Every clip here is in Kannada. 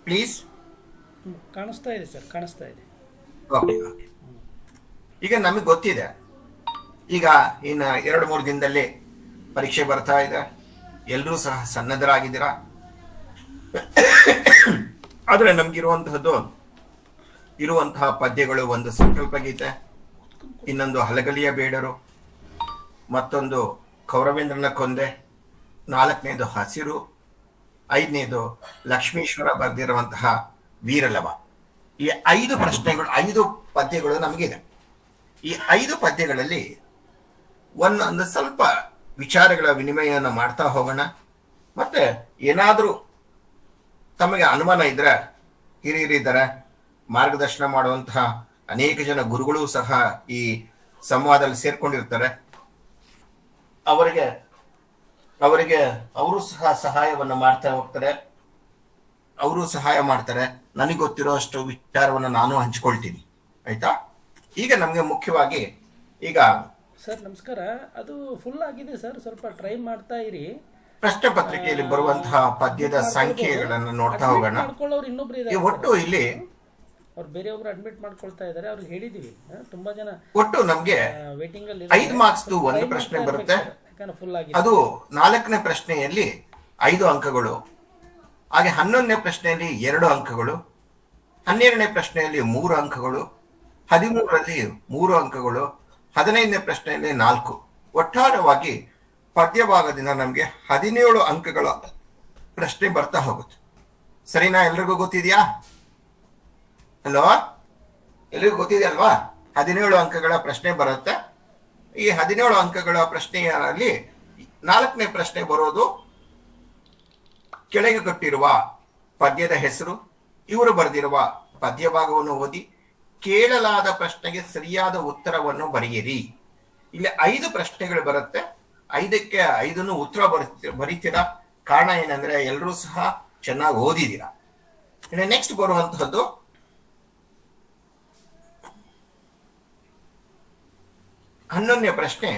ಪ್ಲೀಸ್. ಕಾಣಿಸ್ತಾ ಇದೆ ಸರ್, ಕಾಣಿಸ್ತಾ ಇದೆ. Okay okay. ಈಗ ನಮಗೆ ಗೊತ್ತಿದೆ, ಈಗ ಇನ್ನು 2-3 ದಿನದಲ್ಲಿ ಪರೀಕ್ಷೆ ಬರ್ತಾ ಇದೆ. ಎಲ್ಲರೂ ಸಹ ಸನ್ನದ್ಧರಾಗಿದ್ದೀರಾ. ಆದರೆ ಇರುವಂತಹ ಪದ್ಯಗಳು, ಒಂದು ಸಂಕಲ್ಪ ಗೀತೆ, ಇನ್ನೊಂದು ಹಲಗಲಿಯ ಬೇಡರು, ಮತ್ತೊಂದು ಕೌರವೇಂದ್ರನ ಕೊಂದೆ, 4ನೇದು ಹಸಿರು, 5ನೇದು ಲಕ್ಷ್ಮೀಶ್ವರ ಬರೆದಿರುವಂತಹ ವೀರಲವ. ಈ 5 ಪದ್ಯಗಳು ನಮಗಿದೆ. ಈ 5 ಪದ್ಯಗಳಲ್ಲಿ ಒಂದೊಂದು ಸ್ವಲ್ಪ ವಿಚಾರಗಳ ವಿನಿಮಯವನ್ನು ಮಾಡ್ತಾ ಹೋಗೋಣ. ಮತ್ತೆ ಏನಾದರೂ ತಮಗೆ ಅನುಮಾನ ಇದ್ರೆ ಹಿರಿಯರಿದ್ದಾರೆ, ಮಾರ್ಗದರ್ಶನ ಮಾಡುವಂತಹ ಅನೇಕ ಜನ ಗುರುಗಳು ಸಹ ಈ ಸಂವಾದದಲ್ಲಿ ಸೇರ್ಕೊಂಡಿರ್ತಾರೆ. ಅವರಿಗೆ ಅವರು ಸಹ ಸಹಾಯವನ್ನು ಮಾಡ್ತಾ ಹೋಗ್ತಾರೆ. ಅವರು ಸಹಾಯ ಮಾಡ್ತಾರೆ. ನನಗೆ ಗೊತ್ತಿರೋ ಅಷ್ಟು ವಿಚಾರವನ್ನು ನಾನು ಹಂಚ್ಕೊಳ್ತೀನಿ. ಆಯ್ತಾ? ಈಗ ನಮಗೆ ಮುಖ್ಯವಾಗಿ ಈಗ ಸರ್ ನಮಸ್ಕಾರ. ಅದು ಫುಲ್ ಆಗಿದೆ ಸರ್, ಸ್ವಲ್ಪ ಟ್ರೈ ಮಾಡ್ತಾ ಇರಿ. ಪ್ರಶ್ನೆ ಪತ್ರಿಕೆಯಲ್ಲಿ ಬರುವಂತಹ ಪದ್ಯದ ಸಂಖ್ಯೆಗಳನ್ನು ನೋಡ್ತಾ ಹೋಗೋಣ. ಮಾಡ್ಕೊಳ್ಳೋರು ಇನ್ನೊಬ್ರು ಈ ಒಟ್ಟು ಇಲ್ಲಿ ಅವ್ರು ಬೇರೆಯೊಬ್ರು ಅಡ್ಮಿಟ್ ಮಾಡ್ಕೊಳ್ತಾ ಇದ್ದಾರೆ, ಅವ್ರಿಗೆ ಹೇಳಿದೀವಿ. ತುಂಬಾ ಜನ ಒಟ್ಟು ನಮ್ಗೆ ವೇಟಿಂಗ್ ಅಲ್ಲಿ 5 ಮಾರ್ಕ್ಸ್ ಒಂದು ಪ್ರಶ್ನೆ ಬರುತ್ತೆ. ಫುಲ್ ಆಗಿದೆ. ಅದು 4ನೇ ಪ್ರಶ್ನೆಯಲ್ಲಿ 5 ಅಂಕಗಳು, ಹಾಗೆ 11ನೇ ಪ್ರಶ್ನೆಯಲ್ಲಿ 2 ಅಂಕಗಳು, 12ನೇ ಪ್ರಶ್ನೆಯಲ್ಲಿ 3 ಅಂಕಗಳು, 13ರಲ್ಲಿ 3 ಅಂಕಗಳು, 15ನೇ ಪ್ರಶ್ನೆಯಲ್ಲಿ 4. ಒಟ್ಟಾರೆಯಾಗಿ ಪದ್ಯ ಭಾಗದಿಂದ ನಮಗೆ 17 ಅಂಕಗಳ ಪ್ರಶ್ನೆ ಬರ್ತಾ ಹೋಗುತ್ತೆ. ಸರಿನಾ? ಎಲ್ರಿಗೂ ಗೊತ್ತಿದೆಯಾ? ಅಲ್ವಾ? ಎಲ್ರಿಗೂ ಗೊತ್ತಿದೆಯಲ್ವಾ? 17 ಅಂಕಗಳ ಪ್ರಶ್ನೆ ಬರುತ್ತೆ. ಈ 17 ಅಂಕಗಳ ಪ್ರಶ್ನೆಯಲ್ಲಿ 4ನೇ ಪ್ರಶ್ನೆ ಬರೋದು ಕೆಳಗೆ ಕೊಟ್ಟಿರುವ ಪದ್ಯದ ಹೆಸರು, ಇವರು ಬರೆದಿರುವ ಪದ್ಯ ಭಾಗವನ್ನು ಓದಿ ಕೇಳಲಾದ ಪ್ರಶ್ನೆಗೆ ಸರಿಯಾದ ಉತ್ತರವನ್ನು ಬರೆಯಿರಿ. ಇಲ್ಲಿ 5 ಪ್ರಶ್ನೆಗಳು ಬರುತ್ತೆ. 5ಕ್ಕೆ 5 ಉತ್ತರ ಬರೀತೀರಾ. ಕಾರಣ ಏನಂದ್ರೆ ಎಲ್ಲರೂ ಸಹ ಚೆನ್ನಾಗಿ ಓದಿದ್ದೀರಾ. ಇನ್ನು ನೆಕ್ಸ್ಟ್ ಬರುವಂತಹದ್ದು 11ನೇ ಪ್ರಶ್ನೆ.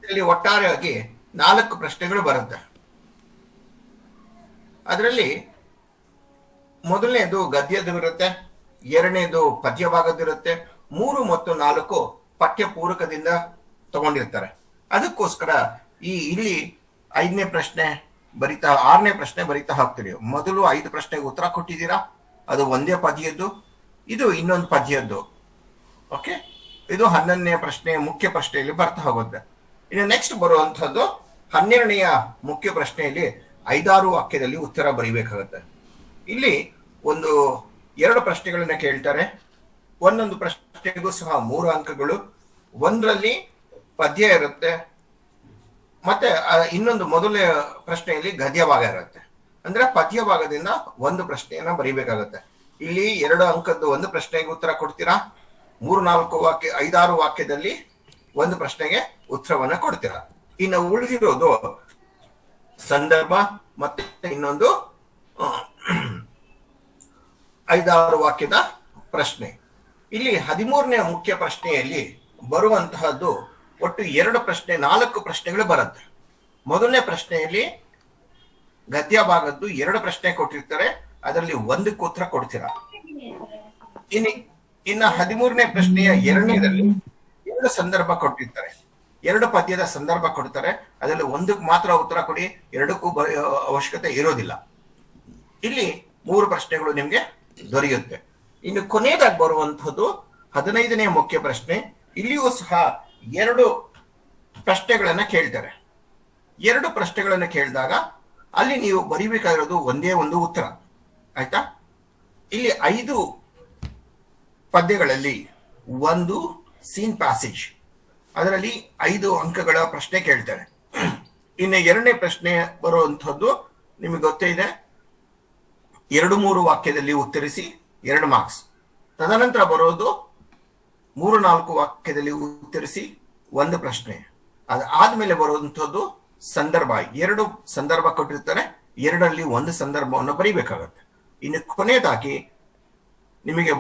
ಇಲ್ಲಿ ಒಟ್ಟಾರೆಯಾಗಿ 4 ಪ್ರಶ್ನೆಗಳು ಬರುತ್ತೆ. ಅದರಲ್ಲಿ ಮೊದಲನೇದು ಗದ್ಯದಿರುತ್ತೆ, 2ನೇದು ಪದ್ಯ ಭಾಗದಿರುತ್ತೆ, 3 ಮತ್ತು 4 ಪಠ್ಯ ಪೂರಕದಿಂದ ತಗೊಂಡಿರ್ತಾರೆ. ಅದಕ್ಕೋಸ್ಕರ ಇಲ್ಲಿ 5ನೇ ಪ್ರಶ್ನೆ ಬರಿತಾ 6ನೇ ಪ್ರಶ್ನೆ ಬರಿತಾ ಹೋಗ್ತೀರಿ. ಮೊದಲು 5 ಪ್ರಶ್ನೆಗೆ ಉತ್ತರ ಕೊಟ್ಟಿದ್ದೀರಾ, ಅದು ಒಂದೇ ಪದ್ಯದ್ದು, ಇದು ಇನ್ನೊಂದು ಪದ್ಯದ್ದು. ಓಕೆ, ಇದು 11ನೇ ಪ್ರಶ್ನೆ ಮುಖ್ಯ ಪ್ರಶ್ನೆಯಲ್ಲಿ ಬರ್ತಾ ಹೋಗುತ್ತೆ. ಇನ್ನು ನೆಕ್ಸ್ಟ್ ಬರುವಂತಹದ್ದು 12ನೆಯ ಮುಖ್ಯ ಪ್ರಶ್ನೆಯಲ್ಲಿ 5-6 ವಾಕ್ಯದಲ್ಲಿ ಉತ್ತರ ಬರೀಬೇಕಾಗತ್ತೆ. ಇಲ್ಲಿ 2 ಪ್ರಶ್ನೆಗಳನ್ನ ಕೇಳ್ತಾರೆ. ಒಂದೊಂದು ಪ್ರಶ್ನೆಗೂ ಸಹ 3 ಅಂಕಗಳು. ಒಂದರಲ್ಲಿ ಪದ್ಯ ಇರುತ್ತೆ, ಮತ್ತೆ ಇನ್ನೊಂದು ಮೊದಲನೇ ಪ್ರಶ್ನೆಯಲ್ಲಿ ಗದ್ಯ ಭಾಗ ಇರುತ್ತೆ. ಅಂದ್ರೆ ಪದ್ಯ ಭಾಗದಿಂದ 1 ಪ್ರಶ್ನೆಯನ್ನ ಬರೀಬೇಕಾಗತ್ತೆ. ಇಲ್ಲಿ 2 ಅಂಕದ್ದು 1 ಪ್ರಶ್ನೆಗೆ ಉತ್ತರ ಕೊಡ್ತೀರಾ, 3-4 ವಾಕ್ಯ 5-6 ವಾಕ್ಯದಲ್ಲಿ 1 ಪ್ರಶ್ನೆಗೆ ಉತ್ತರವನ್ನ ಕೊಡ್ತೀರಾ. ಇನ್ನು ಉಳಿದಿರೋದು ಸಂದರ್ಭ ಮತ್ತೆ ಇನ್ನೊಂದು 5-6 ವಾಕ್ಯದ ಪ್ರಶ್ನೆ. ಇಲ್ಲಿ 13ನೇ ಮುಖ್ಯ ಪ್ರಶ್ನೆಯಲ್ಲಿ ಬರುವಂತಹದ್ದು ಒಟ್ಟು 2 ಪ್ರಶ್ನೆ, 4 ಪ್ರಶ್ನೆಗಳು ಬರುತ್ತೆ. ಮೊದಲನೇ ಪ್ರಶ್ನೆಯಲ್ಲಿ ಗದ್ಯ ಭಾಗದ್ದು 2 ಪ್ರಶ್ನೆ ಕೊಟ್ಟಿರ್ತಾರೆ, ಅದರಲ್ಲಿ 1ಕ್ಕೆ ಉತ್ತರ ಕೊಡ್ತೀರಾ. ಇನ್ನು 13ನೇ ಪ್ರಶ್ನೆಯ 2ನೇದಲ್ಲಿ 2 ಸಂದರ್ಭ ಕೊಟ್ಟಿರ್ತಾರೆ, 2 ಪದ್ಯದ ಸಂದರ್ಭ ಕೊಡ್ತಾರೆ, ಅದರಲ್ಲಿ 1ಕ್ಕೆ ಮಾತ್ರ ಉತ್ತರ ಕೊಡಿ, 2ಕ್ಕೂ ಅವಶ್ಯಕತೆ ಇರೋದಿಲ್ಲ. ಇಲ್ಲಿ 3 ಪ್ರಶ್ನೆಗಳು ನಿಮ್ಗೆ ದೊರೆಯುತ್ತೆ. ಇನ್ನು ಕೊನೆಯದಾಗಿ ಬರುವಂತಹದ್ದು 15ನೇ ಮುಖ್ಯ ಪ್ರಶ್ನೆ. ಇಲ್ಲಿಯೂ ಸಹ 2 ಪ್ರಶ್ನೆಗಳನ್ನ ಕೇಳ್ತಾರೆ. 2 ಪ್ರಶ್ನೆಗಳನ್ನ ಕೇಳಿದಾಗ ಅಲ್ಲಿ ನೀವು ಬರಿಬೇಕಾಗಿರೋದು ಒಂದೇ ಒಂದು ಉತ್ತರ. ಆಯ್ತಾ? ಇಲ್ಲಿ 5 ಪದ್ಯಗಳಲ್ಲಿ 1 ಸೀನ್ ಪ್ಯಾಸೇಜ್, ಅದರಲ್ಲಿ 5 ಅಂಕಗಳ ಪ್ರಶ್ನೆ ಕೇಳ್ತಾರೆ. ಇನ್ನು 2ನೇ ಪ್ರಶ್ನೆ ಬರುವಂತಹದ್ದು ನಿಮಗೆ ಗೊತ್ತೇ ಇದೆ, 2-3 ವಾಕ್ಯದಲ್ಲಿ ಉತ್ತರಿಸಿ 2 ಮಾರ್ಕ್ಸ್. ತದನಂತರ ಬರೋದು 3-4 ವಾಕ್ಯದಲ್ಲಿ ಉತ್ತರಿಸಿ 1 ಪ್ರಶ್ನೆ. ಅದಾದ್ಮೇಲೆ ಬರುವಂತಹದ್ದು ಸಂದರ್ಭ. 2 ಸಂದರ್ಭ ಕೊಟ್ಟಿರ್ತಾರೆ, 2ರಲ್ಲಿ 1 ಸಂದರ್ಭವನ್ನು ಬರೀಬೇಕಾಗತ್ತೆ. ಇನ್ನು ಕೊನೆಯದಾಗಿ ನಿಮಗೆ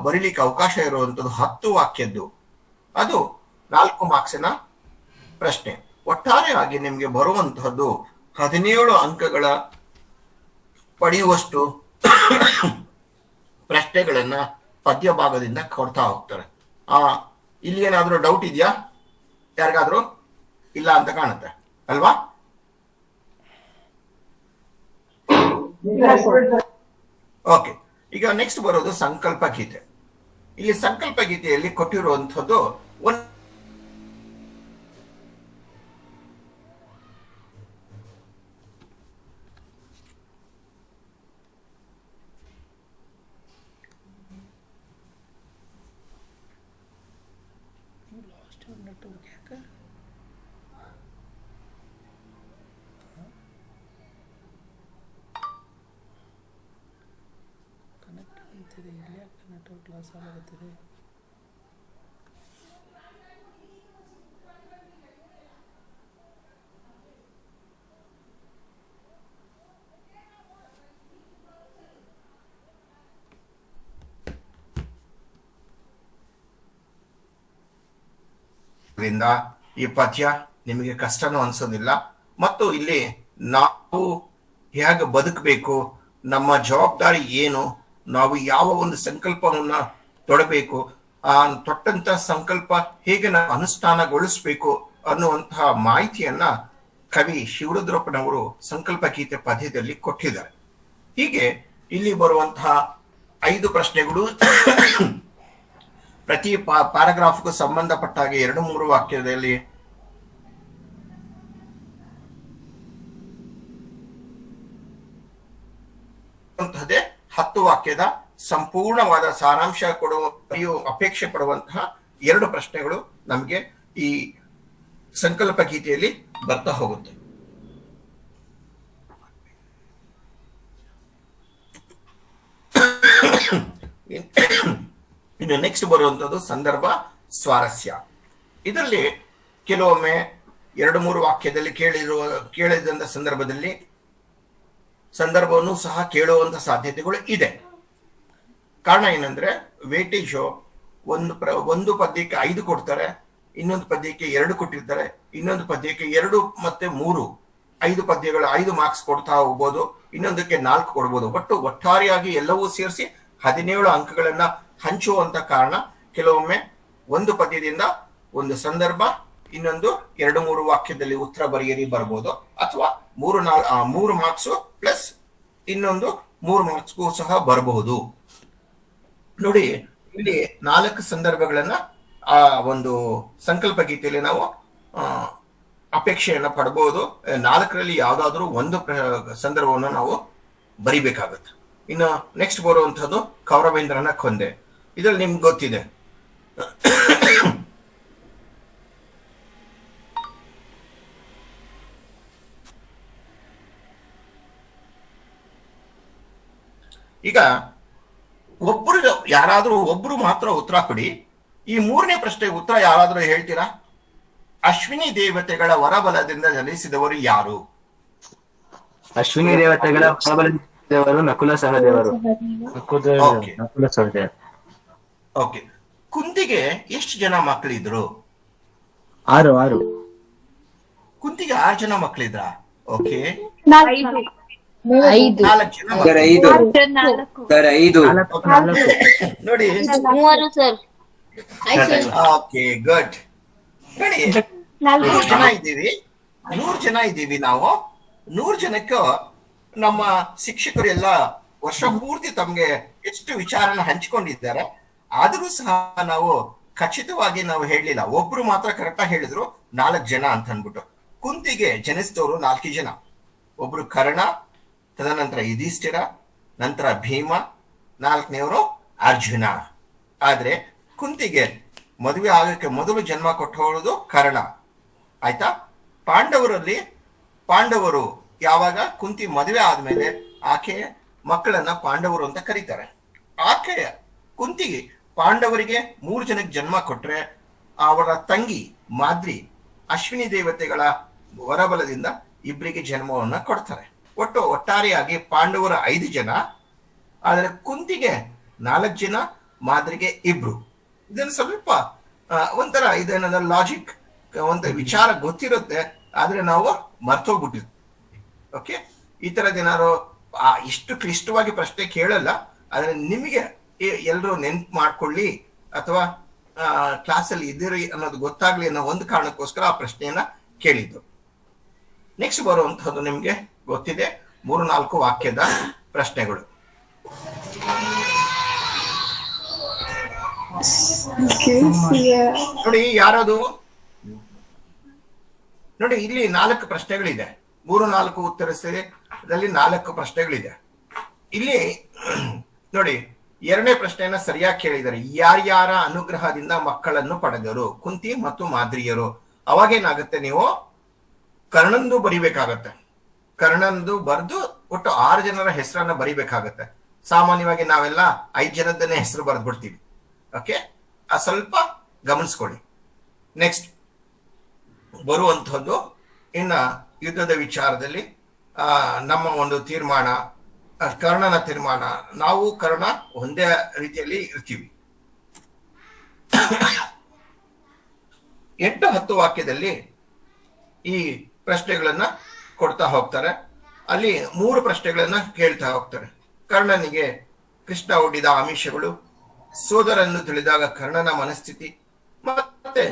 ಬರೀಲಿಕ್ಕೆ ಅವಕಾಶ ಇರುವಂತದ್ದು 10 ವಾಕ್ಯದ್ದು, ಅದು 4 ಮಾರ್ಕ್ಸಿನ ಪ್ರಶ್ನೆ. ಒಟ್ಟಾರೆಯಾಗಿ ನಿಮಗೆ ಬರುವಂತಹದ್ದು 17 ಅಂಕಗಳ ಪಡೆಯುವಷ್ಟು ಪ್ರಶ್ನೆಗಳನ್ನ ಪದ್ಯ ಭಾಗದಿಂದ ಕೊಡ್ತಾ ಹೋಗ್ತಾರೆ. ಆ ಇಲ್ಲಿ ಏನಾದ್ರೂ ಡೌಟ್ ಇದೆಯಾ ಯಾರಿಗಾದ್ರೂ? ಇಲ್ಲ ಅಂತ ಕಾಣುತ್ತೆ ಅಲ್ವಾ? ಓಕೆ, ಈಗ ನೆಕ್ಸ್ಟ್ ಬರೋದು ಸಂಕಲ್ಪ ಗೀತೆ. ಇಲ್ಲಿ ಸಂಕಲ್ಪ ಗೀತೆಯಲ್ಲಿ ಕೊಟ್ಟಿರುವಂತದ್ದು ಒಂದು ಲಾಸ್ಟ್ ನೆಟ್ವರ್ಕ್ ಯಾಕೆ ಕನೆಕ್ಟ್ ಅಂತಿದೆ, ಇಲ್ಲಿ ಯಾಕೆ ನೆಟ್ವರ್ಕ್ ಲಾಸ್ ಆಗುತ್ತಿದೆ? ಈ ಪದ್ಯ ನಿಮಗೆ ಕಷ್ಟನೂ ಅನ್ಸೋದಿಲ್ಲ. ಮತ್ತು ಇಲ್ಲಿ ನಾವು ಹೇಗೆ ಬದುಕಬೇಕು, ನಮ್ಮ ಜವಾಬ್ದಾರಿ ಏನು, ನಾವು ಯಾವ ಒಂದು ಸಂಕಲ್ಪವನ್ನ ತೊಡಬೇಕು, ಆ ತೊಟ್ಟಂತ ಸಂಕಲ್ಪ ಹೇಗೆ ನಾವು ಅನುಷ್ಠಾನಗೊಳಿಸ್ಬೇಕು ಅನ್ನುವಂತಹ ಮಾಹಿತಿಯನ್ನ ಕವಿ ಶಿವರುದ್ರಪ್ಪನವರು ಸಂಕಲ್ಪ ಗೀತೆ ಪದ್ಯದಲ್ಲಿ ಕೊಟ್ಟಿದ್ದಾರೆ. ಹೀಗೆ ಇಲ್ಲಿ ಬರುವಂತಹ 5 ಪ್ರಶ್ನೆಗಳು ಪ್ರತಿ ಪ್ಯಾರಾಗ್ರಾಫ್ಗೂ ಸಂಬಂಧಪಟ್ಟ ಹಾಗೆ 2-3 ವಾಕ್ಯದಲ್ಲಿ ಅಂತಹದೇ 10 ವಾಕ್ಯದ ಸಂಪೂರ್ಣವಾದ ಸಾರಾಂಶ ಕೊಡುವ ಅಪೇಕ್ಷೆ ಪಡುವಂತಹ 2 ಪ್ರಶ್ನೆಗಳು ನಮಗೆ ಈ ಸಂಕಲ್ಪ ಗೀತೆಯಲ್ಲಿ ಬರ್ತಾ ಹೋಗುತ್ತೆ. ಇನ್ನು ನೆಕ್ಸ್ಟ್ ಬರುವಂತದ್ದು ಸಂದರ್ಭ ಸ್ವಾರಸ್ಯ. ಇದರಲ್ಲಿ ಕೆಲವೊಮ್ಮೆ 2-3 ವಾಕ್ಯದಲ್ಲಿ ಕೇಳಿದಂತ ಸಂದರ್ಭದಲ್ಲಿ ಸಂದರ್ಭವನ್ನು ಸಹ ಕೇಳುವಂತ ಸಾಧ್ಯತೆಗಳು ಇದೆ. ಕಾರಣ ಏನಂದ್ರೆ ವೇಟೇಜು ಒಂದು ಪದ್ಯಕ್ಕೆ 5 ಕೊಡ್ತಾರೆ, ಇನ್ನೊಂದು ಪದ್ಯಕ್ಕೆ 2 ಕೊಟ್ಟಿರ್ತಾರೆ, ಇನ್ನೊಂದು ಪದ್ಯಕ್ಕೆ 2 ಮತ್ತೆ 3 5 ಪದ್ಯಗಳು 5 ಮಾರ್ಕ್ಸ್ ಕೊಡ್ತಾ ಹೋಗ್ಬೋದು, ಇನ್ನೊಂದಕ್ಕೆ 4 ಕೊಡ್ಬೋದು. ಒಟ್ಟಾರೆಯಾಗಿ ಎಲ್ಲವೂ ಸೇರಿಸಿ 17 ಅಂಕಗಳನ್ನ ಹಂಚುವಂತ ಕಾರಣ ಕೆಲವೊಮ್ಮೆ ಒಂದು ಪದ್ಯದಿಂದ ಒಂದು ಸಂದರ್ಭ, ಇನ್ನೊಂದು 2-3 ವಾಕ್ಯದಲ್ಲಿ ಉತ್ತರ ಬರೆಯಿರಿ ಬರ್ಬೋದು, ಅಥವಾ 3 ಮಾರ್ಕ್ಸ್ ಪ್ಲಸ್ ಇನ್ನೊಂದು 3 ಮಾರ್ಕ್ಸ್ಗೂ ಸಹ ಬರಬಹುದು. ನೋಡಿ, ಇಲ್ಲಿ 4 ಸಂದರ್ಭಗಳನ್ನ ಆ ಒಂದು ಸಂಕಲ್ಪ ಗೀತೆಯಲ್ಲಿ ನಾವು ಅಪೇಕ್ಷೆಯನ್ನ ಪಡಬಹುದು. 4ರಲ್ಲಿ ಯಾವ್ದಾದ್ರು ಒಂದು ಸಂದರ್ಭವನ್ನು ನಾವು ಬರಿಬೇಕಾಗುತ್ತೆ. ಇನ್ನು ನೆಕ್ಸ್ಟ್ ಬರುವಂತದ್ದು ಕೌರವೇಂದ್ರನ ಕೊಂದೆ. ಇದ್ರಲ್ಲಿ ನಿಮ್ಗೆ ಗೊತ್ತಿದೆ, ಈಗ ಒಬ್ರು ಮಾತ್ರ ಉತ್ತರ ಕೊಡಿ. ಈ 3ನೇ ಪ್ರಶ್ನೆಗೆ ಉತ್ತರ ಯಾರಾದ್ರೂ ಹೇಳ್ತೀರಾ? ಅಶ್ವಿನಿ ದೇವತೆಗಳ ವರಬಲದಿಂದ ಜನಿಸಿದವರು ಯಾರು? ಅಶ್ವಿನಿ ದೇವತೆಗಳ ವರಬಲದೇವರು ನಕುಲ ಸಹದೇವರು. ಓಕೆ. ಕುಂತಿಗೆ ಎಷ್ಟು ಜನ ಮಕ್ಕಳಿದ್ರು? 6. ಕುಂತಿಗೆ 6 ಜನ ಮಕ್ಕಳಿದ್ರ? ಓಕೆ, 5 4 ಜನ ನೋಡಿ. Okay, good. ನೋಡಿ, 100 ಜನ ಇದ್ದೀವಿ ನಾವು. 100 ಜನಕ್ಕೆ ನಮ್ಮ ಶಿಕ್ಷಕರು ಎಲ್ಲ ವರ್ಷ ಪೂರ್ತಿ ತಮ್ಗೆ ಎಷ್ಟು ವಿಚಾರನ ಹಂಚಿಕೊಂಡಿದ್ದಾರೆ. ಆದ್ರೂ ಸಹ ನಾವು ಖಚಿತವಾಗಿ ನಾವು ಹೇಳಲಿಲ್ಲ. ಒಬ್ರು ಮಾತ್ರ ಕರೆಕ್ಟಾಗಿ ಹೇಳಿದ್ರು 4 ಜನ ಅಂತ ಅಂದ್ಬಿಟ್ಟು. ಕುಂತಿಗೆ ಜನಿಸಿದವರು 4 ಜನ. ಒಬ್ರು ಕರ್ಣ, ತದನಂತರ ಯುಧಿಷ್ಠಿರ, ನಂತರ ಭೀಮ, 4ನೇವರು ಅರ್ಜುನ. ಆದ್ರೆ ಕುಂತಿಗೆ ಮದುವೆ ಆಗಕ್ಕೆ ಮೊದಲು ಜನ್ಮ ಕೊಟ್ಟವಳದು ಕರ್ಣ. ಆಯ್ತಾ? ಪಾಂಡವರು ಯಾವಾಗ ಕುಂತಿ ಮದುವೆ ಆದ್ಮೇಲೆ ಆಕೆ ಮಕ್ಕಳನ್ನ ಪಾಂಡವರು ಅಂತ ಕರೀತಾರೆ. ಆಕೆ ಕುಂತಿಗೆ ಪಾಂಡವರಿಗೆ 3 ಜನಕ್ಕೆ ಜನ್ಮ ಕೊಟ್ರೆ ಅವರ ತಂಗಿ ಮಾದ್ರಿ ಅಶ್ವಿನಿ ದೇವತೆಗಳ ವರಬಲದಿಂದ ಇಬ್ಬರಿಗೆ ಜನ್ಮವನ್ನ ಕೊಡ್ತಾರೆ. ಒಟ್ಟಾರೆಯಾಗಿ ಪಾಂಡವರ 5 ಜನ, ಆದರೆ ಕುಂತಿಗೆ 4 ಜನ, ಮಾದ್ರಿಗೆ 2. ಇದನ್ನು ಸ್ವಲ್ಪ ಒಂಥರ ಇದೇನಾದ ಲಾಜಿಕ್, ಒಂದು ವಿಚಾರ ಗೊತ್ತಿರುತ್ತೆ, ಆದ್ರೆ ನಾವು ಮರ್ತೋಗ್ಬಿಟ್ಟಿದ್ವಿ. ಓಕೆ, ಈ ತರದ್ ಏನಾದ್ರು ಇಷ್ಟು ಕ್ಲಿಷ್ಟವಾಗಿ ಪ್ರಶ್ನೆ ಕೇಳಲ್ಲ, ಆದ್ರೆ ನಿಮಗೆ ಎಲ್ಲರೂ ನೆನ್ಪು ಮಾಡ್ಕೊಳ್ಳಿ ಅಥವಾ ಕ್ಲಾಸಲ್ಲಿ ಇದ್ದೀರಿ ಅನ್ನೋದು ಗೊತ್ತಾಗ್ಲಿ ಅನ್ನೋ ಒಂದು ಕಾರಣಕ್ಕೋಸ್ಕರ ಆ ಪ್ರಶ್ನೆಯನ್ನ ಕೇಳಿದ್ದು. ನೆಕ್ಸ್ಟ್ ಬರುವಂತಹದ್ದು ನಿಮ್ಗೆ ಗೊತ್ತಿದೆ, 3-4 ವಾಕ್ಯದ ಪ್ರಶ್ನೆಗಳು. ನೋಡಿ ಯಾರದು, ನೋಡಿ ಇಲ್ಲಿ 4 ಪ್ರಶ್ನೆಗಳಿದೆ, 3-4 ಉತ್ತರಿಸಿದಲ್ಲಿ 4 ಪ್ರಶ್ನೆಗಳಿದೆ. ಇಲ್ಲಿ ನೋಡಿ 2ನೇ ಪ್ರಶ್ನೆಯನ್ನ ಸರಿಯಾಗಿ ಕೇಳಿದ್ದಾರೆ. ಯಾರ್ಯಾರ ಅನುಗ್ರಹದಿಂದ ಮಕ್ಕಳನ್ನು ಪಡೆದರು? ಕುಂತಿ ಮತ್ತು ಮಾದ್ರಿಯರು. ಅವಾಗೇನಾಗುತ್ತೆ, ನೀವು ಕರ್ಣಂದು ಬರಿಬೇಕಾಗತ್ತೆ. ಕರ್ಣಂದು ಬರೆದು ಒಟ್ಟು 6 ಜನರ ಹೆಸರನ್ನ ಬರಿಬೇಕಾಗತ್ತೆ. ಸಾಮಾನ್ಯವಾಗಿ ನಾವೆಲ್ಲ 5 ಜನದನ್ನೇ ಹೆಸರು ಬರೆದ್ಬಿಡ್ತೀವಿ. ಓಕೆ, ಸ್ವಲ್ಪ ಗಮನಿಸ್ಕೊಳ್ಳಿ. ನೆಕ್ಸ್ಟ್ ಬರುವಂತಹದ್ದು ಇನ್ನ ಯುದ್ಧದ ವಿಚಾರದಲ್ಲಿ ನಮ್ಮ ಒಂದು ತೀರ್ಮಾನ, ಕರ್ಣನ ತೀರ್ಮಾನ. ನಾವು ಕರ್ಣ ಒಂದೇ ರೀತಿಯಲ್ಲಿ ಇರ್ತೀವಿ. 8-10 ವಾಕ್ಯದಲ್ಲಿ ಈ ಪ್ರಶ್ನೆಗಳನ್ನ ಕೊಡ್ತಾ ಹೋಗ್ತಾರೆ. ಅಲ್ಲಿ 3 ಪ್ರಶ್ನೆಗಳನ್ನ ಕೇಳ್ತಾ ಹೋಗ್ತಾರೆ. ಕರ್ಣನಿಗೆ ಕೃಷ್ಣ ಒಡ್ಡಿದ ಆಮಿಷಗಳು, ಸೋದರನ್ನು ತಿಳಿದಾಗ ಕರ್ಣನ ಮನಸ್ಥಿತಿ, ಮತ್ತೆ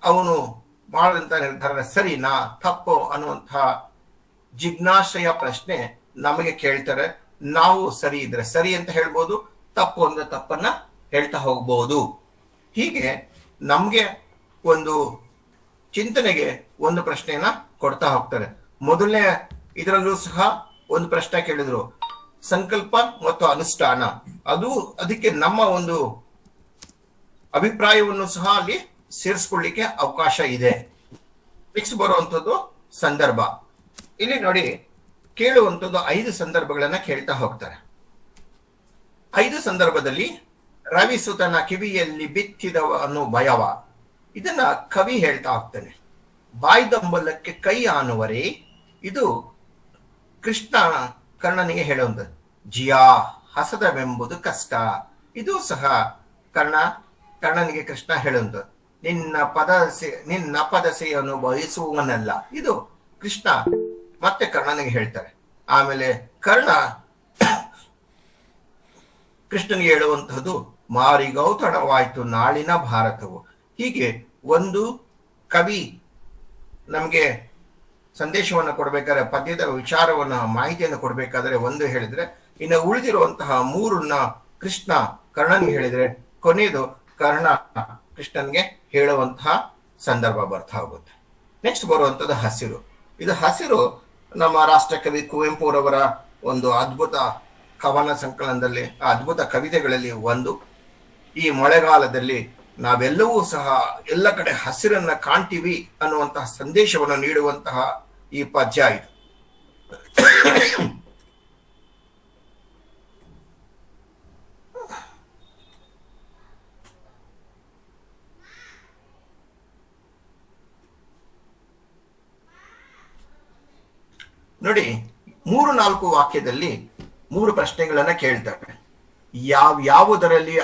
ಅವನು ಮಾಡಿದಂತ ನಿರ್ಧಾರ ಸರಿನಾ ತಪ್ಪು ಅನ್ನುವಂತಹ ಜಿಜ್ಞಾಸೆಯ ಪ್ರಶ್ನೆ ನಮಗೆ ಕೇಳ್ತಾರೆ. ನಾವು ಸರಿ ಇದ್ರೆ ಸರಿ ಅಂತ ಹೇಳ್ಬೋದು, ತಪ್ಪು ಅಂದ್ರೆ ತಪ್ಪನ್ನ ಹೇಳ್ತಾ ಹೋಗ್ಬೋದು. ಹೀಗೆ ನಮ್ಗೆ ಒಂದು ಚಿಂತನೆಗೆ ಒಂದು ಪ್ರಶ್ನೆಯನ್ನ ಕೊಡ್ತಾ ಹೋಗ್ತಾರೆ. ಮೊದಲನೇ ಇದರಲ್ಲೂ ಸಹ ಒಂದು ಪ್ರಶ್ನೆ ಕೇಳಿದ್ರು, ಸಂಕಲ್ಪ ಮತ್ತು ಅನುಷ್ಠಾನ. ಅದಕ್ಕೆ ನಮ್ಮ ಒಂದು ಅಭಿಪ್ರಾಯವನ್ನು ಸಹ ಅಲ್ಲಿ ಸೇರಿಸ್ಕೊಳ್ಳಿಕ್ಕೆ ಅವಕಾಶ ಇದೆ. ನೆಕ್ಸ್ಟ್ ಬರುವಂತದ್ದು ಸಂದರ್ಭ. ಇಲ್ಲಿ ನೋಡಿ ಕೇಳುವಂಥದ್ದು 5 ಸಂದರ್ಭಗಳನ್ನ ಕೇಳ್ತಾ ಹೋಗ್ತಾರೆ. 5 ಸಂದರ್ಭದಲ್ಲಿ ರವಿಸುತನ ಕಿವಿಯಲ್ಲಿ ಬಿತ್ತಿದವನು ಭಯವ, ಇದನ್ನ ಕವಿ ಹೇಳ್ತಾ ಹೋಗ್ತಾನೆ. ಬಾಯ್ದಂಬಲಕ್ಕೆ ಕೈ ಆನುವರೇ, ಇದು ಕೃಷ್ಣ ಕರ್ಣನಿಗೆ ಹೇಳುವಂಥದ್ದು. ಜಿಯಾ ಹಸದವೆಂಬುದು ಕಷ್ಟ, ಇದು ಸಹ ಕರ್ಣನಿಗೆ ಕೃಷ್ಣ ಹೇಳುವಂಥದ್ದು. ನಿನ್ನ ಪದಸೆಯನ್ನು ಬಯಸುವವನಲ್ಲ, ಇದು ಕೃಷ್ಣ ಮತ್ತೆ ಕರ್ಣನಿಗೆ ಹೇಳ್ತಾರೆ. ಆಮೇಲೆ ಕರ್ಣ ಕೃಷ್ಣನಿಗೆ ಹೇಳುವಂತಹದ್ದು, ಮಾರಿಗೌತಣವಾಯ್ತು ನಾಳಿನ ಭಾರತವು. ಹೀಗೆ ಒಂದು ಕವಿ ನಮಗೆ ಸಂದೇಶವನ್ನು ಕೊಡ್ಬೇಕಾದ್ರೆ, ಪದ್ಯದ ವಿಚಾರವನ್ನ ಮಾಹಿತಿಯನ್ನು ಕೊಡ್ಬೇಕಾದ್ರೆ ಒಂದು ಹೇಳಿದ್ರೆ, ಇನ್ನು ಉಳಿದಿರುವಂತಹ 3 ಕೃಷ್ಣ ಕರ್ಣನ್ಗೆ ಹೇಳಿದ್ರೆ, ಕೊನೆಯದು ಕರ್ಣ ಕೃಷ್ಣನ್ಗೆ ಹೇಳುವಂತಹ ಸಂದರ್ಭ ಬರ್ತಾ ಹೋಗುತ್ತೆ. ನೆಕ್ಸ್ಟ್ ಬರುವಂತದ್ದು ಹಸಿರು. ಇದು ಹಸಿರು ನಮ್ಮ ರಾಷ್ಟ್ರಕವಿ ಕುವೆಂಪುರವರ ಒಂದು ಅದ್ಭುತ ಕವನ ಸಂಕಲನದಲ್ಲಿ, ಆ ಅದ್ಭುತ ಕವಿತೆಗಳಲ್ಲಿ ಒಂದು. ಈ ಮಳೆಗಾಲದಲ್ಲಿ ನಾವೆಲ್ಲವೂ ಸಹ ಎಲ್ಲ ಕಡೆ ಹಸಿರನ್ನ ಕಾಣ್ತೀವಿ ಅನ್ನುವಂತಹ ಸಂದೇಶವನ್ನು ನೀಡುವಂತಹ ಈ ಪದ್ಯ ಇದು. ನೋಡಿ 3-4 ವಾಕ್ಯದಲ್ಲಿ 3 ಪ್ರಶ್ನೆಗಳನ್ನ ಕೇಳ್ತಾರೆ. ಯಾವುದರಲ್ಲಿ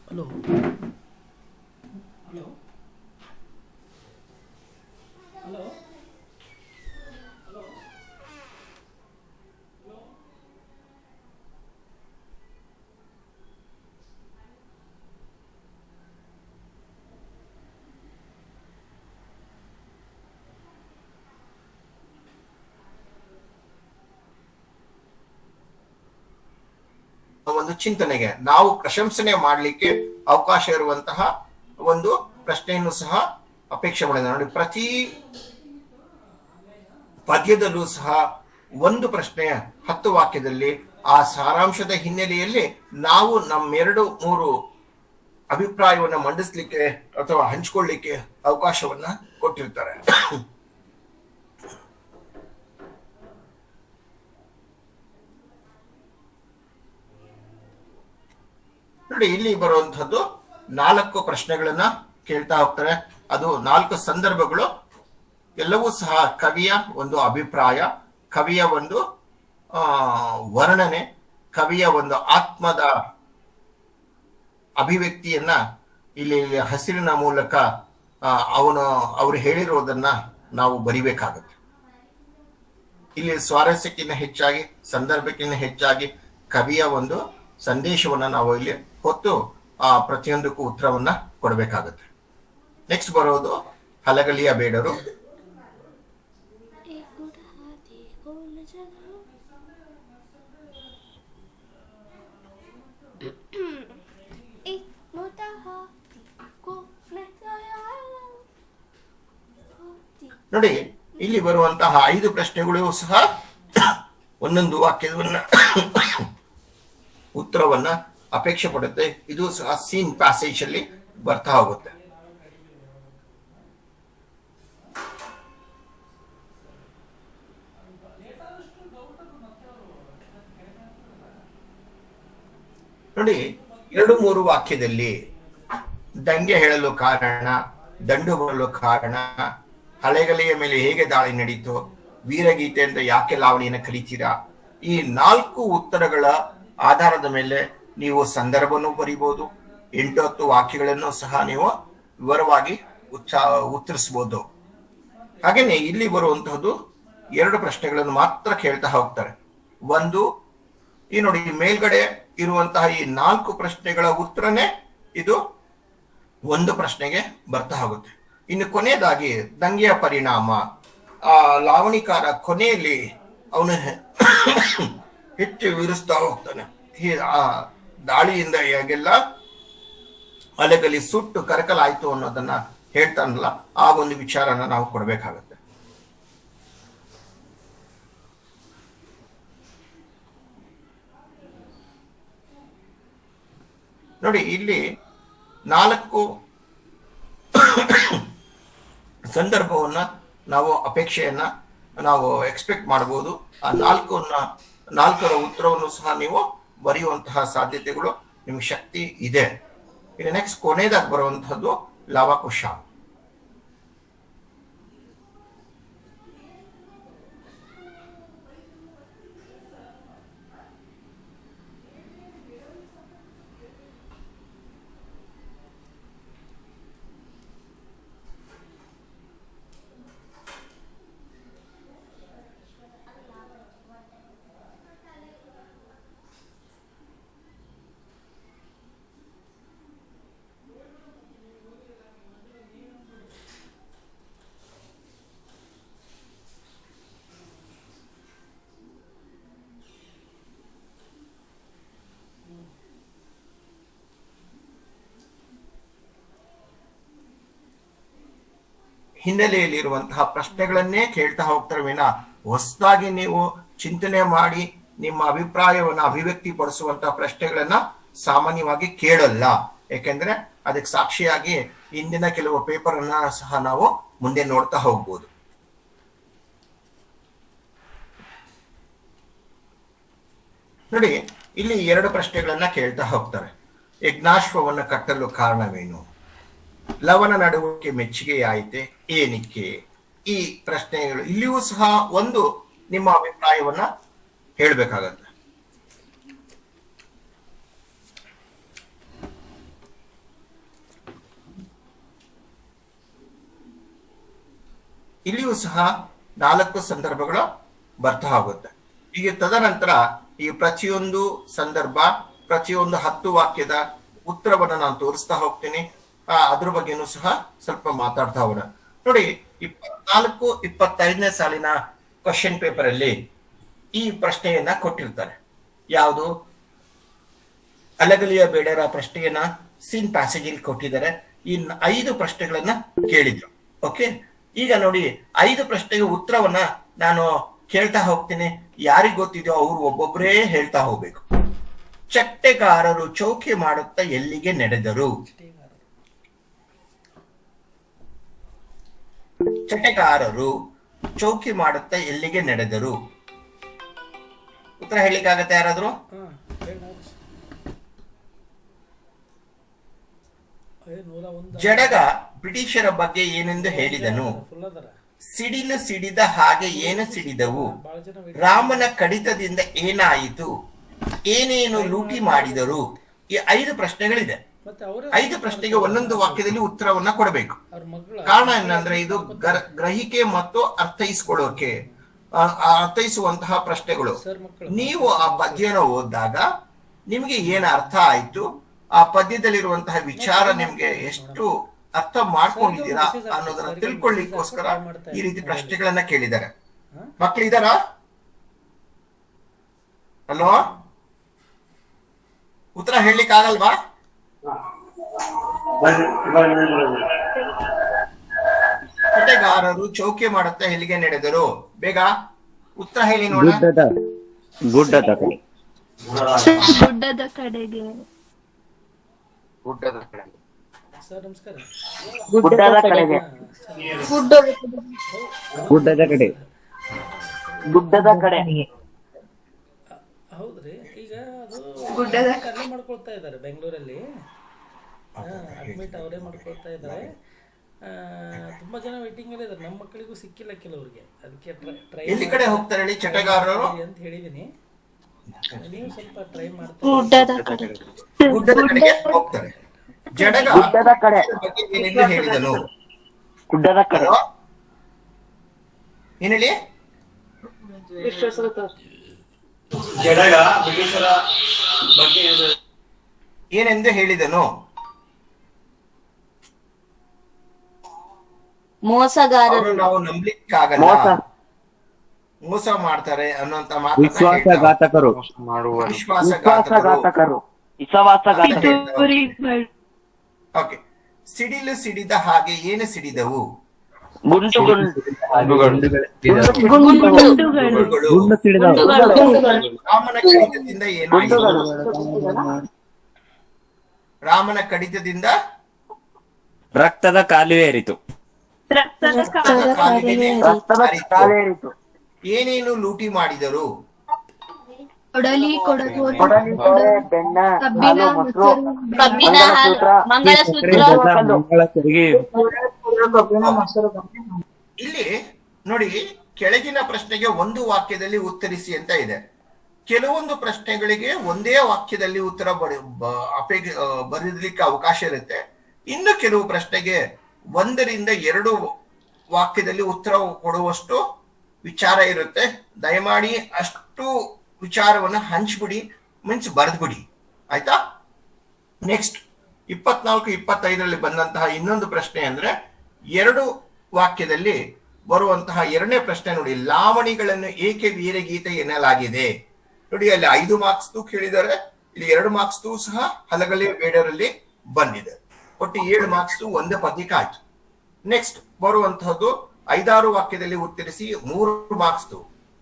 ಹಲೋ ಹಲೋ ಹಲೋ ಒಂದು ಚಿಂತನೆಗೆ, ನಾವು ಪ್ರಶಂಸನೆ ಮಾಡಲಿಕ್ಕೆ ಅವಕಾಶ ಇರುವಂತಹ ಒಂದು ಪ್ರಶ್ನೆಯನ್ನು ಸಹ ಅಪೇಕ್ಷೆ ಮಾಡಿದ. ನೋಡಿ, ಪ್ರತಿ ಪದ್ಯದಲ್ಲೂ ಸಹ ಒಂದು ಪ್ರಶ್ನೆ 10 ವಾಕ್ಯದಲ್ಲಿ ಆ ಸಾರಾಂಶದ ಹಿನ್ನೆಲೆಯಲ್ಲಿ ನಾವು ನಮ್ಮ 2-3 ಅಭಿಪ್ರಾಯವನ್ನು ಮಂಡಿಸ್ಲಿಕ್ಕೆ ಅಥವಾ ಹಂಚಿಕೊಳ್ಳಿಕ್ಕೆ ಅವಕಾಶವನ್ನ ಕೊಟ್ಟಿರ್ತಾರೆ. ನೋಡಿ, ಇಲ್ಲಿ ಬರುವಂತಹದ್ದು 4 ಪ್ರಶ್ನೆಗಳನ್ನ ಕೇಳ್ತಾ ಹೋಗ್ತಾರೆ. ಅದು 4 ಸಂದರ್ಭಗಳು, ಎಲ್ಲವೂ ಸಹ ಕವಿಯ ಒಂದು ಅಭಿಪ್ರಾಯ, ಕವಿಯ ಒಂದು ವರ್ಣನೆ, ಕವಿಯ ಒಂದು ಆತ್ಮದ ಅಭಿವ್ಯಕ್ತಿಯನ್ನ ಇಲ್ಲಿ ಹಸಿರಿನ ಮೂಲಕ ಅವರು ಹೇಳಿರೋದನ್ನ ನಾವು ಬರಿಬೇಕಾಗುತ್ತೆ. ಇಲ್ಲಿ ಸ್ವಾರಸ್ಯಕ್ಕಿಂತ ಹೆಚ್ಚಾಗಿ, ಸಂದರ್ಭಕ್ಕಿಂತ ಹೆಚ್ಚಾಗಿ ಕವಿಯ ಒಂದು ಸಂದೇಶವನ್ನ ನಾವು ಇಲ್ಲಿ ಹೊತ್ತು ಪ್ರತಿಯೊಂದಕ್ಕೂ ಉತ್ತರವನ್ನ ಕೊಡಬೇಕಾಗುತ್ತೆ. ನೆಕ್ಸ್ಟ್ ಬರೋದು ಹಲಗಲಿಯ ಬೇಡರು. ನೋಡಿ, ಇಲ್ಲಿ ಬರುವಂತಹ 5 ಪ್ರಶ್ನೆಗಳು ಸಹ ಒಂದೊಂದು ವಾಕ್ಯವನ್ನ ಉತ್ತರವನ್ನ ಅಪೇಕ್ಷೆ ಪಡುತ್ತೆ. ಇದು ಸಹ ಸೀನ್ ಪ್ಯಾಸೇಜ್ ಅಲ್ಲಿ ಬರ್ತಾ ಹೋಗುತ್ತೆ. ನೋಡಿ, 2-3 ವಾಕ್ಯದಲ್ಲಿ ದಂಗೆ ಹೇಳಲು ಕಾರಣ, ದಂಡು ಬರಲು ಕಾರಣ, ಹಳೆಗಲೆಯ ಮೇಲೆ ಹೇಗೆ ದಾಳಿ ನಡೀತು, ವೀರಗೀತೆ ಅಂತ ಯಾಕೆ ಲಾವಣಿಯನ್ನು ಕರೀತೀರಾ, ಈ 4 ಉತ್ತರಗಳ ಆಧಾರದ ಮೇಲೆ ನೀವು ಸಂದರ್ಭನೂ ಬರೀಬಹುದು. 8-10 ವಾಕ್ಯಗಳನ್ನು ಸಹ ನೀವು ವಿವರವಾಗಿ ಉತ್ತರಿಸಬಹುದು. ಹಾಗೇನೆ ಇಲ್ಲಿ ಬರುವಂತಹದ್ದು 2 ಪ್ರಶ್ನೆಗಳನ್ನು ಮಾತ್ರ ಕೇಳ್ತಾ ಹೋಗ್ತಾರೆ. ಒಂದು, ಈ ನೋಡಿ ಮೇಲ್ಗಡೆ ಇರುವಂತಹ ಈ 4 ಪ್ರಶ್ನೆಗಳ ಉತ್ತರನೇ ಇದು ಒಂದು ಪ್ರಶ್ನೆಗೆ ಬರ್ತಾ ಹೋಗುತ್ತೆ. ಇನ್ನು ಕೊನೆಯದಾಗಿ ದಂಗೆಯ ಪರಿಣಾಮ, ಲಾವಣಿಕಾರ ಕೊನೆಯಲ್ಲಿ ಅವನು ಹೆಚ್ಚು ವಿವರಿಸ್ತಾ ಹೋಗ್ತಾನೆ. ಆ ದಾಳಿಯಿಂದ ಹೇಗೆಲ್ಲ ಅಲೆಗಲಿ ಸುಟ್ಟು ಕರಕಲಾಯ್ತು ಅನ್ನೋದನ್ನ ಹೇಳ್ತಾನಲ್ಲ, ಆ ಒಂದು ವಿಚಾರನ ನಾವು ಕೊಡಬೇಕಾಗತ್ತೆ. ನೋಡಿ, ಇಲ್ಲಿ 4 ಸಂದರ್ಭವನ್ನ ನಾವು ಅಪೇಕ್ಷೆಯನ್ನ ನಾವು ಎಕ್ಸ್ಪೆಕ್ಟ್ ಮಾಡಬಹುದು. ಆ 4ರ ಉತ್ತರವನ್ನು ಸಹ ನೀವು ಬರೆಯುವಂತಹ ಸಾಧ್ಯತೆಗಳು ನಿಮ್ಗೆ ಶಕ್ತಿ ಇದೆ. ಇನ್ನು ನೆಕ್ಸ್ಟ್ ಕೊನೆಯದಾಗಿ ಬರುವಂತಹದ್ದು ಲವಕುಶ. ಹಿನ್ನೆಲೆಯಲ್ಲಿರುವಂತಹ ಪ್ರಶ್ನೆಗಳನ್ನೇ ಕೇಳ್ತಾ ಹೋಗ್ತಾರೆ ವಿನ ಹೊಸದಾಗಿ ನೀವು ಚಿಂತನೆ ಮಾಡಿ ನಿಮ್ಮ ಅಭಿಪ್ರಾಯವನ್ನ ಅಭಿವ್ಯಕ್ತಿ ಪಡಿಸುವಂತಹ ಪ್ರಶ್ನೆಗಳನ್ನ ಸಾಮಾನ್ಯವಾಗಿ ಕೇಳಲ್ಲ. ಯಾಕೆಂದ್ರೆ ಅದಕ್ಕೆ ಸಾಕ್ಷಿಯಾಗಿ ಇಂದಿನ ಕೆಲವು ಪೇಪರ್ ಅನ್ನ ಸಹ ನಾವು ಮುಂದೆ ನೋಡ್ತಾ ಹೋಗ್ಬೋದು. ನೋಡಿ, ಇಲ್ಲಿ 2 ಪ್ರಶ್ನೆಗಳನ್ನ ಕೇಳ್ತಾ ಹೋಗ್ತಾರೆ. ಯಜ್ಞಾಶ್ವವನ್ನ ಕಟ್ಟಲು ಕಾರಣವೇನು, ಲವನ ನಡುವಿಕೆ ಮೆಚ್ಚುಗೆಯಾಯಿತೆ, ಏನಕ್ಕೆ, ಈ ಪ್ರಶ್ನೆಗಳು ಇಲ್ಲಿಯೂ ಸಹ ಒಂದು ನಿಮ್ಮ ಅಭಿಪ್ರಾಯವನ್ನ ಹೇಳ್ಬೇಕಾಗತ್ತೆ. ಇಲ್ಲಿಯೂ ಸಹ 4 ಸಂದರ್ಭಗಳು ಬರ್ತಾ ಹೋಗುತ್ತೆ. ಈಗ ತದನಂತರ ಈ ಪ್ರತಿಯೊಂದು ಸಂದರ್ಭ, ಪ್ರತಿಯೊಂದು 10 ವಾಕ್ಯದ ಉತ್ತರವನ್ನು ನಾನು ತೋರಿಸ್ತಾ ಹೋಗ್ತೀನಿ. ಅದ್ರ ಬಗ್ಗೆನೂ ಸಹ ಸ್ವಲ್ಪ ಮಾತಾಡ್ತಾ ಹೋಗೋಣ. ನೋಡಿ, 24-25ನೇ ಸಾಲಿನ ಕ್ವಶನ್ ಪೇಪರ್ ಅಲ್ಲಿ ಈ ಪ್ರಶ್ನೆಯನ್ನ ಕೊಟ್ಟಿರ್ತಾರೆ. ಯಾವುದು, ಅಲಗಲಿಯ ಬೇಡರ ಪ್ರಶ್ನೆಯನ್ನ ಸೀನ್ ಪ್ಯಾಸೇಜ್ ಅಲ್ಲಿ ಕೊಟ್ಟಿದ್ದಾರೆ. ಈ 5 ಪ್ರಶ್ನೆಗಳನ್ನ ಕೇಳಿದ್ರು. ಓಕೆ, ಈಗ ನೋಡಿ 5 ಪ್ರಶ್ನೆಗೆ ಉತ್ತರವನ್ನ ನಾನು ಕೇಳ್ತಾ ಹೋಗ್ತೀನಿ. ಯಾರಿಗ್ ಗೊತ್ತಿದೆಯೋ ಅವ್ರು ಒಬ್ಬೊಬ್ಬರೇ ಹೇಳ್ತಾ ಹೋಗ್ಬೇಕು. ಚಟ್ಟೆಗಾರರು ಚೌಕಿ ಮಾಡುತ್ತಾ ಎಲ್ಲಿಗೆ ನಡೆದರು? ಚಟೆಗಾರರು ಚೌಕಿ ಮಾಡುತ್ತಾ ಎಲ್ಲಿಗೆ ನಡೆದರು? ಉತ್ತರ ಹೇಳಿಕ್ಕಾಗತ್ತೆ ಯಾರಾದ್ರೂ? ಜಡಗ ಬ್ರಿಟಿಷರ ಬಗ್ಗೆ ಏನೆಂದು ಹೇಳಿದನು? ಸಿಡಿಲು ಸಿಡಿದ ಹಾಗೆ ಏನು ಸಿಡಿದವು, ಭಾಳ ಜನ ರಾಮನ ಕಡಿತದಿಂದ ಏನಾಯಿತು, ಏನೇನು ಲೂಟಿ ಮಾಡಿದರು. ಈ 5 ಪ್ರಶ್ನೆಗಳಿದೆ. ಮತ್ತೆ ಅವರೇ 5 ಪ್ರಶ್ನೆಗೆ ಒಂದೊಂದು ವಾಕ್ಯದಲ್ಲಿ ಉತ್ತರವನ್ನ ಕೊಡಬೇಕು. ಅವ್ರ ಮಗಳ ಕಾರಣ ಏನಂದ್ರೆ ಇದು ಗ್ರಹಿಕೆ ಮತ್ತು ಅರ್ಥೈಸ್ಕೊಳ್ಳೋಕೆ ಅರ್ಥೈಸುವಂತಹ ಪ್ರಶ್ನೆಗಳು. ಸರ್ ಮಕ್ಕಳು ನೀವು ಆ ಪದ್ಯನ ಓದಿದಾಗ ನಿಮ್ಗೆ ಏನ್ ಅರ್ಥ ಆಯ್ತು, ಆ ಪದ್ಯದಲ್ಲಿರುವಂತಹ ವಿಚಾರ ನಿಮ್ಗೆ ಎಷ್ಟು ಅರ್ಥ ಮಾಡ್ಕೊಂಡಿದ್ದೀರಾ ಅನ್ನೋದನ್ನ ತಿಳ್ಕೊಳ್ಳಿಕ್ಕೋಸ್ಕರ ಈ ರೀತಿ ಪ್ರಶ್ನೆಗಳನ್ನ ಕೇಳಿದ್ದಾರೆ. ಮಕ್ಕಳಿದಾರ? ಅಲ್ವಾ? ಉತ್ತರ ಹೇಳಲಿಕ್ಕೆ ಆಗಲ್ವಾ? ಬೇಟೆಗಾರರು ಚೌಕೆ ಮಾಡುತ್ತಾ ಎಲ್ಲಿಗೆ ನಡೆದರು? ಬೇಗ ಉತ್ತರ ಹೇಳಿ ನೋಡ. ಗುಡ್ಡದ ಕಡೆ. ಗುಡ್ಡದ ಕಡೆಗೆ. ಗುಡ್ಡದ ಕಡೆ. ಸರ್ ನಮಸ್ಕಾರ. ಗುಡ್ಡದ ಕಡೆಗೆ. ಗುಡ್ಡದ ಕಡೆ. ಗುಡ್ಡದ ಕಡೆ. ಹೌದ್ರಿ. ಈಗ ಅದು ಗುಡ್ಡದ ಅಲ್ಲೇ ಮಾಡ್ಕೊಳ್ತಾ ಇದ್ದಾರೆ ಬೆಂಗಳೂರಲ್ಲಿ. ಅಡ್ಮಿಟ್ ಅವರೇ ಮಾಡ್ಕೊಳ್ತಾ ಇದ್ದಾರೆ. ತುಂಬಾ ಜನ ವೇಟಿಂಗ್ ಅಲ್ಲಿ ಇದ್ದಾರೆ. ನಮ್ಮ ಮಕ್ಕಳಿಗೂ ಸಿಕ್ಕಿಲ್ಲ ಕೆಲವ್ರಿಗೆ. ಅದಕ್ಕೆ ಟ್ರೈ ಎಲ್ಲಿ ಕಡೆ ಹೋಗ್ತಾರೆ ಹೇಳಿ ಚಟಗಾರರು? ಅಂತ ಹೇಳಿದೀನಿ. ನೀವು ಸ್ವಲ್ಪ ಟ್ರೈ ಮಾಡ್ತಾ ಗುಡ್ಡದ ಕಡೆ. ಗುಡ್ಡದ ಕಡೆಗೆ ಹೋಗ್ತಾರೆ. ಜಡಗ ಗುಡ್ಡದ ಕಡೆ. ಬಗ್ಗೆ ಏನೆಂದು ಹೇಳಿದನು? ಗುಡ್ಡದ ಕಡೆ. ಏನ್ ಹೇಳಿ? ಏನೆಂದು ಹೇಳಿದನು? ಮೋಸಗಾರರು. ಅವ್ರು ನಾವು ನಂಬಲಿಕ್ಕಾಗಲ್ಲ, ಮೋಸ. ಮೋಸ ಮಾಡ್ತಾರೆ ಅನ್ನುವಂತ ಮಾತನ್ನ ವಿಶ್ವಾಸಘಾತಕರು. ವಿಶ್ವಾಸಘಾತಕರು. ವಿಶ್ವಾಸಘಾತಕರು. ಓಕೆ. ಸಿಡಿಲು ಸಿಡಿದ ಹಾಗೆ ಏನು ಸಿಡಿದವು? ಗುಂಡುಗಳು. ಗುಂಡುಗಳು. ರಾಮನ ಕಡಿತದಿಂದ ಏನಾಯಿತು? ರಾಮನ ಕಡಿತದಿಂದ ರಕ್ತದ ಕಾಲುವೆ ಏರಿತು. ಕಾಲಿಗೆ ಏನೇನು ಲೂಟಿ ಮಾಡಿದರು? ಕೊಡಲಿ, ಕೊಡಗು, ಕಬ್ಬಿನ ಇಲ್ಲಿ ನೋಡಿ, ಕೆಳಗಿನ ಪ್ರಶ್ನೆಗೆ ಒಂದು ವಾಕ್ಯದಲ್ಲಿ ಉತ್ತರಿಸಿ ಅಂತ ಇದೆ. ಕೆಲವೊಂದು ಪ್ರಶ್ನೆಗಳಿಗೆ ಒಂದೇ ವಾಕ್ಯದಲ್ಲಿ ಉತ್ತರ ಬರೀಲಿಕ್ಕೆ ಅವಕಾಶ ಇರುತ್ತೆ. ಇನ್ನು ಕೆಲವು ಪ್ರಶ್ನೆಗೆ 1 2 ವಾಕ್ಯದಲ್ಲಿ ಉತ್ತರ ಕೊಡುವಷ್ಟು ವಿಚಾರ ಇರುತ್ತೆ. ದಯಮಾಡಿ ಅಷ್ಟು ವಿಚಾರವನ್ನ ಹಂಚ್ಬಿಡಿ, ಮೀನ್ಸ್ ಬರೆದ್ಬಿಡಿ. ಆಯ್ತಾ? ನೆಕ್ಸ್ಟ್ 24 25ರಲ್ಲಿ ಬಂದಂತಹ ಇನ್ನೊಂದು ಪ್ರಶ್ನೆ ಅಂದ್ರೆ 2 ವಾಕ್ಯದಲ್ಲಿ ಬರುವಂತಹ 2ನೇ ಪ್ರಶ್ನೆ ನೋಡಿ. ಲಾವಣಿಗಳನ್ನು ಏಕೆ ವೀರಗೀತೆ ಎನ್ನಲಾಗಿದೆ? ನೋಡಿ, ಅಲ್ಲಿ 5 ಮಾರ್ಕ್ಸ್ ಕೇಳಿದ್ದಾರೆ. ಇಲ್ಲಿ 2 ಮಾರ್ಕ್ಸ್ ಸಹ ಹಲಗಲಿ ಬೇಡರಲ್ಲಿ ಬಂದಿದೆ. ಒಟ್ಟು 7 ಮಾರ್ಕ್ಸ್ ಒಂದೇ ಪದ್ಯಕ್ಕೆ ಆಯ್ತು. ನೆಕ್ಸ್ಟ್ ಬರುವಂತಹದ್ದು 5-6 ವಾಕ್ಯದಲ್ಲಿ ಉತ್ತರಿಸಿ 3 ಮಾರ್ಕ್ಸ್.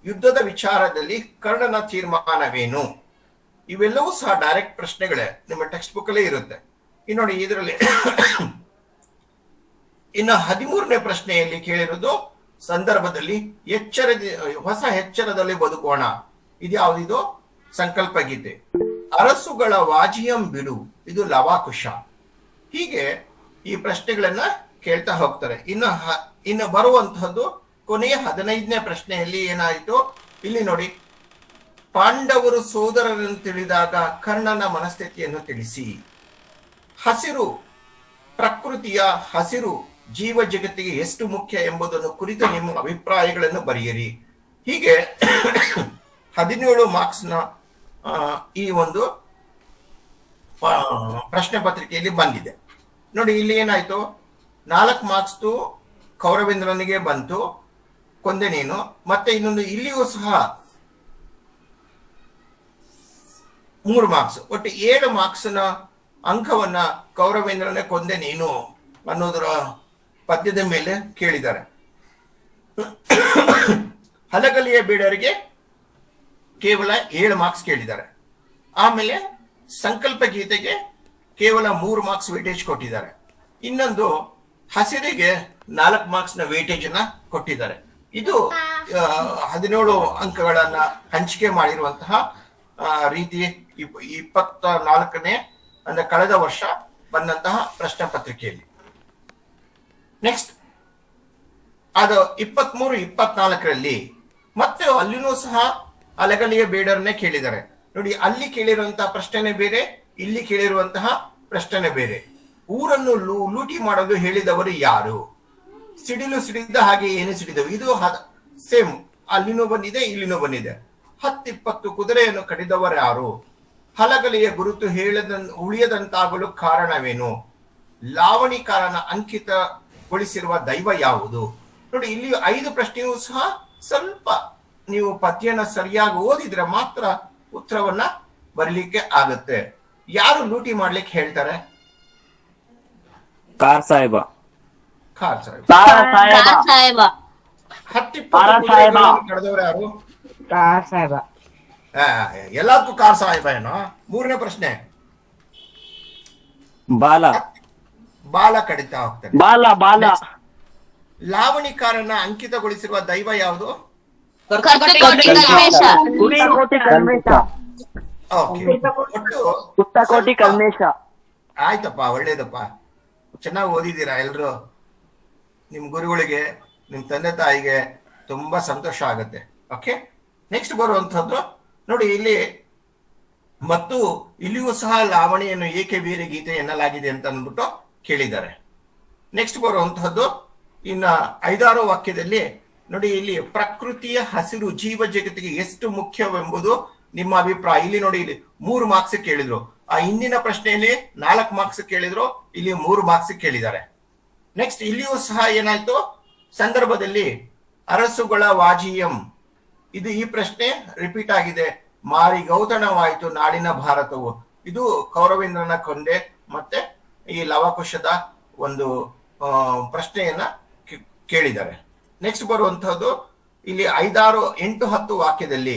ಯುದ್ಧದ ವಿಚಾರದಲ್ಲಿ ಕರ್ಣನ ತೀರ್ಮಾನವೇನು? ಇವೆಲ್ಲವೂ ಸಹ ಡೈರೆಕ್ಟ್ ಪ್ರಶ್ನೆಗಳೇ, ನಿಮ್ಮ ಟೆಕ್ಸ್ಟ್ ಬುಕ್ ಅಲ್ಲೇ ಇರುತ್ತೆ. ಇನ್ನು ನೋಡಿ, ಇದರಲ್ಲಿ ಇನ್ನು 13ನೇ ಪ್ರಶ್ನೆಯಲ್ಲಿ ಕೇಳಿರೋದು ಸಂದರ್ಭದಲ್ಲಿ ಹೊಸ ಎಚ್ಚರದಲ್ಲಿ ಬದುಕೋಣ. ಇದ್ಯಾವುದಿದು? ಸಂಕಲ್ಪ ಗೀತೆ. ಅರಸುಗಳ ವಾಜಿಯಂ ಬಿಡು, ಇದು ಲವಾಕುಶ. ಹೀಗೆ ಈ ಪ್ರಶ್ನೆಗಳನ್ನ ಕೇಳ್ತಾ ಹೋಗ್ತಾರೆ. ಇನ್ನು ಬರುವಂತಹದ್ದು ಕೊನೆಯ 15ನೇ ಪ್ರಶ್ನೆಯಲ್ಲಿ ಏನಾಯಿತು? ಇಲ್ಲಿ ನೋಡಿ, ಪಾಂಡವರು ಸೋದರರನ್ನು ತಿಳಿದಾಗ ಕರ್ಣನ ಮನಸ್ಥಿತಿಯನ್ನು ತಿಳಿಸಿ. ಹಸಿರು, ಪ್ರಕೃತಿಯ ಹಸಿರು ಜೀವ ಜಗತ್ತಿಗೆ ಎಷ್ಟು ಮುಖ್ಯ ಎಂಬುದನ್ನು ಕುರಿತು ನಿಮ್ಮ ಅಭಿಪ್ರಾಯಗಳನ್ನು ಬರೆಯಿರಿ. ಹೀಗೆ 17 ಮಾರ್ಕ್ಸ್ನ ಈ ಒಂದು ಪ್ರಶ್ನೆ ಪತ್ರಿಕೆಯಲ್ಲಿ ಬಂದಿದೆ. ನೋಡಿ, ಇಲ್ಲಿ ಏನಾಯ್ತು? 4 ಮಾರ್ಕ್ಸ್ ಕೌರವೇಂದ್ರನಿಗೆ ಬಂತು, ಕೊಂದೆ ನೀನು. ಮತ್ತೆ ಇನ್ನೊಂದು ಇಲ್ಲಿಯೂ ಸಹ 3 ಮಾರ್ಕ್ಸ್, ಒಟ್ಟು 7 ಮಾರ್ಕ್ಸ್ನ ಅಂಕವನ್ನ ಕೌರವೇಂದ್ರನೇ ಕೊಂದೆ ನೀನು ಅನ್ನೋದರ ಪದ್ಯದ ಮೇಲೆ ಕೇಳಿದ್ದಾರೆ. ಹಲಗಲಿಯ ಬೇಡರಿಗೆ ಕೇವಲ 7 ಮಾರ್ಕ್ಸ್ ಕೇಳಿದ್ದಾರೆ. ಆಮೇಲೆ ಸಂಕಲ್ಪ ಗೀತೆಗೆ ಕೇವಲ 3 ಮಾರ್ಕ್ಸ್ ವೇಟೇಜ್ ಕೊಟ್ಟಿದ್ದಾರೆ. ಇನ್ನೊಂದು ಹಸಿರಿಗೆ 4 ಮಾರ್ಕ್ಸ್ನ ವೇಟೇಜ್ ಅನ್ನ ಕೊಟ್ಟಿದ್ದಾರೆ. ಇದು 17 ಅಂಕಗಳನ್ನ ಹಂಚಿಕೆ ಮಾಡಿರುವಂತಹ ರೀತಿ 24ನೇ ಅಂದ್ರೆ ಕಳೆದ ವರ್ಷ ಬಂದಂತಹ ಪ್ರಶ್ನೆ ಪತ್ರಿಕೆಯಲ್ಲಿ. ನೆಕ್ಸ್ಟ್ ಅದು 23-24ರಲ್ಲಿ ಮತ್ತೆ ಅಲ್ಲಿನೂ ಸಹ ಅಲಗಲಿಯ ಬೇಡರನ್ನೇ ಕೇಳಿದ್ದಾರೆ. ನೋಡಿ, ಅಲ್ಲಿ ಕೇಳಿರುವಂತಹ ಪ್ರಶ್ನೆನೇ ಬೇರೆ, ಇಲ್ಲಿ ಕೇಳಿರುವಂತಹ ಪ್ರಶ್ನೆನೇ ಬೇರೆ. ಊರನ್ನು ಲೂಟಿ ಮಾಡಲು ಹೇಳಿದವರು ಯಾರು? ಸಿಡಿಲು ಸಿಡಿದ ಹಾಗೆ ಏನು ಸಿಡಿದವು? ಇದು ಸೇಮ್, ಅಲ್ಲಿನೂ ಬಂದಿದೆ, ಇಲ್ಲಿನೂ ಬಂದಿದೆ. 10-20 ಕುದುರೆಯನ್ನು ಕಡಿದವರು ಯಾರು? ಹಲಗಲಿಯ ಗುರುತು ಉಳಿಯದಂತಾಗಲು ಕಾರಣವೇನು? ಲಾವಣಿಕಾರನ ಅಂಕಿತಗೊಳಿಸಿರುವ ದೈವ ಯಾವುದು? ನೋಡಿ, ಇಲ್ಲಿ 5 ಪ್ರಶ್ನೆಯೂ ಸಹ ಸ್ವಲ್ಪ ನೀವು ಪದ್ಯನ ಸರಿಯಾಗಿ ಓದಿದ್ರೆ ಮಾತ್ರ ಉತ್ತರವನ್ನ ಬರಲಿಕ್ಕೆ ಆಗುತ್ತೆ. ಯಾರು ಲೂಟಿ ಮಾಡ್ಲಿಕ್ಕೆ ಹೇಳ್ತಾರೆ? ಕಾರ್ ಸಾಹೇಬ. ಖಾರ್ ಸಾಹೇಬ್. ಸಾಹೇಬ 10-20 ಕಳೆದವರು ಯಾರು? ಕಾರ್ ಸಾಹೇಬ. ಎಲ್ಲದಕ್ಕೂ ಕಾರ್ ಸಾಹೇಬ ಏನೋ? 3ನೇ ಪ್ರಶ್ನೆ, ಬಾಲ. ಬಾಲ ಕಡಿತಾ ಹೋಗ್ತಾನೆ. ಬಾಲ. ಲಾವಣಿಕಾರನ ಅಂಕಿತಗೊಳಿಸಿರುವ ದೈವ ಯಾವುದು? ಪುಸ್ತಕೋಟಿ ಕಲ್ಮೇಶ. ಆಯ್ತಪ್ಪ, ಒಳ್ಳೇದಪ್ಪ, ಚೆನ್ನಾಗಿ ಓದಿದ್ದೀರಾ ಎಲ್ರು. ನಿಮ್ ಗುರುಗಳಿಗೆ, ನಿಮ್ ತಂದೆ ತಾಯಿಗೆ ತುಂಬಾ ಸಂತೋಷ ಆಗುತ್ತೆ. ಓಕೆ, ನೆಕ್ಸ್ಟ್ ಬರುವಂತಹದ್ದು ನೋಡಿ, ಇಲ್ಲಿ ಮತ್ತು ಇಲ್ಲಿಯೂ ಸಹ ಲಾವಣಿಯನ್ನು ಏಕೆ ಬೇರೆ ಗೀತೆ ಎನ್ನಲಾಗಿದೆ ಅಂತ ಅಂದ್ಬಿಟ್ಟು ಕೇಳಿದ್ದಾರೆ. ನೆಕ್ಸ್ಟ್ ಬರುವಂತಹದ್ದು ಇನ್ನ 5-6 ವಾಕ್ಯದಲ್ಲಿ ನೋಡಿ, ಇಲ್ಲಿ ಪ್ರಕೃತಿಯ ಹಸಿರು ಜೀವ ಜಗತ್ತಿಗೆ ಎಷ್ಟು ಮುಖ್ಯವೆಂಬುದು ನಿಮ್ಮ ಅಭಿಪ್ರಾಯ. ಇಲ್ಲಿ ನೋಡಿ, ಇಲ್ಲಿ 3 ಮಾರ್ಕ್ಸ್ ಕೇಳಿದ್ರು. ಆ ಹಿಂದಿನ ಪ್ರಶ್ನೆಯಲ್ಲಿ 4 ಮಾರ್ಕ್ಸ್ ಕೇಳಿದ್ರು, ಇಲ್ಲಿ 3 ಮಾರ್ಕ್ಸ್ ಕೇಳಿದ್ದಾರೆ. ನೆಕ್ಸ್ಟ್ ಇಲ್ಲಿಯೂ ಸಹ ಏನಾಯ್ತು, ಸಂದರ್ಭದಲ್ಲಿ ಅರಸುಗಳ ವಾಜಿಯಂ, ಇದು ಈ ಪ್ರಶ್ನೆ ರಿಪೀಟ್ ಆಗಿದೆ. ಮಾರಿ ಗೌತಣವಾಯಿತು ನಾಡಿನ ಭಾರತವು, ಇದು ಕೌರವೇಂದ್ರನ ಕೊಂದೆ ಮತ್ತೆ ಈ ಲವಕುಶದ ಒಂದು ಪ್ರಶ್ನೆಯನ್ನ ಕೇಳಿದ್ದಾರೆ. ನೆಕ್ಸ್ಟ್ ಬರುವಂತಹದ್ದು ಇಲ್ಲಿ 5-6-8-10 ವಾಕ್ಯದಲ್ಲಿ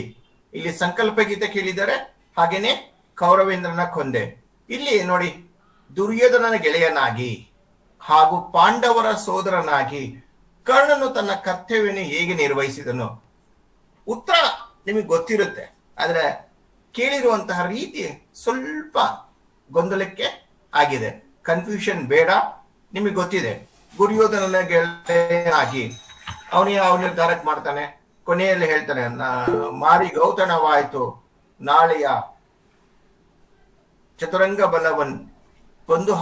ಇಲ್ಲಿ ಸಂಕಲ್ಪ ಗೀತೆ ಕೇಳಿದ್ದಾರೆ, ಹಾಗೇನೆ ಕೌರವೇಂದ್ರನ ಕೊಂದೆ. ಇಲ್ಲಿ ನೋಡಿ, ದುರ್ಯೋಧನನ ಗೆಳೆಯನಾಗಿ ಹಾಗೂ ಪಾಂಡವರ ಸೋದರನಾಗಿ ಕರ್ಣನು ತನ್ನ ಕರ್ತವ್ಯವನ್ನು ಹೇಗೆ ನಿರ್ವಹಿಸಿದನು? ಉತ್ತರ ನಿಮಗೆ ಗೊತ್ತಿರುತ್ತೆ, ಆದ್ರೆ ಕೇಳಿರುವಂತಹ ರೀತಿ ಸ್ವಲ್ಪ ಗೊಂದಲಕ್ಕೆ ಆಗಿದೆ. ಕನ್ಫ್ಯೂಷನ್ ಬೇಡ, ನಿಮಗೆ ಗೊತ್ತಿದೆ. ದುರ್ಯೋಧನನ ಗೆಳೆಯನಾಗಿ ಅವನಿಗೆ ನಿರ್ಧಾರಕ್ಕೆ ಮಾಡ್ತಾನೆ, ಕೊನೆಯಲ್ಲಿ ಹೇಳ್ತಾನೆ, ಮಾರಿ ಗೌತಣವಾಯಿತು ನಾಳೆಯ ಚತುರಂಗ ಬಲವನ್ ಕೊಂದು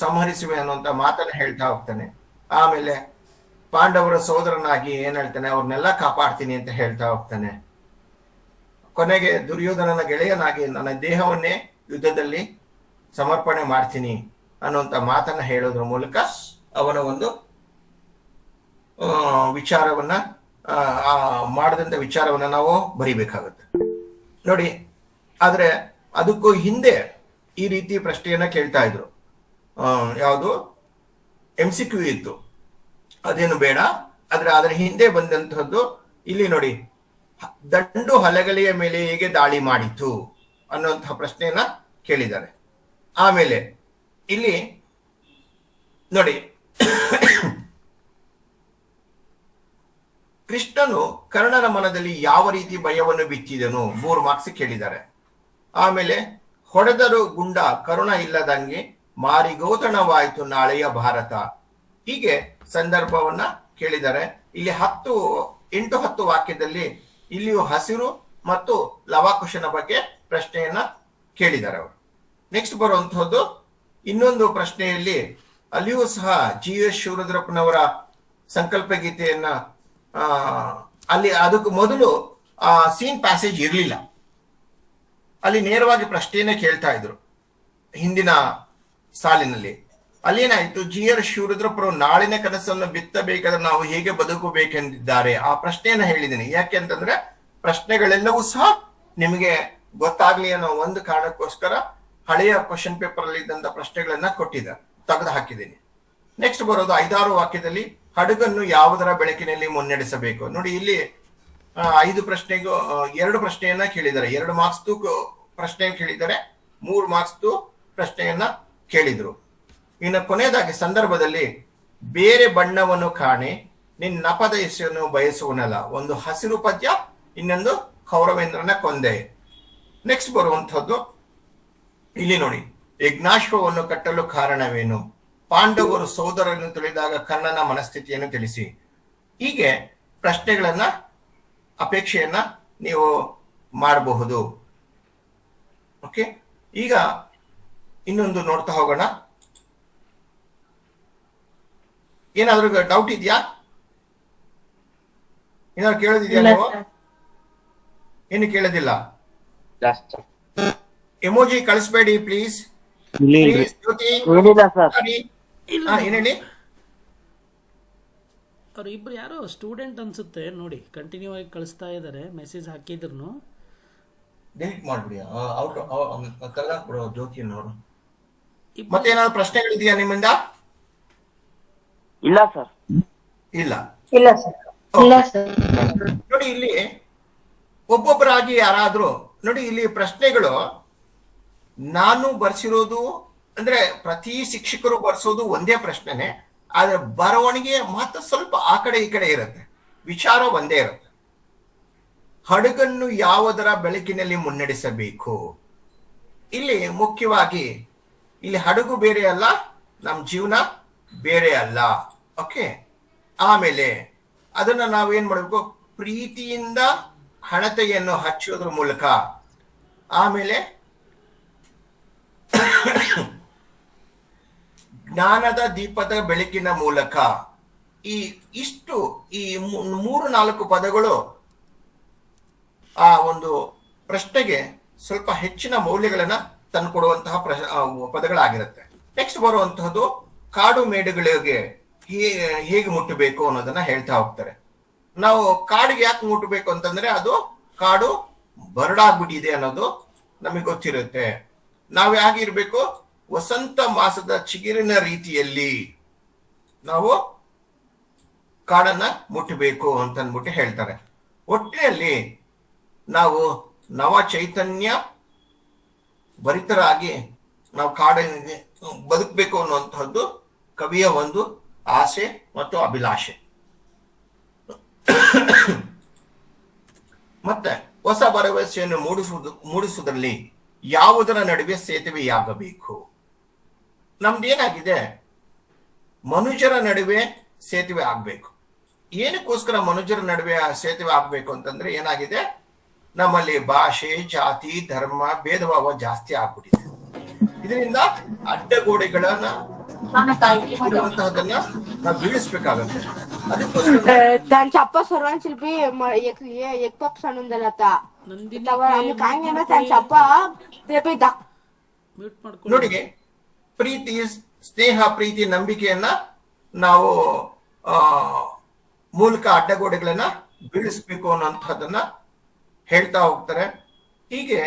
ಸಂಹರಿಸುವೆ ಅನ್ನುವಂತ ಮಾತನ್ನ ಹೇಳ್ತಾ ಹೋಗ್ತಾನೆ. ಆಮೇಲೆ ಪಾಂಡವರ ಸೋದರನಾಗಿ ಏನ್ ಹೇಳ್ತಾನೆ, ಅವ್ರನ್ನೆಲ್ಲ ಕಾಪಾಡ್ತೀನಿ ಅಂತ ಹೇಳ್ತಾ ಹೋಗ್ತಾನೆ. ಕೊನೆಗೆ ದುರ್ಯೋಧನನ ಗೆಳೆಯನಾಗಿ ನನ್ನ ದೇಹವನ್ನೇ ಯುದ್ಧದಲ್ಲಿ ಸಮರ್ಪಣೆ ಮಾಡ್ತೀನಿ ಅನ್ನುವಂತ ಮಾತನ್ನ ಹೇಳೋದ್ರ ಮೂಲಕ ಅವನ ಒಂದು ವಿಚಾರವನ್ನ ಮಾಡಿದಂತ ವಿಚಾರವನ್ನ ನಾವು ಬರಿಬೇಕಾಗುತ್ತೆ ನೋಡಿ. ಆದ್ರೆ ಅದಕ್ಕೂ ಹಿಂದೆ ಈ ರೀತಿ ಪ್ರಶ್ನೆಯನ್ನ ಕೇಳ್ತಾ ಇದ್ರು. ಯಾವುದು MCQ ಇತ್ತು, ಅದೇನು ಬೇಡ. ಆದ್ರೆ ಅದರ ಹಿಂದೆ ಬಂದಂತಹದ್ದು ಇಲ್ಲಿ ನೋಡಿ, ದಂಡು ಹಲಗಲಿಯ ಮೇಲೆ ಹೇಗೆ ದಾಳಿ ಮಾಡಿತು ಅನ್ನುವಂತಹ ಪ್ರಶ್ನೆಯನ್ನ ಕೇಳಿದ್ದಾರೆ. ಆಮೇಲೆ ಇಲ್ಲಿ ನೋಡಿ, ಕೃಷ್ಣನು ಕರ್ಣನ ಮನದಲ್ಲಿ ಯಾವ ರೀತಿ ಭಯವನ್ನು ಬಿತ್ತಿದನು, 3 ಮಾರ್ಕ್ಸ್ ಕೇಳಿದ್ದಾರೆ. ಆಮೇಲೆ ಹೊಡೆದರು ಗುಂಡ ಕರುಣ ಇಲ್ಲದಂಗೆ ಮಾರಿ ಗೌತಣವಾಯಿತು ನಾಳೆಯ ಭಾರತ, ಹೀಗೆ ಸಂದರ್ಭವನ್ನ ಕೇಳಿದ್ದಾರೆ. ಇಲ್ಲಿ 8-10 ವಾಕ್ಯದಲ್ಲಿ ಇಲ್ಲಿಯೂ ಹಸಿರು ಮತ್ತು ಲವಾಕುಶನ ಬಗ್ಗೆ ಪ್ರಶ್ನೆಯನ್ನ ಕೇಳಿದ್ದಾರೆ ಅವರು. ನೆಕ್ಸ್ಟ್ ಬರುವಂತಹದ್ದು ಇನ್ನೊಂದು ಪ್ರಶ್ನೆಯಲ್ಲಿ ಅಲ್ಲಿಯೂ ಸಹ GS ಶಿವರುದ್ರಪ್ಪನವರ ಸಂಕಲ್ಪ ಗೀತೆಯನ್ನ ಅಲ್ಲಿ ಅದಕ್ಕೂ ಮೊದಲು ಸೀನ್ ಪ್ಯಾಸೇಜ್ ಇರಲಿಲ್ಲ, ಅಲ್ಲಿ ನೇರವಾಗಿ ಪ್ರಶ್ನೆಯನ್ನೇ ಕೇಳ್ತಾ ಇದ್ರು ಹಿಂದಿನ ಸಾಲಿನಲ್ಲಿ. ಅಲ್ಲೇನಾಯ್ತು, GR ಶಿವರುದ್ರಪ್ಪರು ನಾಳಿನ ಕನಸನ್ನು ಬಿತ್ತಬೇಕಾದ್ರೆ ನಾವು ಹೇಗೆ ಬದುಕಬೇಕೆಂದಿದ್ದಾರೆ, ಆ ಪ್ರಶ್ನೆಯನ್ನ ಹೇಳಿದ್ದೀನಿ. ಯಾಕೆ ಅಂತಂದ್ರೆ ಪ್ರಶ್ನೆಗಳೆಲ್ಲವೂ ಸಹ ನಿಮಗೆ ಗೊತ್ತಾಗ್ಲಿ ಅನ್ನೋ ಒಂದು ಕಾರಣಕ್ಕೋಸ್ಕರ ಹಳೆಯ ಕ್ವಶನ್ ಪೇಪರ್ ಅಲ್ಲಿ ಇದ್ದಂತ ಪ್ರಶ್ನೆಗಳನ್ನ ಕೊಟ್ಟಿದ್ದಾರೆ, ತೆಗೆದು ಹಾಕಿದ್ದೀನಿ. ನೆಕ್ಸ್ಟ್ ಬರೋದು 5-6 ವಾಕ್ಯದಲ್ಲಿ ಹಡಗನ್ನು ಯಾವುದರ ಬೆಳಕಿನಲ್ಲಿ ಮುನ್ನಡೆಸಬೇಕು. ನೋಡಿ, ಇಲ್ಲಿ 5 ಪ್ರಶ್ನೆಗೂ 2 ಪ್ರಶ್ನೆಯನ್ನ ಕೇಳಿದ್ದಾರೆ, 2 ಮಾರ್ಕ್ಸ್ ಪ್ರಶ್ನೆ ಕೇಳಿದ್ದಾರೆ, 3 ಮಾರ್ಕ್ಸ್ ಪ್ರಶ್ನೆಯನ್ನ ಕೇಳಿದ್ರು. ಇನ್ನು ಕೊನೆಯದಾಗಿ ಸಂದರ್ಭದಲ್ಲಿ ಬೇರೆ ಬಣ್ಣವನ್ನು ಕಾಣೆ ನಿನ್ನಪದ ಹೆಸರನ್ನು ಬಯಸುವನಲ್ಲ, ಒಂದು ಹಸಿರು ಪದ್ಯ, ಇನ್ನೊಂದು ಕೌರವೇಂದ್ರನ ಕೊಂದೆ. ನೆಕ್ಸ್ಟ್ ಬರುವಂತಹದ್ದು ಇಲ್ಲಿ ನೋಡಿ, ಯಜ್ಞಾಶ್ವವನ್ನು ಕಟ್ಟಲು ಕಾರಣವೇನು, ಪಾಂಡವರು ಸೋದರನ್ನು ತಿಳಿದಾಗ ಕರ್ಣನ ಮನಸ್ಥಿತಿಯನ್ನು ತಿಳಿಸಿ. ಹೀಗೆ ಪ್ರಶ್ನೆಗಳನ್ನ ಅಪೇಕ್ಷೆಯನ್ನ ನೀವು ಮಾಡಬಹುದು. ಓಕೆ, ಈಗ ಇನ್ನೊಂದು ನೋಡ್ತಾ ಹೋಗೋಣ. ಏನಾದ್ರೂ ಡೌಟ್ ಇದೆಯಾ? ಏನಾದ್ರು ಕೇಳೋದಿದ್ಯಾ ನೀವು? ಏನು ಕೇಳೋದಿಲ್ಲ? Emoji ಕಳಿಸ್ಬೇಡಿ please. ಜ್ಯೋತಿ ಏನಿಲ್ಲ ಸರ್. ಏನ್ ಹೇಳಿ? ಅವ್ರು ಇಬ್ರು ಯಾರೋ ಸ್ಟೂಡೆಂಟ್ ಅನ್ಸುತ್ತೆ ನೋಡಿ, ಕಂಟಿನ್ಯೂ ಆಗಿ ಕಳಿಸ್ತಾ ಇದ್ದಾರೆ, ಮೆಸೇಜ್ ಹಾಕಿದ್ರು. ಡಿಲೀಟ್ ಮಾಡ್ಬಿಡಿ, ಔಟ್ ತೆಗೆದಾಕ್ಬಿಡು ಜ್ಯೋತಿ ನೋಡು. ಮತ್ತೆ ಏನಾದ್ರು ಪ್ರಶ್ನೆಗಳಿದೆಯಾ ನಿಮ್ಮಿಂದ? ಇಲ್ಲ ಸರ್. ಇಲ್ಲ. ಇಲ್ಲ ಸರ್. ಇಲ್ಲ ಸರ್. ನೋಡಿ ಇಲ್ಲಿ ಒಬ್ಬೊಬ್ಬರಾಗಿ ಯಾರಾದ್ರೂ ನೋಡಿ, ಇಲ್ಲಿ ಪ್ರಶ್ನೆಗಳು ನಾನು ಬರ್ಸಿರೋದು ಅಂದ್ರೆ ಪ್ರತಿ ಶಿಕ್ಷಕರು ಬರ್ಸೋದು ಒಂದೇ ಪ್ರಶ್ನೆನೆ, ಆದ್ರೆ ಬರವಣಿಗೆ ಮಾತ್ರ ಸ್ವಲ್ಪ ಆ ಕಡೆ ಈ ಕಡೆ ಇರುತ್ತೆ, ವಿಚಾರ ಒಂದೇ ಇರುತ್ತೆ. ಹಡಗನ್ನು ಯಾವುದರ ಬೆಳಕಿನಲ್ಲಿ ಮುನ್ನಡೆಸಬೇಕು. ಇಲ್ಲಿ ಮುಖ್ಯವಾಗಿ ಇಲ್ಲಿ ಹಡಗು ಬೇರೆ ಅಲ್ಲ, ನಮ್ಮ ಜೀವನ ಬೇರೆ ಅಲ್ಲ. ಓಕೆ, ಆಮೇಲೆ ಅದನ್ನ ನಾವೇನ್ ಮಾಡಬೇಕು, ಪ್ರೀತಿಯಿಂದ ಹಣತೆಯನ್ನು ಹಚ್ಚೋದ್ರ ಮೂಲಕ, ಆಮೇಲೆ ಜ್ಞಾನದ ದೀಪದ ಬೆಳಕಿನ ಮೂಲಕ, ಈ 3-4 ಪದಗಳು ಆ ಒಂದು ಪ್ರಶ್ನೆಗೆ ಸ್ವಲ್ಪ ಹೆಚ್ಚಿನ ಮೌಲ್ಯಗಳನ್ನ ತಂದುಕೊಡುವಂತಹ ಪದಗಳಾಗಿರುತ್ತೆ. ನೆಕ್ಸ್ಟ್ ಬರುವಂತಹದ್ದು ಕಾಡು ಮೇಡುಗಳಿಗೆ ಹೇಗೆ ಮುಟ್ಟಬೇಕು ಅನ್ನೋದನ್ನ ಹೇಳ್ತಾ ಹೋಗ್ತಾರೆ. ನಾವು ಕಾಡಿಗೆ ಯಾಕೆ ಮುಟ್ಟಬೇಕು ಅಂತಂದ್ರೆ, ಅದು ಕಾಡು ಬರಡಾಗ್ಬಿಟ್ಟಿದೆ ಅನ್ನೋದು ನಮಗೆ ಗೊತ್ತಿರುತ್ತೆ. ನಾವು ಹೇಗಿರ್ಬೇಕು, ವಸಂತ ಮಾಸದ ಚಿಗುರಿನ ರೀತಿಯಲ್ಲಿ ನಾವು ಕಾಡನ್ನ ಮುಟ್ಟಬೇಕು ಅಂತ ಅಂದ್ಬಿಟ್ಟು ಹೇಳ್ತಾರೆ. ಒಟ್ಟಿನಲ್ಲಿ ನಾವು ನವ ಚೈತನ್ಯ ಭರಿತರಾಗಿ ನಾವು ಕಾಡಿಗೆ ಬದುಕಬೇಕು ಅನ್ನುವಂತಹದ್ದು ಕವಿಯ ಒಂದು ಆಸೆ ಮತ್ತು ಅಭಿಲಾಷೆ. ಮತ್ತೆ ಹೊಸ ಭರವಸೆಯನ್ನು ಮೂಡಿಸುವುದರಲ್ಲಿ ಯಾವುದರ ನಡುವೆ ಸೇತುವೆಯಾಗಬೇಕು? ನಮ್ದೇನಾಗಿದೆ, ಮನುಜರ ನಡುವೆ ಸೇತುವೆ ಆಗ್ಬೇಕು. ಏನಕ್ಕೋಸ್ಕರ ಮನುಜರ ನಡುವೆ ಸೇತುವೆ ಆಗ್ಬೇಕು ಅಂತಂದ್ರೆ ಏನಾಗಿದೆ, ನಮ್ಮಲ್ಲಿ ಭಾಷೆ, ಜಾತಿ, ಧರ್ಮ, ಭೇದ ಭಾವ ಜಾಸ್ತಿ ಆಗ್ಬಿಟ್ಟಿದೆ. ಇದರಿಂದ ಅಡ್ಡಗೋಡೆಗಳನ್ನ ನಾವು ಬೀಳಿಸ್ಬೇಕಾಗತ್ತೆ. त्यांचा अप्पा सर्वांची एक पक्ष आणून दिला होता. आम्ही काय नाही, त्यांचा अप्पा ते ಮ್ಯೂಟ್ ಮಾಡ್ಕೊಂಡು ನೋಡಿ, ಪ್ರೀತಿ, ಸ್ನೇಹ, ಪ್ರೀತಿ, ನಂಬಿಕೆಯನ್ನ ನಾವು ಮೂಲಕ ಅಡ್ಡಗೋಡೆಗಳನ್ನ ಬೀಳಿಸ್ಬೇಕು ಅನ್ನೋಂಥದ್ದನ್ನ ಹೇಳ್ತಾ ಹೋಗ್ತಾರೆ. ಹೀಗೆ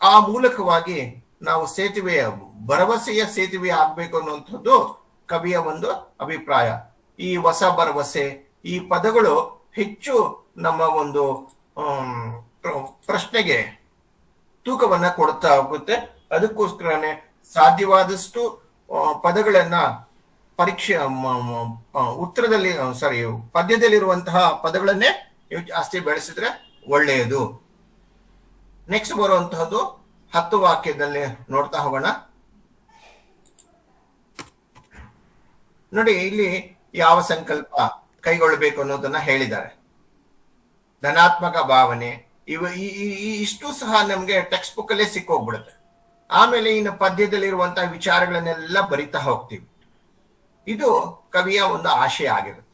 ಆ ಮೂಲಕವಾಗಿ ನಾವು ಸೇತುವೆಯ ಭರವಸೆಯ ಸೇತುವೆ ಆಗ್ಬೇಕು ಅನ್ನುವಂಥದ್ದು ಕವಿಯ ಒಂದು ಅಭಿಪ್ರಾಯ. ಈ ಹೊಸ ಭರವಸೆ, ಈ ಪದಗಳು ಹೆಚ್ಚು ನಮ್ಮ ಒಂದು ಪ್ರಶ್ನೆಗೆ ತೂಕವನ್ನ ಕೊಡ್ತಾ ಹೋಗುತ್ತೆ. ಅದಕ್ಕೋಸ್ಕರನೇ ಸಾಧ್ಯವಾದಷ್ಟು ಪದಗಳನ್ನ ಪರೀಕ್ಷೆ ಉತ್ತರದಲ್ಲಿ ಪದ್ಯದಲ್ಲಿರುವಂತಹ ಪದಗಳನ್ನೇ ನೀವು ಜಾಸ್ತಿ ಬೆಳೆಸಿದ್ರೆ ಒಳ್ಳೆಯದು. ನೆಕ್ಸ್ಟ್ ಬರುವಂತಹದ್ದು 10 ವಾಕ್ಯದಲ್ಲಿ ನೋಡ್ತಾ ಹೋಗೋಣ. ನೋಡಿ, ಇಲ್ಲಿ ಯಾವ ಸಂಕಲ್ಪ ಕೈಗೊಳ್ಳಬೇಕು ಅನ್ನೋದನ್ನ ಹೇಳಿದ್ದಾರೆ. ಧನಾತ್ಮಕ ಭಾವನೆ, ಇಷ್ಟು ಸಹ ನಮ್ಗೆ ಟೆಕ್ಸ್ಟ್ ಬುಕ್ ಅಲ್ಲೇ ಸಿಕ್ಕೋಗ್ಬಿಡುತ್ತೆ. ಆಮೇಲೆ ಇನ್ನು ಪದ್ಯದಲ್ಲಿರುವಂತಹ ವಿಚಾರಗಳನ್ನೆಲ್ಲ ಬರಿತಾ ಹೋಗ್ತೀವಿ. ಇದು ಕವಿಯ ಒಂದು ಆಶಯ ಆಗಿರುತ್ತೆ.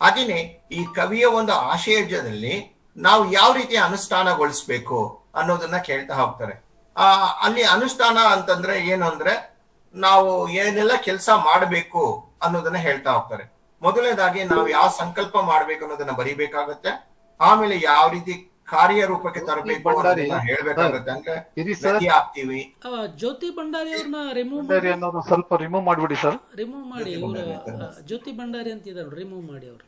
ಹಾಗೆಯೇ ಈ ಕವಿಯ ಒಂದು ಆಶಯದಲ್ಲಿ ನಾವು ಯಾವ ರೀತಿ ಅನುಷ್ಠಾನಗೊಳಿಸ್ಬೇಕು ಅನ್ನೋದನ್ನ ಕೇಳ್ತಾ ಹೋಗ್ತಾರೆ. ಅಲ್ಲಿ ಅನುಷ್ಠಾನ ಅಂತಂದ್ರೆ ಏನು ಅಂದ್ರೆ, ನಾವು ಏನೆಲ್ಲ ಕೆಲಸ ಮಾಡಬೇಕು ಅನ್ನೋದನ್ನ ಹೇಳ್ತಾ ಹೋಗ್ತಾರೆ. ಮೊದಲನೇದಾಗಿ ನಾವು ಯಾವ ಸಂಕಲ್ಪ ಮಾಡ್ಬೇಕು ಅನ್ನೋದನ್ನ ಬರಿಬೇಕಾಗತ್ತೆ. ಆಮೇಲೆ ಯಾವ ರೀತಿ ಕಾರ್ಯರೂಪಕ್ಕೆ ತರಬೇಕು ಅನ್ನೋದನ್ನ ಹೇಳ್ಬೇಕಾಗತ್ತೆ. ಅಂದ್ರೆ ನದಿ ಆಗ್ತೀವಿ. ಜ್ಯೋತಿ ಭಂಡಾರಿ ಅವ್ರನ್ನ ಅನ್ನೋದು ಸ್ವಲ್ಪ ರಿಮೂವ್ ಮಾಡ್ಬಿಡಿ ಸರ್. ರಿಮೂವ್ ಮಾಡಿ. ಜ್ಯೋತಿ ಭಂಡಾರಿ ಅಂತ ಇದ್ದಾರೆ, ರಿಮೂವ್ ಮಾಡಿ ಅವ್ರು.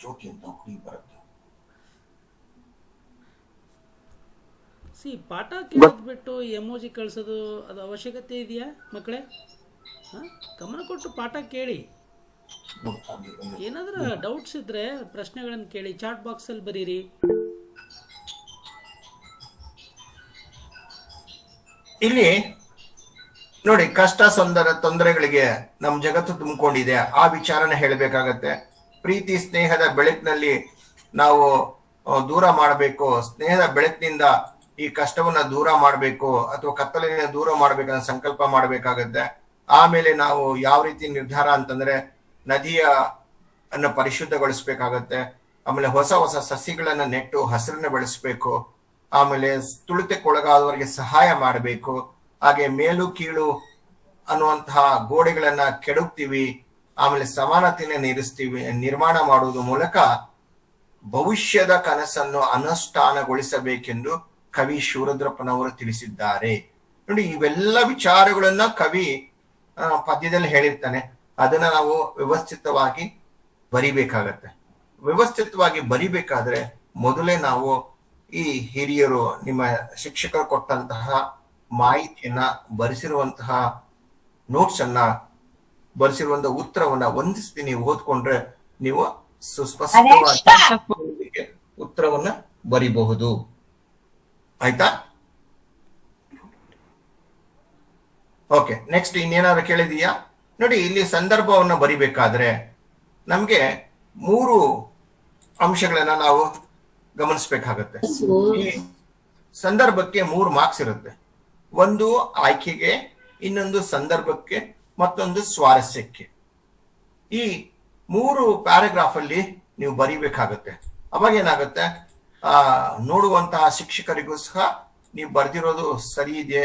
ಜ್ಯೋತಿ ಅಂತ ಹುಡುಗಿ ಬರುತ್ತೆ. ಪಾಠ ಕೇಳಿದ್ಬಿಟ್ಟು ಎಮೋಜಿ ಕಳ್ಸೋದು ಅದು ಅವಶ್ಯಕತೆ ಇದೆಯಾ ಮಕ್ಕಳೇ? ಗಮನ ಕೊಟ್ಟು ಪಾಠ ಕೇಳಿ. ಏನಾದ್ರೂ ಡೌಟ್ಸ್ ಇದ್ರೆ ಪ್ರಶ್ನೆಗಳನ್ನು ಕೇಳಿ, ಚಾಟ್ ಬಾಕ್ಸ್ ಅಲ್ಲಿ ಬರೀರಿ. ಇಲ್ಲಿ ನೋಡಿ, ಕಷ್ಟ ತೊಂದರೆಗಳಿಗೆ ನಮ್ ಜಗತ್ತು ತುಂಬಿಕೊಂಡಿದೆ, ಆ ವಿಚಾರನ ಹೇಳ್ಬೇಕಾಗತ್ತೆ. ಪ್ರೀತಿ ಸ್ನೇಹದ ಬೆಳಕಿನಲ್ಲಿ ನಾವು ದೂರ ಮಾಡಬೇಕು, ಸ್ನೇಹದ ಬೆಳಕಿನಿಂದ ಈ ಕಷ್ಟವನ್ನ ದೂರ ಮಾಡಬೇಕು ಅಥವಾ ಕತ್ತಲಿನ ದೂರ ಮಾಡ್ಬೇಕನ್ನೋ ಸಂಕಲ್ಪ ಮಾಡ್ಬೇಕಾಗತ್ತೆ. ಆಮೇಲೆ ನಾವು ಯಾವ ರೀತಿ ನಿರ್ಧಾರ ಅಂತಂದ್ರೆ ನದಿಯ ಅನ್ನ ಪರಿಶುದ್ಧಗೊಳಿಸ್ಬೇಕಾಗತ್ತೆ. ಆಮೇಲೆ ಹೊಸ ಹೊಸ ಸಸಿಗಳನ್ನ ನೆಟ್ಟು ಹಸಿರನ್ನ ಬೆಳೆಸ್ಬೇಕು. ಆಮೇಲೆ ತುಳಿತಕ್ಕೊಳಗಾದವರಿಗೆ ಸಹಾಯ ಮಾಡಬೇಕು. ಹಾಗೆ ಮೇಲು ಕೀಳು ಅನ್ನುವಂತಹ ಗೋಡೆಗಳನ್ನ ಕೆಡಕ್ತೀವಿ. ಆಮೇಲೆ ಸಮಾನತೆಯನ್ನು ನಿರ್ಮಾಣ ಮಾಡುವುದರ ಮೂಲಕ ಭವಿಷ್ಯದ ಕನಸನ್ನು ಅನುಷ್ಠಾನಗೊಳಿಸಬೇಕೆಂದು ಕವಿ ಶಿವರುದ್ರಪ್ಪನವರು ತಿಳಿಸಿದ್ದಾರೆ. ನೋಡಿ, ಇವೆಲ್ಲ ವಿಚಾರಗಳನ್ನ ಕವಿ ಪದ್ಯದಲ್ಲಿ ಹೇಳಿರ್ತಾನೆ. ಅದನ್ನ ನಾವು ವ್ಯವಸ್ಥಿತವಾಗಿ ಬರಿಬೇಕಾಗತ್ತೆ. ವ್ಯವಸ್ಥಿತವಾಗಿ ಬರಿಬೇಕಾದ್ರೆ ಮೊದಲೇ ನಾವು ಈ ಹಿರಿಯರು ನಿಮ್ಮ ಶಿಕ್ಷಕರು ಕೊಟ್ಟಂತಹ ಮಾಹಿತಿಯನ್ನ ಬರೆಸಿರುವಂತಹ ನೋಟ್ಸ್ ಅನ್ನ ಬರೆಸಿರುವಂತಹ ಉತ್ತರವನ್ನ ಒಂದಿಸ್ತಿ ನೀವು ಓದ್ಕೊಂಡ್ರೆ ನೀವು ಸುಸ್ಪಷ್ಟವಾಗಿ ಉತ್ತರವನ್ನ ಬರಿಬಹುದು. ಆಯ್ತಾ? ಓಕೆ, ನೆಕ್ಸ್ಟ್ ಇನ್ನೇನಾದ್ರು ಕೇಳಿದೀಯಾ? ನೋಡಿ, ಇಲ್ಲಿ ಸಂದರ್ಭವನ್ನ ಬರಿಬೇಕಾದ್ರೆ ನಮ್ಗೆ 3 ಅಂಶಗಳನ್ನ ನಾವು ಗಮನಿಸ್ಬೇಕಾಗತ್ತೆ. ಈ ಸಂದರ್ಭಕ್ಕೆ 3 ಮಾರ್ಕ್ಸ್ ಇರುತ್ತೆ. ಒಂದು ಆಯ್ಕೆಗೆ, ಇನ್ನೊಂದು ಸಂದರ್ಭಕ್ಕೆ, ಮತ್ತೊಂದು ಸ್ವಾರಸ್ಯಕ್ಕೆ. ಈ 3 ಪ್ಯಾರಾಗ್ರಾಫ್ ಅಲ್ಲಿ ನೀವು ಬರಿಬೇಕಾಗತ್ತೆ. ಅವಾಗ ಏನಾಗುತ್ತೆ, ನೋಡುವಂತಹ ಶಿಕ್ಷಕರಿಗೂ ಸಹ ನೀವು ಬರ್ದಿರೋದು ಸರಿ ಇದೆ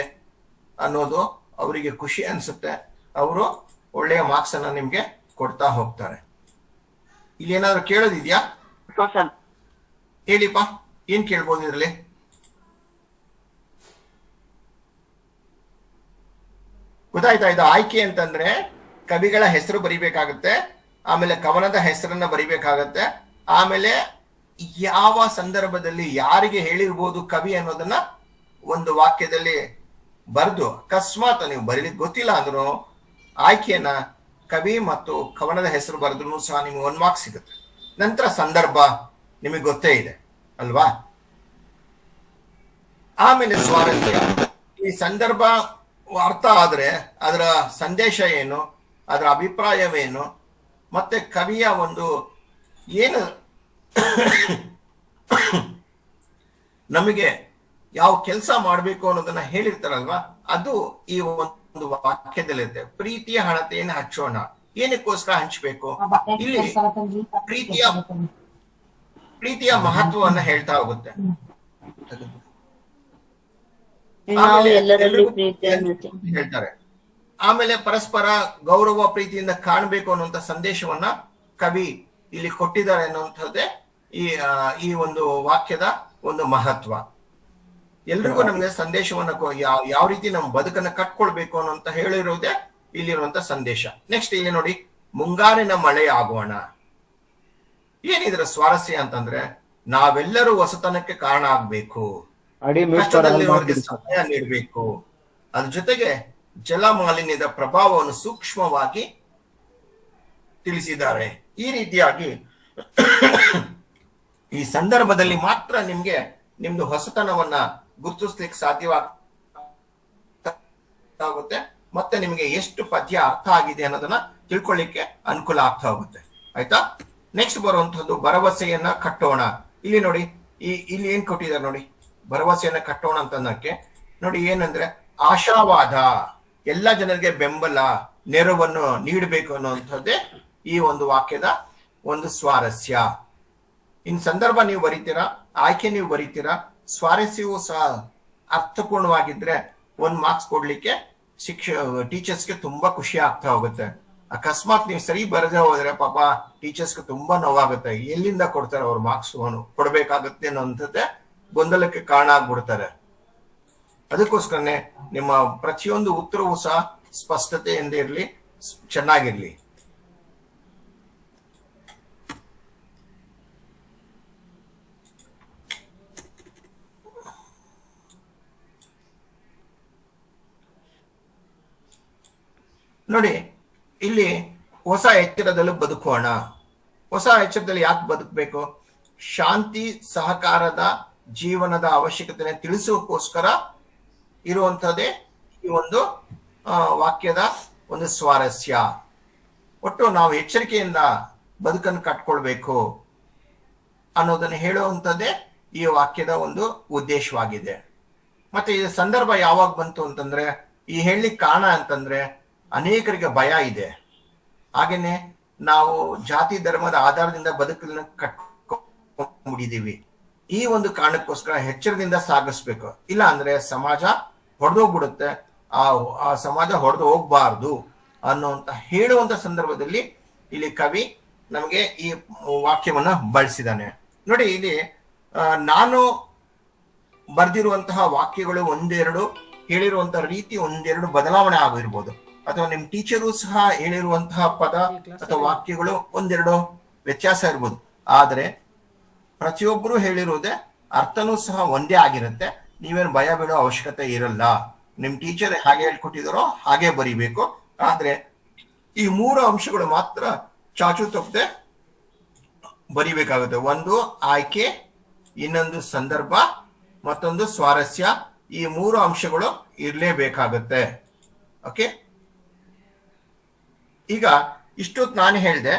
ಅನ್ನೋದು ಅವರಿಗೆ ಖುಷಿ ಅನ್ಸುತ್ತೆ. ಅವರು ಒಳ್ಳೆಯ ಮಾರ್ಕ್ಸ್ ಅನ್ನ ನಿಮ್ಗೆ ಕೊಡ್ತಾ ಹೋಗ್ತಾರೆ. ಇಲ್ಲಿ ಏನಾದ್ರು ಕೇಳೋದಿದ್ಯಾ? ಸೋಷಲ್ ಹೇಳಿಪ್ಪ, ಏನ್ ಕೇಳ್ಬೋದು ಇದ್ರಲ್ಲಿ? ಗೊತ್ತಾಯ್ತಾ? ಇದು ಆಯ್ಕೆ ಅಂತಂದ್ರೆ ಕವಿಗಳ ಹೆಸರು ಬರಿಬೇಕಾಗತ್ತೆ, ಆಮೇಲೆ ಕವನದ ಹೆಸರನ್ನ ಬರಿಬೇಕಾಗತ್ತೆ, ಆಮೇಲೆ ಯಾವ ಸಂದರ್ಭದಲ್ಲಿ ಯಾರಿಗೆ ಹೇಳಿರ್ಬೋದು ಕವಿ ಅನ್ನೋದನ್ನ ಒಂದು ವಾಕ್ಯದಲ್ಲಿ ಬರೆದು, ಅಕಸ್ಮಾತ್ ನೀವು ಬರೀಲಿಕ್ಕೆ ಗೊತ್ತಿಲ್ಲ ಅಂದ್ರೂ ಆಯ್ಕೆಯನ್ನ ಕವಿ ಮತ್ತು ಕವನದ ಹೆಸರು ಬರೆದ್ರು ಸಹ ನಿಮ್ಗೆ 1 ಮಾರ್ಕ್ಸ್ ಸಿಗುತ್ತೆ. ನಂತರ ಸಂದರ್ಭ ನಿಮಗೆ ಗೊತ್ತೇ ಇದೆ ಅಲ್ವಾ? ಆಮೇಲೆ ಸ್ವಾರಸ್ಯ. ಈ ಸಂದರ್ಭ ಅರ್ಥ ಆದ್ರೆ ಅದರ ಸಂದೇಶ ಏನು, ಅದರ ಅಭಿಪ್ರಾಯವೇನು, ಮತ್ತೆ ಕವಿಯ ಒಂದು ಏನು ನಮಗೆ ಯಾವ ಕೆಲಸ ಮಾಡಬೇಕು ಅನ್ನೋದನ್ನ ಹೇಳಿರ್ತಾರಲ್ವಾ, ಅದು ಈ ಒಂದು ವಾಕ್ಯದಲ್ಲಿರುತ್ತೆ. ಪ್ರೀತಿಯ ಹಣತೆಯನ್ನು ಹಂಚೋಣ. ಏನಕ್ಕೋಸ್ಕರ ಹಂಚಬೇಕು? ಇಲ್ಲಿ ಪ್ರೀತಿಯ ಮಹತ್ವವನ್ನ ಹೇಳ್ತಾ ಹೋಗುತ್ತೆ. ಹೇಳ್ತಾರೆ. ಆಮೇಲೆ ಪರಸ್ಪರ ಗೌರವ ಪ್ರೀತಿಯಿಂದ ಕಾಣಬೇಕು ಅನ್ನುವಂತ ಸಂದೇಶವನ್ನ ಕವಿ ಇಲ್ಲಿ ಕೊಟ್ಟಿದ್ದಾರೆ ಅನ್ನುವಂಥದ್ದೇ ಈ ಒಂದು ವಾಕ್ಯದ ಒಂದು ಮಹತ್ವ. ಎಲ್ರಿಗೂ ನಮ್ಗೆ ಸಂದೇಶವನ್ನ ಯಾವ ರೀತಿ ನಮ್ಮ ಬದುಕನ್ನ ಕಟ್ಕೊಳ್ಬೇಕು ಅನ್ನೋಂತ ಹೇಳಿರೋದೇ ಇಲ್ಲಿರುವಂತ ಸಂದೇಶ. ನೆಕ್ಸ್ಟ್ ಇಲ್ಲಿ ನೋಡಿ, ಮುಂಗಾರಿನ ಮಳೆ ಆಗೋಣ. ಏನಿದ್ರ ಸ್ವಾರಸ್ಯ ಅಂತಂದ್ರೆ ನಾವೆಲ್ಲರೂ ಹೊಸತನಕ್ಕೆ ಕಾರಣ ಆಗ್ಬೇಕು, ಕಷ್ಟದಲ್ಲಿರೋರಿಗೆ ಸಹಾಯ ನೀಡಬೇಕು, ಅದ್ರ ಜೊತೆಗೆ ಜಲ ಮಾಲಿನ್ಯದ ಪ್ರಭಾವವನ್ನು ಸೂಕ್ಷ್ಮವಾಗಿ ತಿಳಿಸಿದ್ದಾರೆ. ಈ ರೀತಿಯಾಗಿ ಈ ಸಂದರ್ಭದಲ್ಲಿ ಮಾತ್ರ ನಿಮ್ದು ಹೊಸತನವನ್ನ ಗುರುತಿಸ್ಲಿಕ್ಕೆ ಸಾಧ್ಯವಾಗುತ್ತೆ. ಮತ್ತೆ ನಿಮಗೆ ಎಷ್ಟು ಪದ್ಯ ಅರ್ಥ ಆಗಿದೆ ಅನ್ನೋದನ್ನ ತಿಳ್ಕೊಳ್ಳಿಕ್ಕೆ ಅನುಕೂಲ ಆಗ್ತಾ ಹೋಗುತ್ತೆ. ಆಯ್ತಾ? ನೆಕ್ಸ್ಟ್ ಬರುವಂತದ್ದು ಭರವಸೆಯನ್ನ ಕಟ್ಟೋಣ. ಇಲ್ಲಿ ನೋಡಿ, ಇಲ್ಲಿ ಏನ್ ಕೊಟ್ಟಿದ್ದಾರೆ ನೋಡಿ, ಭರವಸೆಯನ್ನ ಕಟ್ಟೋಣ ಅಂತನ್ನಕ್ಕೆ ನೋಡಿ ಏನಂದ್ರೆ ಆಶಾವಾದ, ಎಲ್ಲ ಜನರಿಗೆ ಬೆಂಬಲ, ನೆರವನ್ನು ನೀಡಬೇಕು ಅನ್ನುವಂಥದ್ದೇ ಈ ಒಂದು ವಾಕ್ಯದ ಒಂದು ಸ್ವಾರಸ್ಯ. ಇನ್ ಸಂದರ್ಭ ನೀವು ಬರೀತೀರಾ, ಆಯ್ಕೆ ನೀವು ಬರೀತೀರಾ, ಸ್ವಾರಸ್ಯವು ಸಹ ಅರ್ಥಪೂರ್ಣವಾಗಿದ್ರೆ 1 ಮಾರ್ಕ್ಸ್ ಕೊಡ್ಲಿಕ್ಕೆ ಟೀಚರ್ಸ್ಗೆ ತುಂಬಾ ಖುಷಿ ಆಗ್ತಾ ಹೋಗುತ್ತೆ. ಅಕಸ್ಮಾತ್ ನೀವು ಸರಿ ಬರದೇ ಹೋದ್ರೆ ಪಾಪ ಟೀಚರ್ಸ್ಗೆ ತುಂಬಾ ನೋವಾಗುತ್ತೆ. ಎಲ್ಲಿಂದ ಕೊಡ್ತಾರೆ ಅವ್ರು ಮಾರ್ಕ್ಸ್ ಕೊಡ್ಬೇಕಾಗತ್ತೆ ಅನ್ನೋಂಥದ್ದೇ ಗೊಂದಲಕ್ಕೆ ಕಾರಣ ಆಗ್ಬಿಡ್ತಾರೆ. ಅದಕ್ಕೋಸ್ಕರನೇ ನಿಮ್ಮ ಪ್ರತಿಯೊಂದು ಉತ್ತರವೂ ಸಹ ಸ್ಪಷ್ಟತೆಯಿಂದ ಇರ್ಲಿ, ಚೆನ್ನಾಗಿರ್ಲಿ. ನೋಡಿ, ಇಲ್ಲಿ ಹೊಸ ಎಚ್ಚರದಲ್ಲೂ ಬದುಕೋಣ. ಹೊಸ ಎಚ್ಚರದಲ್ಲಿ ಯಾಕೆ ಬದುಕಬೇಕು? ಶಾಂತಿ ಸಹಕಾರದ ಜೀವನದ ಅವಶ್ಯಕತೆ ತಿಳಿಸೋಕೋಸ್ಕರ ಇರುವಂತಹದ್ದೇ ಈ ಒಂದು ವಾಕ್ಯದ ಒಂದು ಸ್ವಾರಸ್ಯ. ಒಟ್ಟು ನಾವು ಎಚ್ಚರಿಕೆಯಿಂದ ಬದುಕನ್ನು ಕಟ್ಕೊಳ್ಬೇಕು ಅನ್ನೋದನ್ನು ಹೇಳುವಂಥದ್ದೇ ಈ ವಾಕ್ಯದ ಒಂದು ಉದ್ದೇಶವಾಗಿದೆ. ಮತ್ತೆ ಈ ಸಂದರ್ಭ ಯಾವಾಗ ಬಂತು ಅಂತಂದ್ರೆ, ಈ ಹೇಳಲಿಕ್ಕೆ ಕಾರಣ ಅಂತಂದ್ರೆ ಅನೇಕರಿಗೆ ಭಯ ಇದೆ. ಹಾಗೇನೆ ನಾವು ಜಾತಿ ಧರ್ಮದ ಆಧಾರದಿಂದ ಬದುಕನ್ನು ಕಟ್ಕೊಂಡಿದ್ದೀವಿ. ಈ ಒಂದು ಕಾರಣಕ್ಕೋಸ್ಕರ ಎಚ್ಚರದಿಂದ ಸಾಗಿಸ್ಬೇಕು. ಇಲ್ಲ ಅಂದ್ರೆ ಸಮಾಜ ಹೊಡೆದೋಗ್ಬಿಡುತ್ತೆ, ಆ ಸಮಾಜ ಹೊಡೆದು ಹೋಗ್ಬಾರ್ದು ಅನ್ನುವಂತ ಹೇಳುವಂತ ಸಂದರ್ಭದಲ್ಲಿ ಇಲ್ಲಿ ಕವಿ ನಮಗೆ ಈ ವಾಕ್ಯವನ್ನ ಬಳಸಿದಾನೆ. ನೋಡಿ, ಇಲ್ಲಿ ನಾನು ಬರ್ದಿರುವಂತಹ ವಾಕ್ಯಗಳು ಒಂದೆರಡು, ಹೇಳಿರುವಂತಹ ರೀತಿ ಒಂದೆರಡು ಬದಲಾವಣೆ ಆಗಿರ್ಬೋದು, ಅಥವಾ ನಿಮ್ ಟೀಚರು ಸಹ ಹೇಳಿರುವಂತಹ ಪದ ಅಥವಾ ವಾಕ್ಯಗಳು ಒಂದೆರಡು ವ್ಯತ್ಯಾಸ ಇರ್ಬೋದು. ಆದ್ರೆ ಪ್ರತಿಯೊಬ್ಬರು ಹೇಳಿರುವುದೇ ಅರ್ಥನೂ ಸಹ ಒಂದೇ ಆಗಿರುತ್ತೆ. ನೀವೇನು ಭಯ ಬೀಳೋ ಅವಶ್ಯಕತೆ ಇರಲ್ಲ. ನಿಮ್ ಟೀಚರ್ ಹಾಗೆ ಹೇಳ್ಕೊಟ್ಟಿದಾರೋ ಹಾಗೆ ಬರಿಬೇಕು. ಆದ್ರೆ ಈ 3 ಅಂಶಗಳು ಮಾತ್ರ ಚಾಚು ತಪ್ಪದೆ ಬರಿಬೇಕಾಗುತ್ತೆ. ಒಂದು ಆಯ್ಕೆ, ಇನ್ನೊಂದು ಸಂದರ್ಭ, ಮತ್ತೊಂದು ಸ್ವಾರಸ್ಯ. ಈ 3 ಅಂಶಗಳು ಇರಲೇಬೇಕಾಗುತ್ತೆ. ಓಕೆ, ಈಗ ಇಷ್ಟೊತ್ತು ನಾನು ಹೇಳಿದೆ.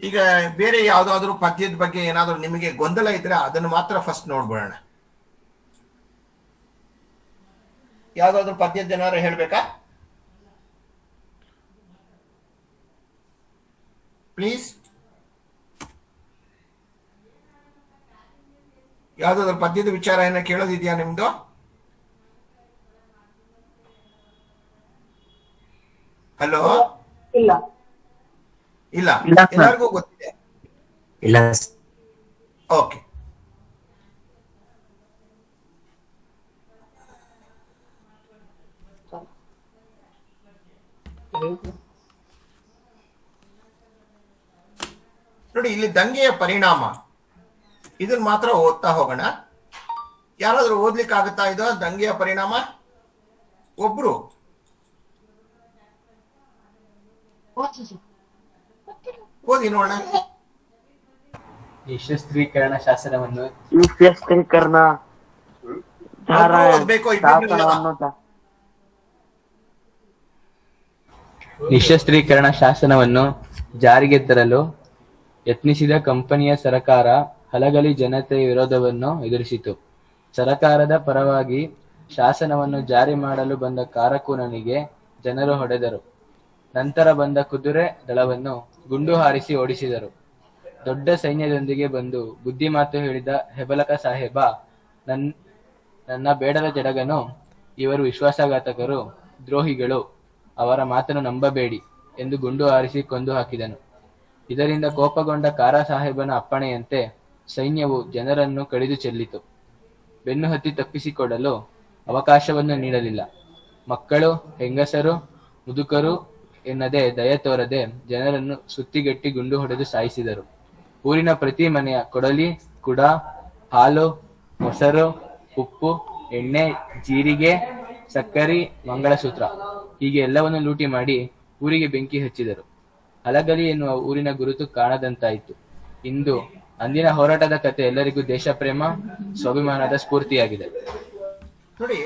ಈಗ ಬೇರೆ ಯಾವ್ದಾದ್ರು ಪದ್ಯದ ಬಗ್ಗೆ ಏನಾದ್ರು ನಿಮಗೆ ಗೊಂದಲ ಇದ್ರೆ ಅದನ್ನು ಮಾತ್ರ ಫಸ್ಟ್ ನೋಡ್ಬಿಡೋಣ. ಯಾವ್ದಾದ್ರು ಪದ್ಯದ ಏನಾದ್ರು ಹೇಳ್ಬೇಕಾ? ಪ್ಲೀಸ್, ಯಾವ್ದಾದ್ರು ಪದ್ಯದ ವಿಚಾರ ಏನ ಕೇಳೋದಿದ್ಯಾ ನಿಮ್ದು? ಹಲೋ, ಇಲ್ಲ ಇಲ್ಲ, ಇಲ್ಲ ಸರ್. ಎಲ್ಲರಿಗೂ ಗೊತ್ತಿದೆ. ಇಲ್ಲ ಓಕೆ, ನೋಡಿ, ಇಲ್ಲಿ ದಂಗೆಯ ಪರಿಣಾಮ ಇದನ್ನ ಮಾತ್ರ ಓದ್ತಾ ಹೋಗೋಣ. ಯಾರಾದ್ರೂ ಓದ್ಲಿಕ್ಕೆ ಆಗುತ್ತಾ ಇದು ದಂಗೆಯ ಪರಿಣಾಮ? ಒಬ್ರು ಓದಿ ನೋಡೋಣ. ನಿಶಸ್ತ್ರೀಕರಣ ಶಾಸನವನ್ನು ನಿಶಸ್ತ್ರೀಕರಣ ಓದ್ಬೇಕು, ಇಬ್ರು ಇಲ್ಲ. ನಿಶಸ್ತ್ರೀಕರಣ ಶಾಸನವನ್ನು ಜಾರಿಗೆ ತರಲು ಯತ್ನಿಸಿದ ಕಂಪನಿಯ ಸರಕಾರ ಹಲಗಲಿ ಜನತೆಯ ವಿರೋಧವನ್ನು ಎದುರಿಸಿತು. ಸರಕಾರದ ಪರವಾಗಿ ಶಾಸನವನ್ನು ಜಾರಿ ಮಾಡಲು ಬಂದ ಕಾರಕೂನನಿಗೆ ಜನರು ಹೊಡೆದರು. ನಂತರ ಬಂದ ಕುದುರೆ ದಳವನ್ನು ಗುಂಡು ಹಾರಿಸಿ ಓಡಿಸಿದರು. ದೊಡ್ಡ ಸೈನ್ಯದೊಂದಿಗೆ ಬಂದು ಬುದ್ಧಿಮಾತು ಹೇಳಿದ ಹೆಬಲಕ ಸಾಹೇಬ, ನನ್ನ ಬೇಡರ ಜಡಗನು, ಇವರು ವಿಶ್ವಾಸಘಾತಕರು, ದ್ರೋಹಿಗಳು, ಅವರ ಮಾತನ್ನು ನಂಬಬೇಡಿ ಎಂದು ಗುಂಡು ಹಾರಿಸಿ ಕೊಂದು ಹಾಕಿದನು. ಇದರಿಂದ ಕೋಪಗೊಂಡ ಕಾರ ಸಾಹೇಬನ ಅಪ್ಪಣೆಯಂತೆ ಸೈನ್ಯವು ಜನರನ್ನು ಕಡಿದು ಚೆಲ್ಲಿತು. ಬೆನ್ನು ಹತ್ತಿ ತಪ್ಪಿಸಿಕೊಳ್ಳಲು ಅವಕಾಶವನ್ನು ನೀಡಲಿಲ್ಲ. ಮಕ್ಕಳು, ಹೆಂಗಸರು, ಮುದುಕರು ಎನ್ನದೆ ದಯ ತೋರದೆ ಜನರನ್ನು ಸುತ್ತಿಗಟ್ಟಿ ಗುಂಡು ಹೊಡೆದು ಸಾಯಿಸಿದರು. ಊರಿನ ಪ್ರತಿ ಮನೆಯ ಕೊಡಲಿ, ಕುಡ, ಹಾಲು, ಮೊಸರು, ಉಪ್ಪು, ಎಣ್ಣೆ, ಜೀರಿಗೆ, ಸಕ್ಕರೆ, ಮಂಗಳಸೂತ್ರ ಹೀಗೆ ಎಲ್ಲವನ್ನು ಲೂಟಿ ಮಾಡಿ ಊರಿಗೆ ಬೆಂಕಿ ಹಚ್ಚಿದರು. ಹಲಗಲಿ ಎನ್ನುವ ಊರಿನ ಗುರುತು ಕಾಣದಂತಾಯಿತು. ಇಂದು ಅಂದಿನ ಹೋರಾಟದ ಕತೆ ಎಲ್ಲರಿಗೂ ದೇಶಪ್ರೇಮ, ಸ್ವಾಭಿಮಾನದ ಸ್ಫೂರ್ತಿಯಾಗಿದೆ. ನೋಡಿ,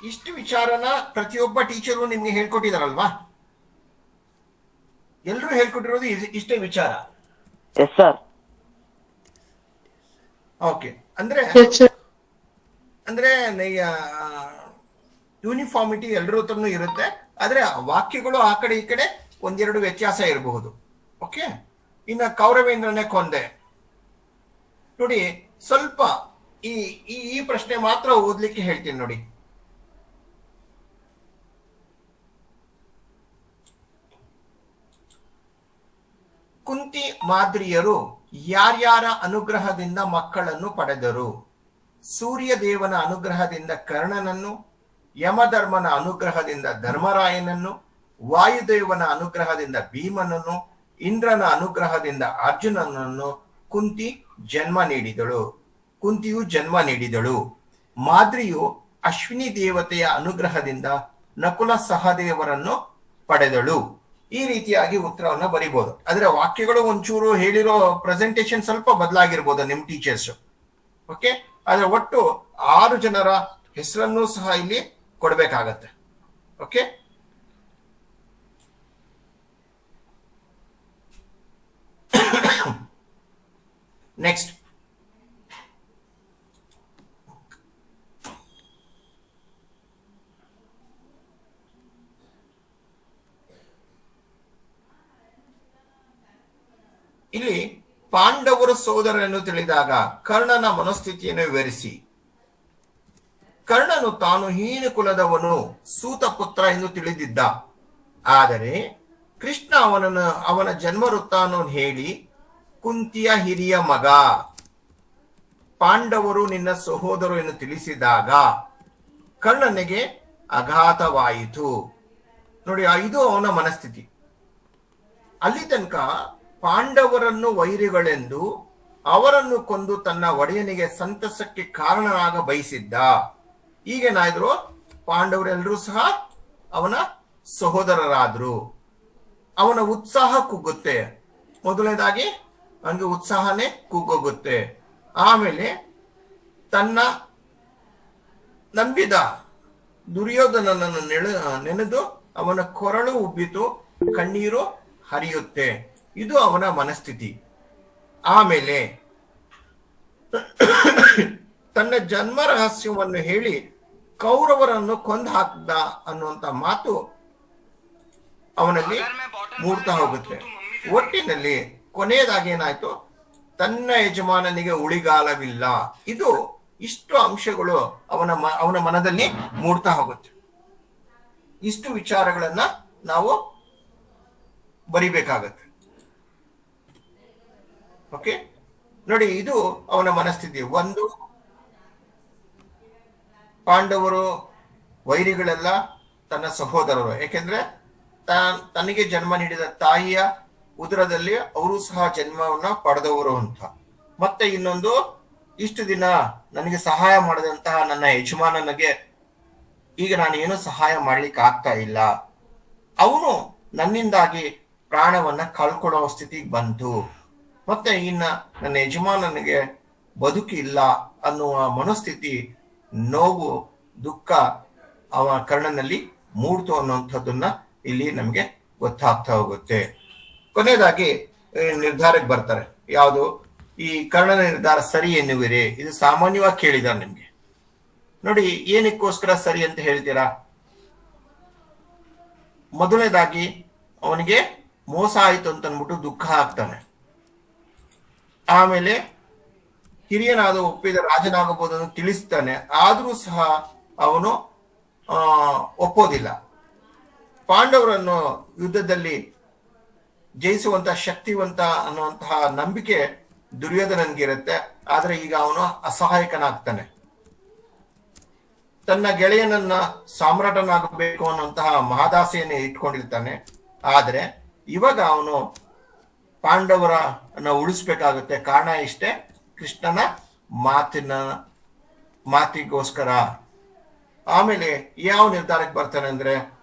ಇಷ್ಟು ವಿಚಾರನ ಪ್ರತಿಯೊಬ್ಬ ಟೀಚರು ನಿಮ್ಗೆ ಹೇಳ್ಕೊಟ್ಟಿದಾರಲ್ವಾ? ಎಲ್ರು ಹೇಳ್ಕೊಟ್ಟಿರೋದು ಇಷ್ಟೇ ವಿಚಾರ. Yes sir. ಓಕೆ, ಅಂದ್ರೆ ಯೂನಿಫಾರ್ಮಿಟಿ ಎಲ್ಲರ ಹತ್ರನೂ ಇರುತ್ತೆ. ಆದ್ರೆ ವಾಕ್ಯಗಳು ಆ ಕಡೆ ಈ ಕಡೆ ಒಂದೆರಡು ವ್ಯತ್ಯಾಸ ಇರಬಹುದು. ಓಕೆ, ಇನ್ನ ಕೌರವೇಂದ್ರನೇ ಕೊಂದೆ. ನೋಡಿ, ಸ್ವಲ್ಪ ಈ ಪ್ರಶ್ನೆ ಮಾತ್ರ ಓದ್ಲಿಕ್ಕೆ ಹೇಳ್ತೀನಿ ನೋಡಿ. ಕುಂತಿ ಮಾದ್ರಿಯರು ಯಾರ್ಯಾರ ಅನುಗ್ರಹದಿಂದ ಮಕ್ಕಳನ್ನು ಪಡೆದರು? ಸೂರ್ಯ ದೇವನ ಅನುಗ್ರಹದಿಂದ ಕರ್ಣನನ್ನು, ಯಮಧರ್ಮನ ಅನುಗ್ರಹದಿಂದ ಧರ್ಮರಾಯನನ್ನು, ವಾಯುದೇವನ ಅನುಗ್ರಹದಿಂದ ಭೀಮನನ್ನು, ಇಂದ್ರನ ಅನುಗ್ರಹದಿಂದ ಅರ್ಜುನನನ್ನು ಕುಂತಿಯು ಜನ್ಮ ನೀಡಿದಳು. ಮಾದ್ರಿಯು ಅಶ್ವಿನಿ ದೇವತೆಯ ಅನುಗ್ರಹದಿಂದ ನಕುಲ ಸಹದೇವರನ್ನು ಪಡೆದಳು. ಈ ರೀತಿಯಾಗಿ ಉತ್ತರವನ್ನು ಬರಿಬಹುದು. ಆದ್ರೆ ವಾಕ್ಯಗಳು ಒಂಚೂರು ಹೇಳಿರೋ ಪ್ರೆಸೆಂಟೇಶನ್ ಸ್ವಲ್ಪ ಬದಲಾಗಿರ್ಬೋದು ನಿಮ್ ಟೀಚರ್ಸ್. ಓಕೆ, ಆದ್ರೆ ಒಟ್ಟು 6 ಜನರ ಹೆಸರನ್ನು ಸಹ ಇಲ್ಲಿ ಕೊಡ್ಬೇಕಾಗತ್ತೆ. ಓಕೆ, ನೆಕ್ಸ್ಟ್, ಇಲ್ಲಿ ಪಾಂಡವರು ಸೋದರನ್ನು ತಿಳಿದಾಗ ಕರ್ಣನ ಮನಸ್ಥಿತಿಯನ್ನು ವಿವರಿಸಿ. ಕರ್ಣನು ತಾನು ಹೀನ ಕುಲದವನು, ಸೂತ ಪುತ್ರ ಎಂದು ತಿಳಿದಿದ್ದ. ಆದರೆ ಕೃಷ್ಣ ಅವನ ಜನ್ಮ ವೃತ್ತಾಂತವನ್ನು ಹೇಳಿ, ಕುಂತಿಯ ಹಿರಿಯ ಮಗ, ಪಾಂಡವರು ನಿನ್ನ ಸಹೋದರು ಎಂದು ತಿಳಿಸಿದಾಗ ಕರ್ಣನಿಗೆ ಆಘಾತವಾಯಿತು. ನೋಡಿ, ಇದು ಅವನ ಮನಸ್ಥಿತಿ. ಅಲ್ಲಿ ತನಕ ಪಾಂಡವರನ್ನು ವೈರಿಗಳೆಂದು ಅವರನ್ನು ಕೊಂದು ತನ್ನ ಒಡೆಯನಿಗೆ ಸಂತಸಕ್ಕೆ ಕಾರಣನಾಗ ಬಯಸಿದ್ದ. ಈಗೇನಾದ್ರು ಪಾಂಡವರೆಲ್ಲರೂ ಸಹ ಅವನ ಸಹೋದರರಾದ್ರು. ಅವನ ಉತ್ಸಾಹ ಕುಗ್ಗುತ್ತೆ. ಮೊದಲನೇದಾಗಿ ಅವನಿಗೆ ಉತ್ಸಾಹನೇ ಕುಗ್ಗೋಗುತ್ತೆ. ಆಮೇಲೆ ತನ್ನ ನಂಬಿದ ದುರ್ಯೋಧನನನ್ನು ನೆನೆದು ಅವನ ಕೊರಳು ಉಬ್ಬಿತು, ಕಣ್ಣೀರು ಹರಿಯುತ್ತೆ. ಇದು ಅವನ ಮನಸ್ಥಿತಿ. ಆಮೇಲೆ ತನ್ನ ಜನ್ಮ ರಹಸ್ಯವನ್ನು ಹೇಳಿ ಕೌರವರನ್ನು ಕೊಂದು ಹಾಕಿದ ಅನ್ನುವಂತ ಮಾತು ಅವನಲ್ಲಿ ಮೂಡ್ತಾ ಹೋಗುತ್ತೆ. ಒಟ್ಟಿನಲ್ಲಿ ಕೊನೆಯದಾಗಿ ಏನಾಯ್ತು, ತನ್ನ ಯಜಮಾನನಿಗೆ ಉಳಿಗಾಲವಿಲ್ಲ. ಇಷ್ಟು ಅಂಶಗಳು ಅವನ ಮನದಲ್ಲಿ ಮೂಡ್ತಾ ಹೋಗುತ್ತೆ. ಇಷ್ಟು ವಿಚಾರಗಳನ್ನ ನಾವು ಬರಿಬೇಕಾಗತ್ತೆ. ಓಕೆ, ನೋಡಿ, ಇದು ಅವನ ಮನಸ್ಥಿತಿ. ಒಂದು, ಪಾಂಡವರು ವೈರಿಗಳೆಲ್ಲ ತನ್ನ ಸಹೋದರರು, ಯಾಕೆಂದ್ರೆ ತನಗೆ ಜನ್ಮ ನೀಡಿದ ತಾಯಿಯ ಉದರದಲ್ಲಿ ಅವರು ಸಹ ಜನ್ಮವನ್ನ ಪಡೆದವರು ಅಂತ. ಮತ್ತೆ ಇನ್ನೊಂದು, ಇಷ್ಟು ದಿನ ನನಗೆ ಸಹಾಯ ಮಾಡಿದಂತಹ ನನ್ನ ಯಜಮಾನನಿಗೆ ಈಗ ನಾನು ಏನು ಸಹಾಯ ಮಾಡ್ಲಿಕ್ಕೆ ಆಗ್ತಾ ಇಲ್ಲ, ಅವನು ನನ್ನಿಂದಾಗಿ ಪ್ರಾಣವನ್ನ ಕಳ್ಕೊಳ್ಳೋ ಸ್ಥಿತಿಗೆ ಬಂತು. ಮತ್ತೆ ನನ್ನ ಯಜಮಾನನಿಗೆ ಬದುಕಿಲ್ಲ ಅನ್ನುವ ಮನಸ್ಥಿತಿ, ನೋವು, ದುಃಖ ಕರ್ಣನಲ್ಲಿ ಮೂಡ್ತು ಅನ್ನುವಂಥದ್ದನ್ನ ಇಲ್ಲಿ ನಮ್ಗೆ ಗೊತ್ತಾಗ್ತಾ ಹೋಗುತ್ತೆ. ಕೊನೆಯದಾಗಿ ನಿರ್ಧಾರಕ್ಕೆ ಬರ್ತಾರೆ. ಯಾವುದು? ಈ ಕರ್ಣನ ನಿರ್ಧಾರ ಸರಿ ಎನ್ನುವಿರಿ? ಇದು ಸಾಮಾನ್ಯವಾಗಿ ಕೇಳಿದಾರೆ ನಿಮ್ಗೆ. ನೋಡಿ, ಏನಕ್ಕೋಸ್ಕರ ಸರಿ ಅಂತ ಹೇಳ್ತೀರಾ? ಮೊದಲನೇದಾಗಿ ಅವನಿಗೆ ಮೋಸ ಆಯ್ತು ಅಂತ ಅಂದ್ಬಿಟ್ಟು ದುಃಖ ಆಗ್ತಾನೆ. ಆಮೇಲೆ ಹಿರಿಯನಾದ ಒಪ್ಪಿದ ರಾಜನಾಗಬಹುದು ಅಂತ ತಿಳಿಸ್ತಾನೆ. ಆದ್ರೂ ಸಹ ಅವನು ಒಪ್ಪೋದಿಲ್ಲ. ಪಾಂಡವರನ್ನು ಯುದ್ಧದಲ್ಲಿ ಜಯಿಸುವಂತ ಶಕ್ತಿವಂತ ಅನ್ನುವಂತಹ ನಂಬಿಕೆ ದುರ್ಯೋಧನನ್ಗಿರುತ್ತೆ. ಆದ್ರೆ ಈಗ ಅವನು ಅಸಹಾಯಕನಾಗ್ತಾನೆ. ತನ್ನ ಗೆಳೆಯನನ್ನ ಸಾಮ್ರಾಟನಾಗಬೇಕು ಅನ್ನುವಂತಹ ಮಹದಾಸೆಯನ್ನು ಇಟ್ಕೊಂಡಿರ್ತಾನೆ. ಆದ್ರೆ ಇವಾಗ ಅವನು ಪಾಂಡವರನ್ನ ಉಳಿಸ್ಬೇಕಾಗುತ್ತೆ. ಕಾರಣ ಇಷ್ಟೇ, ಕೃಷ್ಣನ ಮಾತಿಗೋಸ್ಕರ. ಆಮೇಲೆ ಯಾವ ನಿರ್ಧಾರಕ್ಕೆ ಬರ್ತಾನೆ ಅಂದ್ರೆ,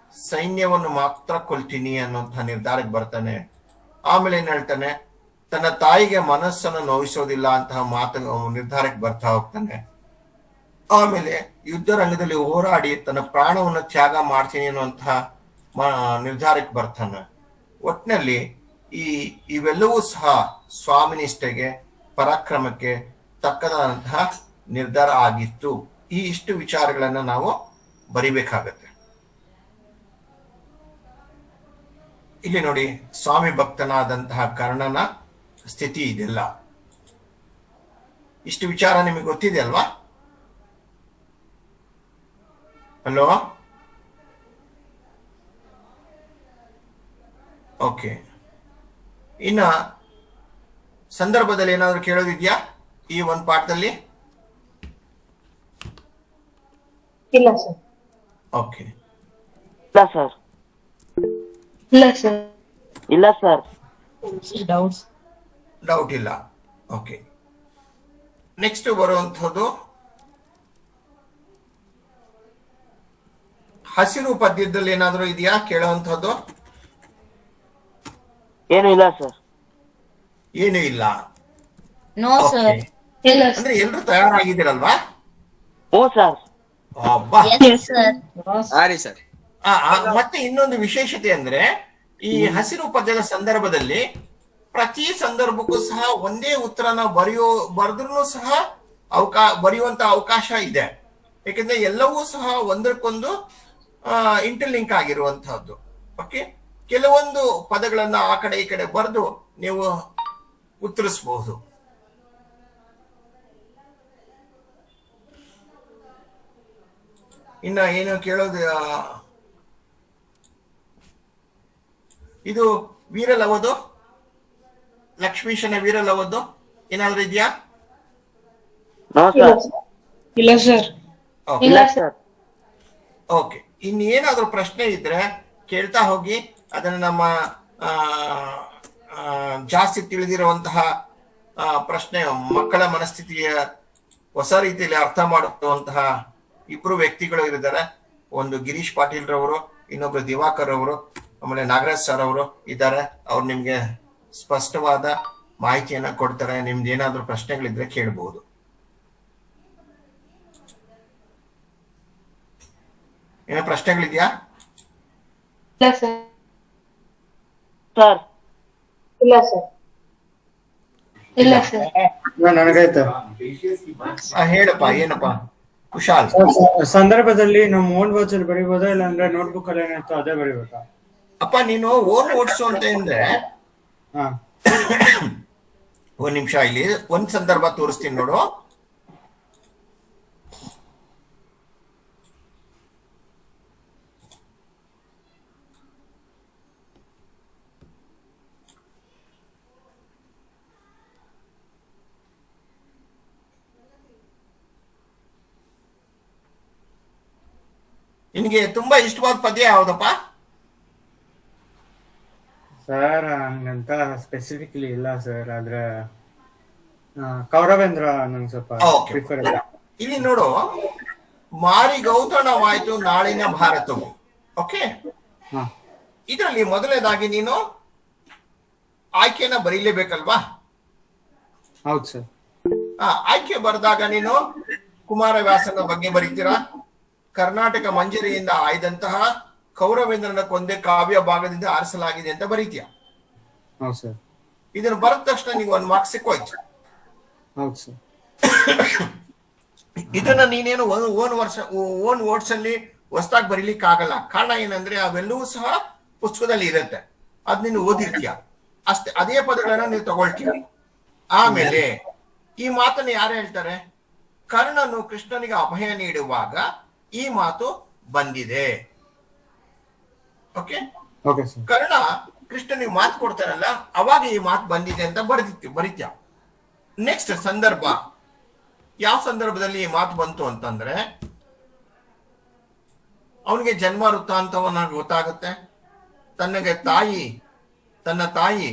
ಸೈನ್ಯವನ್ನು ಮಾತ್ರ ಕೊಲ್ತೀನಿ ಅನ್ನುವಂತಹ ನಿರ್ಧಾರಕ್ಕೆ ಬರ್ತಾನೆ. ಆಮೇಲೆ ಏನ್ ಹೇಳ್ತಾನೆ, ತನ್ನ ತಾಯಿಗೆ ಮನಸ್ಸನ್ನು ನೋಯಿಸೋದಿಲ್ಲ ಅಂತಹ ನಿರ್ಧಾರಕ್ಕೆ ಬರ್ತಾ ಹೋಗ್ತಾನೆ. ಆಮೇಲೆ ಯುದ್ಧ ರಂಗದಲ್ಲಿ ಹೋರಾಡಿ ತನ್ನ ಪ್ರಾಣವನ್ನು ತ್ಯಾಗ ಮಾಡ್ತೀನಿ ಅನ್ನುವಂತಹ ನಿರ್ಧಾರಕ್ಕೆ ಬರ್ತಾನೆ. ಒಟ್ಟಿನಲ್ಲಿ ಇವೆಲ್ಲವೂ ಸಹ ಸ್ವಾಮಿನಿಷ್ಠೆಗೆ, ಪರಾಕ್ರಮಕ್ಕೆ ತಕ್ಕದಂತಹ ನಿರ್ಧಾರ ಆಗಿತ್ತು. ಇಷ್ಟು ವಿಚಾರಗಳನ್ನ ನಾವು ಬರಿಬೇಕಾಗತ್ತೆ. ಇಲ್ಲಿ ನೋಡಿ, ಸ್ವಾಮಿ ಭಕ್ತನಾದಂತಹ ಕರ್ಣನ ಸ್ಥಿತಿ ಇದೆಲ್ಲ. ಇಷ್ಟು ವಿಚಾರ ನಿಮಗೆ ಗೊತ್ತಿದೆ ಅಲ್ವಾ? Hello, okay. ಇನ್ನ ಸಂದರ್ಭದಲ್ಲಿ ಏನಾದ್ರು ಕೇಳೋದಿದ್ಯಾ ಈ ಒಂದು ಪಾಠದಲ್ಲಿ? ಇಲ್ಲ ಸರ್. ಓಕೆ. ಇಲ್ಲ ಸರ್. ಇಲ್ಲ ಸರ್. ಇಲ್ಲ ಸರ್. ಡೌಟ್ ಇಲ್ಲ. ಓಕೆ. ನೆಕ್ಸ್ಟ್ ಬರುವಂಥದ್ದು ಹಸಿರು ಪದ್ಯದಲ್ಲಿ ಏನಾದರೂ ಇದೆಯಾ ಕೇಳುವಂಥದ್ದು? ಏನು ಇಲ್ಲ ಸರ್. ಏನು ಇಲ್ಲ. No Okay. ಸರ್. ಇಲ್ಲ ಸರ್. ಅಂದ್ರೆ ಎಲ್ರು ತಯಾರಾಗಿದ್ದೀರಲ್ವಾ? ಹ್ಞೂ ಸರ್. ಅಬ್ಬಾ. Yes sir. ಮತ್ತೆ ಇನ್ನೊಂದು ವಿಶೇಷತೆ ಅಂದ್ರೆ, ಈ ಹಸಿರು ಪದ್ಯದ ಸಂದರ್ಭದಲ್ಲಿ ಪ್ರತಿ ಸಂದರ್ಭಕ್ಕೂ ಸಹ ಒಂದೇ ಉತ್ತರನ ಬರೆದ್ರೂ ಸಹ ಬರೆಯುವಂತ ಅವಕಾಶ ಇದೆ. ಯಾಕಂದ್ರೆ ಎಲ್ಲವೂ ಸಹ ಒಂದಕ್ಕೊಂದು ಇಂಟರ್ಲಿಂಕ್ ಆಗಿರುವಂತಹದ್ದು. ಓಕೆ, ಕೆಲವೊಂದು ಪದಗಳನ್ನ ಆ ಕಡೆ ಈ ಕಡೆ ಬರೆದು ನೀವು ಉತ್ತರಿಸಬಹುದು. ಇನ್ನ ಏನು ಕೇಳೋದು, ಇದು ವೀರಲವದು, ಲಕ್ಷ್ಮೀಶನ ವೀರಲವದು ಏನಾದ್ರೂ ಇದೆಯಾ? No sir. ಇಲ್ಲ ಸರ್. ಇಲ್ಲ ಸರ್. ಓಕೆ, ಇನ್ನೇನಾದ್ರೂ ಪ್ರಶ್ನೆ ಇದ್ರೆ ಕೇಳ್ತಾ ಹೋಗಿ. ಅದನ್ನ ನಮ್ಮ ಜಾಸ್ತಿ ತಿಳಿದಿರುವಂತಹ ಪ್ರಶ್ನೆ, ಮಕ್ಕಳ ಮನಸ್ಥಿತಿಯ ಹೊಸ ರೀತಿಯಲ್ಲಿ ಅರ್ಥ ಮಾಡುವಂತಹ ಇಬ್ರು ವ್ಯಕ್ತಿಗಳು ಇದ್ದಾರೆ. ಒಂದು ಗಿರೀಶ್ ಪಾಟೀಲ್ ರವರು, ಇನ್ನೊಬ್ರು ದಿವಾಕರ್ ಅವರು, ಆಮೇಲೆ ನಾಗರಾಜ್ ಸರ್ ಅವರು ಇದ್ದಾರೆ. ಅವ್ರು ನಿಮ್ಗೆ ಸ್ಪಷ್ಟವಾದ ಮಾಹಿತಿಯನ್ನ ಕೊಡ್ತಾರೆ. ನಿಮ್ದು ಏನಾದ್ರೂ ಪ್ರಶ್ನೆಗಳಿದ್ರೆ ಕೇಳಬಹುದು. ಏನೋ ಪ್ರಶ್ನೆಗಳಿದ್ಯಾ? ಇಲ್ಲ ಸರ್. ಸರ್. ಇಲ್ಲ ಸರ್. ಇಲ್ಲ ಸರ್. ನನಗಾಯ್ತು. ಹೇಳಪ್ಪ, ಏನಪ್ಪ ಕುಶಾಲ್? ಸಂದರ್ಭದಲ್ಲಿ ನಮ್ಮ ಓನ್ ವರ್ಡ್ಸ್ ಅಲ್ಲಿ ಬರೀಬೋದಾ, ಇಲ್ಲ ಅಂದ್ರೆ ನೋಟ್ಬುಕ್ ಅಲ್ಲಿ ಏನಾಯ್ತು ಅದೇ ಬರೀಬೇಕಾ? ಅಪ್ಪ ನೀನು ಓನ್ ಓಡಿಸು ಅಂತ ಅಂದ್ರೆ ಹಾ, ಒಂದ್ ನಿಮಿಷ, ಇಲ್ಲಿ ಒಂದ್ ಸಂದರ್ಭ ತೋರಿಸ್ತೀನಿ ನೋಡು. ನಿನ್ಗೆ ತುಂಬಾ ಇಷ್ಟವಾದ ಪದ್ಯ ಯಾವ್ದಪ್ಪ? ಸರ್ ಹಂಗಂತ ಸ್ಪೆಸಿಫಿಕ್ಲಿ ಇಲ್ಲ ಸರ್, ಆದ್ರೆ ಕೌರವೇಂದ್ರ ನಂಗೆ ಸ್ವಲ್ಪ Okay. ಪ್ರಿಫರ್ ಇಲ್ಲ. ಇಲ್ಲಿ ನೋಡು, ಮಾರಿ ಗೌತಣವಾಯ್ತು ನಾಳಿನ ಭಾರತವು. ಓಕೆ, ಹಾ, ಇದರಲ್ಲಿ ಮೊದಲನೇದಾಗಿ ನೀನು ಆಯ್ಕೆನ ಬರೀಲೇಬೇಕಲ್ವಾ? ಹೌದು ಸರ್. ಆಯ್ಕೆ ಬರೆದಾಗ ನೀನು ಕುಮಾರವ್ಯಾಸನ ಬಗ್ಗೆ ಬರೀತೀರಾ. ಕರ್ನಾಟಕ ಮಂಜರಿಯಿಂದ ಆಯ್ದಂತಹ ಕೌರವೇಂದ್ರನ ಕೊಂದೆ ಕಾವ್ಯ ಭಾಗದಿಂದ ಆರಿಸಲಾಗಿದೆ ಅಂತ ಬರೀತೀಯ. ಹೌದು ಸರ್. ಇದನ್ನು ಬರೆದ ತಕ್ಷಣ ನೀವು ಒಂದು ಮಾರ್ಕ್ಸ್ ಸಿಕ್ಕೋಯ್ತು. ಹೌದು ಸರ್. ಇದನ್ನ ನೀನೇನು ಓನ್ ವರ್ಡ್ಸ್ ಅಲ್ಲಿ ಹೊಸದಾಗಿ ಬರೀಲಿಕ್ಕೆ ಆಗಲ್ಲ. ಕಾರಣ ಏನಂದ್ರೆ ಅವೆಲ್ಲವೂ ಸಹ ಪುಸ್ತಕದಲ್ಲಿ ಇರುತ್ತೆ, ಅದ್ ನೀನು ಓದಿರ್ತೀಯ ಅಷ್ಟೇ. ಅದೇ ಪದಗಳನ್ನ ನೀವು ತಗೊಳ್ತೀಯ. ಆಮೇಲೆ ಈ ಮಾತನ್ನ ಯಾರು ಹೇಳ್ತಾರೆ? ಕರ್ಣನು ಕೃಷ್ಣನಿಗೆ ಅಭಯ ನೀಡುವಾಗ ಈ ಮಾತು ಬಂದಿದೆ. Okay, okay sir. ಕರ್ಣ ಕೃಷ್ಣನಿಗೆ ಮಾತು ಕೊಡ್ತಾರಲ್ಲ, ಅವಾಗ ಈ ಮಾತು ಬಂದಿದೆ ಅಂತ ಬರೀತ್ಯ. ನೆಕ್ಸ್ಟ್ ಸಂದರ್ಭ, ಯಾವ ಸಂದರ್ಭದಲ್ಲಿ ಈ ಮಾತು ಬಂತು ಅಂತಂದ್ರೆ, ಅವನಿಗೆ ಜನ್ಮ ವೃತ್ತಾಂತವನ್ನ ಗೊತ್ತಾಗುತ್ತೆ, ತನ್ನ ತಾಯಿ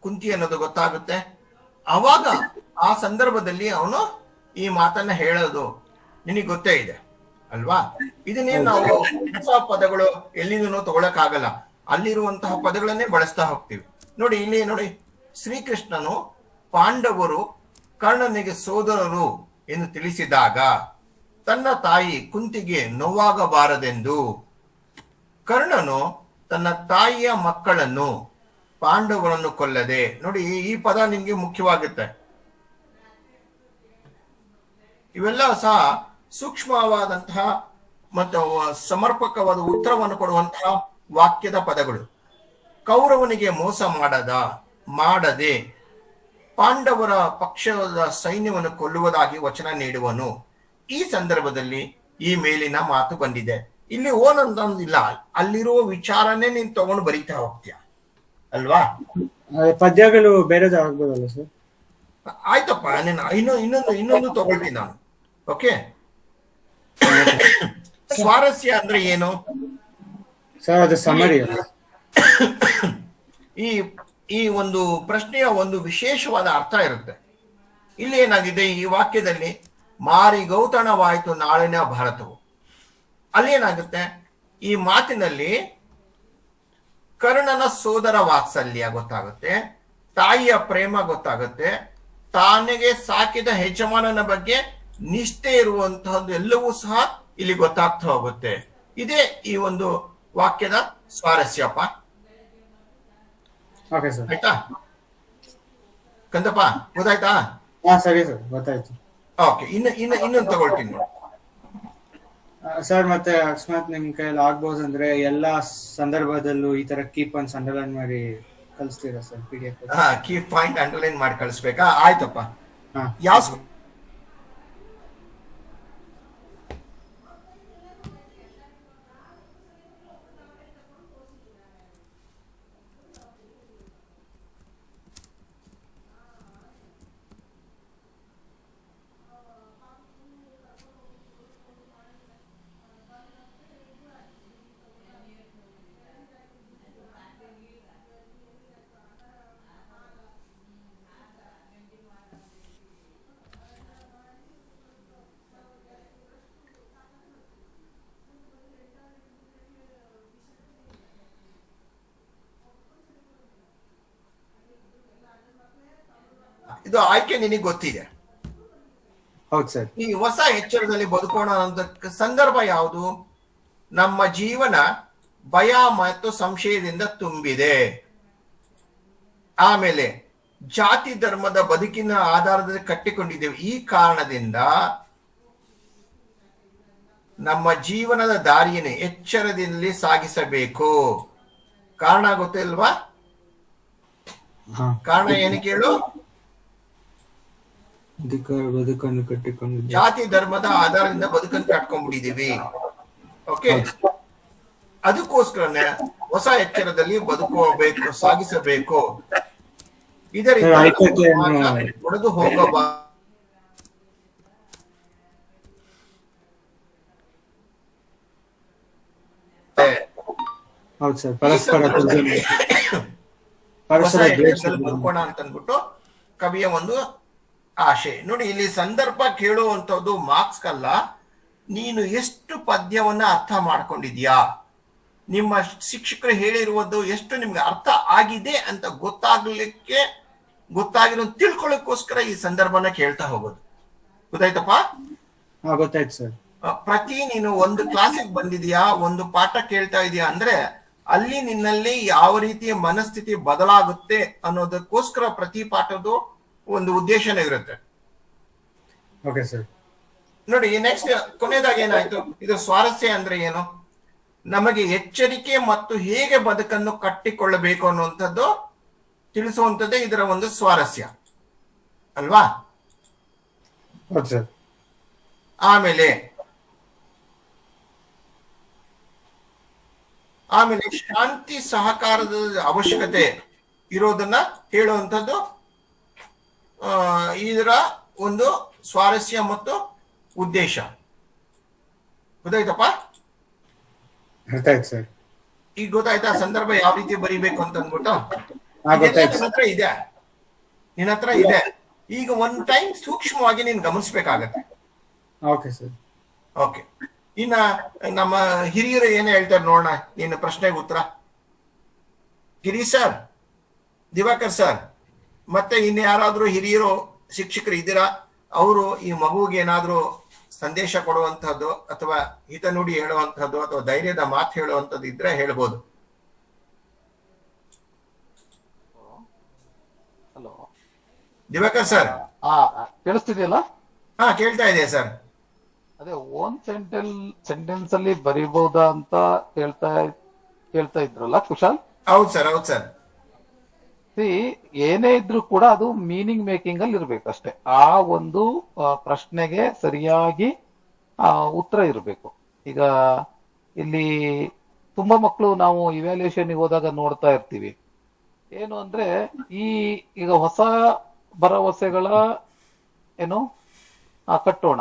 ಕುಂತಿ ಅನ್ನೋದು ಗೊತ್ತಾಗುತ್ತೆ. ಅವಾಗ ಆ ಸಂದರ್ಭದಲ್ಲಿ ಅವನು ಈ ಮಾತನ್ನ ಹೇಳೋದು ನಿನಗೆ ಗೊತ್ತೇ ಇದೆ ಅಲ್ವಾ? ಇದನ್ನೇನು ನಾವು ಹೊಸ ಪದಗಳು ಎಲ್ಲಿಂದನೂ ತಗೊಳಕ್ ಆಗಲ್ಲ, ಅಲ್ಲಿರುವಂತಹ ಪದಗಳನ್ನೇ ಬಳಸ್ತಾ ಹೋಗ್ತೀವಿ. ನೋಡಿ ಇಲ್ಲಿ ನೋಡಿ, ಶ್ರೀಕೃಷ್ಣನು ಪಾಂಡವರು ಕರ್ಣನಿಗೆ ಸೋದರರು ಎಂದು ತಿಳಿಸಿದಾಗ ತನ್ನ ತಾಯಿ ಕುಂತಿಗೆ ನೋವಾಗಬಾರದೆಂದು ಕರ್ಣನು ತನ್ನ ತಾಯಿಯ ಮಕ್ಕಳನ್ನು ಪಾಂಡವರನ್ನು ಕೊಲ್ಲದೆ. ನೋಡಿ ಈ ಪದ ನಿಮ್ಗೆ ಮುಖ್ಯವಾಗುತ್ತೆ. ಇವೆಲ್ಲ ಸಹ ಸೂಕ್ಷ್ಮವಾದಂತಹ ಮತ್ತು ಸಮರ್ಪಕವಾದ ಉತ್ತರವನ್ನು ಕೊಡುವಂತಹ ವಾಕ್ಯದ ಪದಗಳು. ಕೌರವನಿಗೆ ಮೋಸ ಮಾಡದೆ ಪಾಂಡವರ ಪಕ್ಷದ ಸೈನ್ಯವನ್ನು ಕೊಲ್ಲುವುದಾಗಿ ವಚನ ನೀಡುವನು. ಈ ಸಂದರ್ಭದಲ್ಲಿ ಈ ಮೇಲಿನ ಮಾತು ಬಂದಿದೆ. ಇಲ್ಲಿ ಓನ್ ಅಂತಂದಿಲ್ಲ, ಅಲ್ಲಿರುವ ವಿಚಾರನೇ ನೀನ್ ತಗೊಂಡು ಬರೀತಾ ಹೋಗ್ತೀಯ ಅಲ್ವಾ? ಪದ್ಯಗಳು ಬೇರೆದು ಆಗ್ಬೋದಲ್ಲ ಸರ್? ಆಯ್ತಪ್ಪ, ಇನ್ನೊಂದು ತಗೊಳ್ತೀನಿ ನಾನು. ಓಕೆ, ಸ್ವಾರಸ್ಯ ಅಂದ್ರೆ ಏನು ಸರ್? ಅದು ಸಮರಿ. ಈ ಒಂದು ಪ್ರಶ್ನೆಯ ಒಂದು ವಿಶೇಷವಾದ ಅರ್ಥ ಇರುತ್ತೆ. ಇಲ್ಲಿ ಏನಾಗಿದೆ, ಈ ವಾಕ್ಯದಲ್ಲಿ ಮಾರಿ ಗೌತಣವಾಯಿತು ನಾಳಿನ ಭಾರತವು, ಅಲ್ಲಿ ಏನಾಗುತ್ತೆ, ಈ ಮಾತಿನಲ್ಲಿ ಕರ್ಣನ ಸೋದರ ವಾತ್ಸಲ್ಯ ಗೊತ್ತಾಗುತ್ತೆ, ತಾಯಿಯ ಪ್ರೇಮ ಗೊತ್ತಾಗುತ್ತೆ, ತಾನಿಗೆ ಸಾಕಿದ ಯಜಮಾನನ ಬಗ್ಗೆ ನಿಷ್ಠೆ ಇರುವಂತಹದ್ದು ಎಲ್ಲವೂ ಸಹ ಇಲ್ಲಿ ಗೊತ್ತಾಗ್ತಾ ಹೋಗುತ್ತೆ. ಇದೇ ಈ ಒಂದು ವಾಕ್ಯದ ಸ್ವಾರಸ್ಯಪ್ಪ. Okay sir. ಆಯ್ತಾ? ಕಂದಪ್ಪ ಗೊತ್ತಾಯ್ತಾ? ಹಾ ಸರಿ ಸರ್, ಗೊತ್ತಾಯ್ತು. ಓಕೆ, ಇನ್ನೊಂದು ತಗೊಳ್ತೀನಿ ನೋಡಿ. ಸರ್ ಮತ್ತೆ ಅಕಸ್ಮಾತ್ ನಿಮ್ ಕೈಯಲ್ಲಿ ಆಗ್ಬೋದು ಅಂದ್ರೆ ಎಲ್ಲಾ ಸಂದರ್ಭದಲ್ಲೂ ಈ ತರ ಕೀಪ್ ಅನ್ಸ್ ಅಂಡರ್ಲೈನ್ ಮಾಡಿ ಕಳಿಸ್ತೀರಾ sir PDF? Key point underline ಮಾಡಿ ಕಳಿಸ್ಬೇಕಾ? ಆಯ್ತಪ್ಪ. ಹಾ ಯಾವ ಇದು ಆಯ್ಕೆ ನಿನಗೆ ಗೊತ್ತಿದೆ. ಹೌದು ಸರ್. ಈ ಹೊಸ ಎಚ್ಚರದಲ್ಲಿ ಬದುಕೋಣ ಅನ್ನೋದಕ್ಕೆ ಸಂದರ್ಭ ಯಾವುದು? ನಮ್ಮ ಜೀವನ ಭಯ ಮತ್ತು ಸಂಶಯದಿಂದ ತುಂಬಿದೆ. ಆಮೇಲೆ ಜಾತಿ ಧರ್ಮದ ಬದುಕಿನ ಆಧಾರದಲ್ಲಿ ಕಟ್ಟಿಕೊಂಡಿದ್ದೇವೆ. ಈ ಕಾರಣದಿಂದ ನಮ್ಮ ಜೀವನದ ದಾರಿಯನ್ನು ಎಚ್ಚರದಲ್ಲಿ ಸಾಗಿಸಬೇಕು. ಕಾರಣ ಗೊತ್ತಿಲ್ವಾ? ಕಾರಣ ಏನು ಕೇಳು? ಬದುಕನ್ನು ಕಟ್ಟಿಕೊಂಡು ಜಾತಿ ಧರ್ಮದ ಆಧಾರದಿಂದ ಬದುಕನ್ನು ಕಟ್ಕೊಂಡ್ಬಿಟ್ಟಿದೀವಿ. ಓಕೆ, ಅದಕ್ಕೋಸ್ಕರನೇ ಹೊಸ ಎಚ್ಚರದಲ್ಲಿ ಬದುಕೋಬೇಕು, ಸಾಗಿಸಬೇಕು. ಇದರಿಂದ ಒಡೆದು ಹೋಗಬಾರದು. ಹೌದು ಸರ್, ಪರಸ್ಪರ ಬದುಕೋಣ ಅಂತ ಅಂದ್ಬಿಟ್ಟು ಕವಿಯ ಒಂದು ಆಶೆ. ನೋಡಿ, ಇಲ್ಲಿ ಸಂದರ್ಭ ಕೇಳುವಂಥದ್ದು ಮಾರ್ಕ್ಸ್ ಅಲ್ಲ, ನೀನು ಎಷ್ಟು ಪದ್ಯವನ್ನ ಅರ್ಥ ಮಾಡ್ಕೊಂಡಿದ್ಯಾ, ನಿಮ್ಮ ಶಿಕ್ಷಕರು ಹೇಳಿರುವುದು ಎಷ್ಟು ನಿಮ್ಗೆ ಅರ್ಥ ಆಗಿದೆ ಅಂತ ಗೊತ್ತಾಗಿರೋ ತಿಳ್ಕೊಳ್ಳೋಕ್ಕೋಸ್ಕರ ಈ ಸಂದರ್ಭನ ಕೇಳ್ತಾ ಹೋಗೋದು. ಗೊತ್ತಾಯ್ತಪ್ಪ? ಗೊತ್ತಾಯ್ತು ಸರ್. ಪ್ರತಿ ನೀನು ಒಂದು ಕ್ಲಾಸಿಗೆ ಬಂದಿದ್ಯಾ, ಒಂದು ಪಾಠ ಕೇಳ್ತಾ ಇದೀಯಾ ಅಂದ್ರೆ ಅಲ್ಲಿ ನಿನ್ನಲ್ಲಿ ಯಾವ ರೀತಿಯ ಮನಸ್ಥಿತಿ ಬದಲಾಗುತ್ತೆ ಅನ್ನೋದಕ್ಕೋಸ್ಕರ ಪ್ರತಿ ಪಾಠದ್ದು ಒಂದು ಉದ್ದೇಶನೇ ಇರುತ್ತೆ. Okay sir. ನೋಡಿ, ನೆಕ್ಸ್ಟ್ ಕೊನೆಯದಾಗಿ ಏನಾಯ್ತು? ಇದು ಸ್ವಾರಸ್ಯ ಅಂದ್ರೆ ಏನು? ನಮಗೆ ಎಚ್ಚರಿಕೆ ಮತ್ತು ಹೇಗೆ ಬದುಕನ್ನು ಕಟ್ಟಿಕೊಳ್ಳಬೇಕು ಅನ್ನುವಂಥದ್ದು ತಿಳಿಸುವಂಥದ್ದೇ ಇದರ ಒಂದು ಸ್ವಾರಸ್ಯ ಅಲ್ವಾ? ಹೌದು ಸರ್. ಆಮೇಲೆ ಶಾಂತಿ ಸಹಕಾರದ ಅವಶ್ಯಕತೆ ಇರೋದನ್ನ ಹೇಳುವಂಥದ್ದು ಇದರ ಒಂದು ಸ್ವಾರಸ್ಯ ಮತ್ತು ಉದ್ದೇಶ. ಗೊತ್ತಾಯ್ತಪ್ಪ? ಗೊತ್ತಾಯ್ತು ಸರ್. ಈಗ ಗೊತ್ತಾಯ್ತಾ ಸಂದರ್ಭ ಯಾವ ರೀತಿ ಬರಿಬೇಕು ಅಂತ ಅಂದ್ಬಿಟ್ಟು? ನಿನ್ನ ಹತ್ರ ಇದೆ. ಈಗ ಒಂದ್ ಟೈಮ್ ಸೂಕ್ಷ್ಮವಾಗಿ ನೀನ್ ಗಮನಿಸ್ಬೇಕಾಗತ್ತೆ. Okay sir. ಓಕೆ, ಇನ್ನ ನಮ್ಮ ಹಿರಿಯರು ಏನ್ ಹೇಳ್ತಾರೆ ನೋಡೋಣ ನಿನ್ನ ಪ್ರಶ್ನೆಗೆ ಉತ್ತರ. ಗಿರಿ ಸರ್, ದಿವಾಕರ್ ಸರ್, ಮತ್ತೆ ಇನ್ನು ಯಾರಾದ್ರೂ ಹಿರಿಯರು ಶಿಕ್ಷಕರು ಇದ್ದೀರಾ? ಅವರು ಈ ಮಗುವಿಗೆ ಏನಾದ್ರೂ ಸಂದೇಶ ಕೊಡುವಂತಹದ್ದು ಅಥವಾ ಹಿತ ನುಡಿ ಹೇಳುವಂತಹದ್ದು ಅಥವಾ ಧೈರ್ಯದ ಮಾತು ಹೇಳುವಂತದ್ದು ಇದ್ರೆ ಹೇಳ್ಬೋದು. Hello Diwakar sir. ಕೇಳಿಸ್ತಿದೆಯಲ್ಲ? ಹಾ, ಕೇಳ್ತಾ ಇದೆ ಸರ್. ಅದೇ ಓನ್ ಸೆಂಟೆನ್ಸ್ ಅಲ್ಲಿ ಬರೀಬಹುದಾ ಅಂತ ಕೇಳ್ತಾ ಇದ್ರಲ್ಲ ಕುಶಾಲ್? ಹೌದು ಸರ್, ಹೌದು ಸರ್. ಏನೇ ಇದ್ರೂ ಕೂಡ ಅದು ಮೀನಿಂಗ್ ಮೇಕಿಂಗ್ ಅಲ್ಲಿ ಇರ್ಬೇಕಷ್ಟೇ. ಆ ಒಂದು ಪ್ರಶ್ನೆಗೆ ಸರಿಯಾಗಿ ಉತ್ತರ ಇರಬೇಕು. ಈಗ ಇಲ್ಲಿ ತುಂಬಾ ಮಕ್ಕಳು ನಾವು ಇವ್ಯಾಲ್ಯೂಯೇಷನ್ ಹೋದಾಗ ನೋಡ್ತಾ ಇರ್ತೀವಿ ಏನು ಅಂದ್ರೆ ಈಗ ಹೊಸ ಭರವಸೆಗಳ ಏನು ಕಟ್ಟೋಣ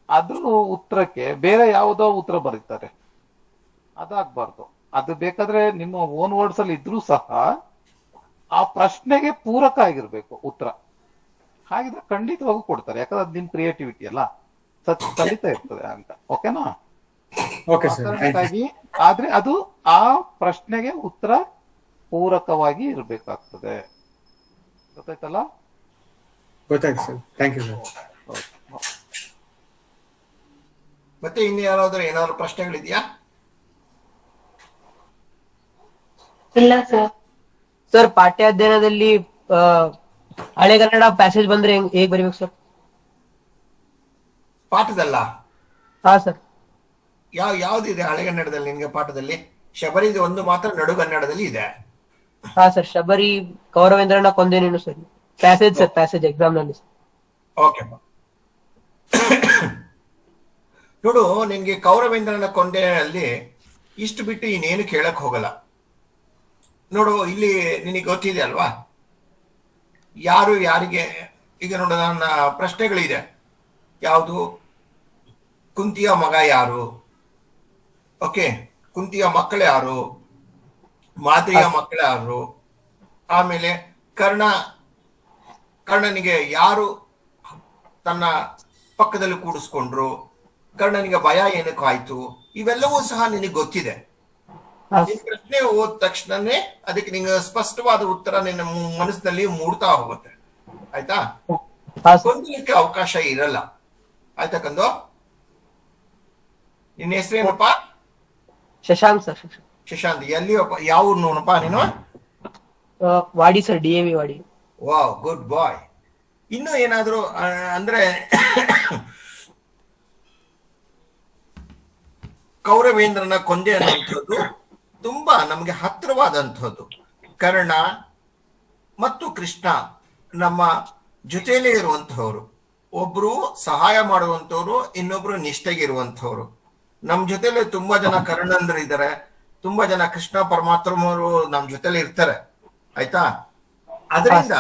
ಅದ್ರ ಉತ್ತರಕ್ಕೆ ಬೇರೆ ಯಾವುದೋ ಉತ್ತರ ಬರೀತಾರೆ. ಅದಾಗಬಾರ್ದು. ಅದು ಬೇಕಾದ್ರೆ ನಿಮ್ಮ ಓನ್ ವರ್ಡ್ಸ್ ಅಲ್ಲಿ ಇದ್ರೂ ಸಹ ಆ ಪ್ರಶ್ನೆಗೆ ಪೂರಕ ಆಗಿರ್ಬೇಕು ಉತ್ತರ. ಹಾಗಿದ್ರೆ ಖಂಡಿತವಾಗೂ ಕೊಡ್ತಾರೆ, ಯಾಕಂದ್ರೆ ಅದು ನಿಮ್ ಕ್ರಿಯೇಟಿವಿಟಿ ಅಲ್ಲ, ಕಲಿತಾ ಇರ್ತದೆ ಅಂತ. ಓಕೆನಾ? ಆದ್ರೆ ಅದು ಆ ಪ್ರಶ್ನೆಗೆ ಉತ್ತರ ಪೂರಕವಾಗಿ ಇರ್ಬೇಕಾಗ್ತದೆ. ಗೊತ್ತಾಯ್ತಲ್ಲ? ಗೊತ್ತಾಯ್ತು ಸರ್. Thank you sir. ಮತ್ತೆ ಇನ್ನು ಏನಾದ್ರು ಪ್ರಶ್ನೆಗಳಿದೆಯಾ? ಇಲ್ಲ ಸರ್. ಸರ್, ಪಾಠ್ಯಾಧ್ಯಯನದಲ್ಲಿ ಹಳೆಗನ್ನಡ ಪ್ಯಾಸೇಜ್ ಬಂದ್ರೆ ಹೇಗ್ ಬರಿಬೇಕು ಸರ್? ಪಾಠದಲ್ಲ? ಹಾ ಸರ್. ಯಾವ್ದಿದೆ ಹಳೆಗನ್ನಡದಲ್ಲಿ ನಿನ್ಗೆ ಪಾಠದಲ್ಲಿ? ಶಬರಿದು ಒಂದು ಮಾತ್ರ ನಡುಗನ್ನಡದಲ್ಲಿ ಇದೆ. ಹಾ ಸರ್, ಶಬರಿ ಕೌರವೇಂದ್ರನ ಕೊಂದೆ ನೀನು sir. Passage sir, passage exam ನಲ್ಲಿ. ಓಕೆ ನೋಡು, ನಿನ್ಗೆ ಕೌರವೇಂದ್ರನ ಕೊಂದೆ ಅಲ್ಲಿ ಇಷ್ಟು ಬಿಟ್ಟು ಇನ್ನೇನು ಕೇಳಕ್ ಹೋಗಲ್ಲ. ನೋಡು, ಇಲ್ಲಿ ನಿನಗೆ ಗೊತ್ತಿದೆ ಅಲ್ವಾ ಯಾರು ಯಾರಿಗೆ. ಈಗ ನೋಡು, ನನ್ನ ಪ್ರಶ್ನೆಗಳಿದೆ. ಯಾವುದು? ಕುಂತಿಯ ಮಗ ಯಾರು? ಓಕೆ, ಕುಂತಿಯ ಮಕ್ಕಳು ಯಾರು? ಮಾದರಿಯ ಮಕ್ಕಳು ಯಾರು? ಆಮೇಲೆ ಕರ್ಣನಿಗೆ ಯಾರು ತನ್ನ ಪಕ್ಕದಲ್ಲಿ ಕೂಡಿಸ್ಕೊಂಡ್ರು? ಕರ್ಣನಿಗೆ ಭಯ ಏನಕ್ಕಾಯ್ತು? ಇವೆಲ್ಲವೂ ಸಹ ನಿನಗೆ ಗೊತ್ತಿದೆ. ನಿನ್ ಪ್ರಶ್ನೆ ಓದ ತಕ್ಷಣನೇ ಅದಕ್ಕೆ ನಿಂಗೆ ಸ್ಪಷ್ಟವಾದ ಉತ್ತರ ನಿನ್ನ ಮನಸ್ಸಿನಲ್ಲಿ ಮೂಡ್ತಾ ಹೋಗುತ್ತೆ. ಆಯ್ತಾ? ಗೊಂದಲಕ್ಕೆ ಅವಕಾಶ ಇರಲ್ಲ. ಆಯ್ತಾ ಕಂದು? ನಿನ್ನ ಹೆಸರೇನಪ್ಪ? ಶಶಾಂಕ್ ಸರ್. ಶಶಾಂತ್. ಎಲ್ಲಿ ಯಾವ ಊರ್ನವನಪ್ಪ ನೀನು? ವಾಡಿ ಸರ್, DAV ವಾಡಿ. ವಾವ್, ಗುಡ್ ಬಾಯ್. ಇನ್ನು ಏನಾದ್ರು ಅಂದ್ರೆ ಕೌರವೇಂದ್ರನ ಕೊಂದೆ ಅನ್ನುವಂಥದ್ದು ತುಂಬಾ ನಮ್ಗೆ ಹತ್ತಿರವಾದಂಥದ್ದು. ಕರ್ಣ ಮತ್ತು ಕೃಷ್ಣ ನಮ್ಮ ಜೊತೆಯಲ್ಲೇ ಇರುವಂತಹವ್ರು. ಒಬ್ರು ಸಹಾಯ ಮಾಡುವಂತವ್ರು, ಇನ್ನೊಬ್ರು ನಿಷ್ಠೆಗಿರುವಂತವ್ರು. ನಮ್ ಜೊತೆಲಿ ತುಂಬಾ ಜನ ಕರ್ಣಂದ್ರು ಇದ್ದಾರೆ, ತುಂಬಾ ಜನ ಕೃಷ್ಣ ಪರಮಾತ್ಮರು ನಮ್ ಜೊತೆಲಿ ಇರ್ತಾರೆ. ಆಯ್ತಾ? ಅದರಿಂದ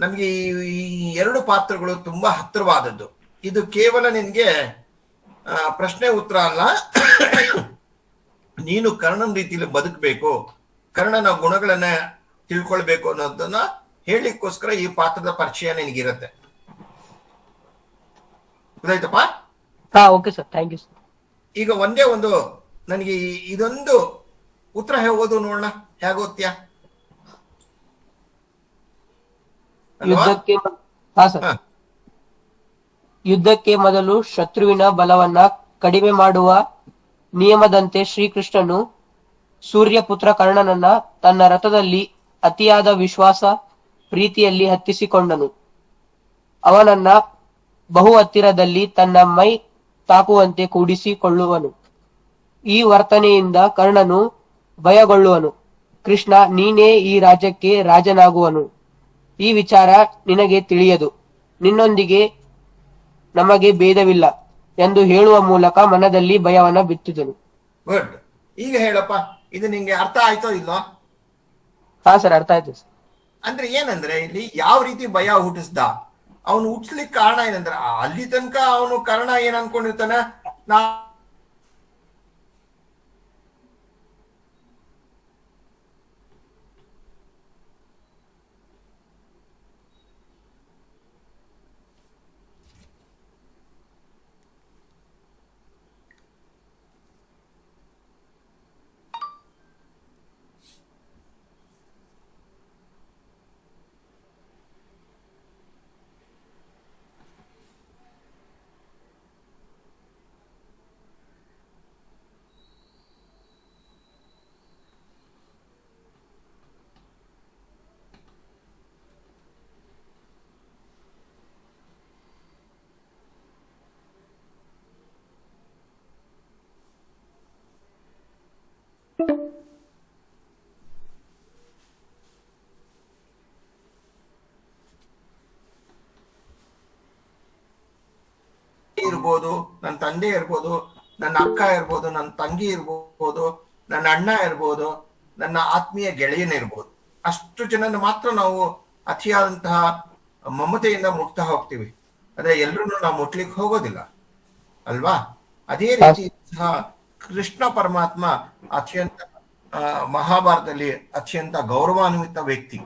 ನಮ್ಗೆ ಈ ಎರಡು ಪಾತ್ರಗಳು ತುಂಬಾ ಹತ್ತಿರವಾದದ್ದು. ಇದು ಕೇವಲ ನಿನ್ಗೆ ಪ್ರಶ್ನೆ ಉತ್ತರ ಅಲ್ಲ. ನೀನು ಕರ್ಣನ ರೀತಿಯಲ್ಲಿ ಬದುಕಬೇಕು, ಕರ್ಣನ ಗುಣಗಳನ್ನ ತಿಳ್ಕೊಳ್ಬೇಕು ಅನ್ನೋದನ್ನ ಹೇಳಿಕ್ಕೋಸ್ಕರ ಈ ಪಾತ್ರದ ಪರಿಚಯ ನಿನಗಿರತ್ತೆ. ಗೊತ್ತಾಯ್ತಪ್ಪ? ಹಾ, okay sir, thank you sir. ಈಗ ಒಂದೇ ಒಂದು ನನಗೆ ಇದೊಂದು ಉತ್ತರ ಓದು ನೋಡೋಣ, ಹೇಗೋತ್ಯಾ? ಯುದ್ಧಕ್ಕೆ ಮೊದಲು ಶತ್ರುವಿನ ಬಲವನ್ನ ಕಡಿಮೆ ಮಾಡುವ ನಿಯಮದಂತೆ ಶ್ರೀಕೃಷ್ಣನು ಸೂರ್ಯಪುತ್ರ ಕರ್ಣನನ್ನ ತನ್ನ ರಥದಲ್ಲಿ ಅತಿಯಾದ ವಿಶ್ವಾಸ ಪ್ರೀತಿಯಲ್ಲಿ ಹತ್ತಿಸಿಕೊಂಡನು. ಅವನನ್ನ ಬಹು ಹತ್ತಿರದಲ್ಲಿ ತನ್ನ ಮೈ ತಾಕುವಂತೆ ಕೂಡಿಸಿಕೊಳ್ಳುವನು. ಈ ವರ್ತನೆಯಿಂದ ಕರ್ಣನು ಭಯಗೊಳ್ಳುವನು. ಕೃಷ್ಣ, ನೀನೇ ಈ ರಾಜ್ಯಕ್ಕೆ ರಾಜನಾಗುವನು. ಈ ವಿಚಾರ ನಿನಗೆ ತಿಳಿಯದು, ನಿನ್ನೊಂದಿಗೆ ನಮಗೆ ಭೇದವಿಲ್ಲ ಎಂದು ಹೇಳುವ ಮೂಲಕ ಮನದಲ್ಲಿ ಭಯವನ್ನ ಬಿತ್ತಿದನು. ಗುಡ್. ಈಗ ಹೇಳಪ್ಪ, ಇದು ನಿಂಗೆ ಅರ್ಥ ಆಯ್ತೋ ಇಲ್ಲೋ? ಹಾ ಸರ್, ಅರ್ಥ ಆಯ್ತು ಸರ್. ಅಂದ್ರೆ ಏನಂದ್ರೆ ಇಲ್ಲಿ ಯಾವ ರೀತಿ ಭಯ ಹುಟ್ಟಿಸ್ದ ಅವನು ಹುಟ್ಟಿಸ್ಲಿಕ್ಕೆ ಕಾರಣ ಏನಂದ್ರೆ ಅಲ್ಲಿ ತನಕ ಅವನು ಕರ್ಣ ಏನ್ ಅನ್ಕೊಂಡಿರ್ತಾನ, ನಾ ಇರ್ಬೋದು, ನನ್ನ ತಂದೆ ಇರ್ಬೋದು, ನನ್ನ ಅಕ್ಕ ಇರ್ಬೋದು, ನನ್ನ ತಂಗಿ ಇರ್ಬೋದು, ನನ್ನ ಅಣ್ಣ ಇರ್ಬೋದು, ನನ್ನ ಆತ್ಮೀಯ ಗೆಳೆಯನ ಇರ್ಬೋದು. ಅಷ್ಟು ಜನನ ಮಾತ್ರ ನಾವು ಅತಿಯಾದಂತಹ ಮಮತೆಯಿಂದ ಮುಟ್ತಾ ಹೋಗ್ತೀವಿ. ಆದ್ರೆ ಎಲ್ರೂ ನಾವು ಮುಟ್ಲಿಕ್ಕೆ ಹೋಗೋದಿಲ್ಲ ಅಲ್ವಾ? ಅದೇ ರೀತಿ ಸಹ ಕೃಷ್ಣ ಪರಮಾತ್ಮ ಅತ್ಯಂತ ಮಹಾಭಾರತದಲ್ಲಿ ಅತ್ಯಂತ ಗೌರವಾನ್ವಿತ ವ್ಯಕ್ತಿ.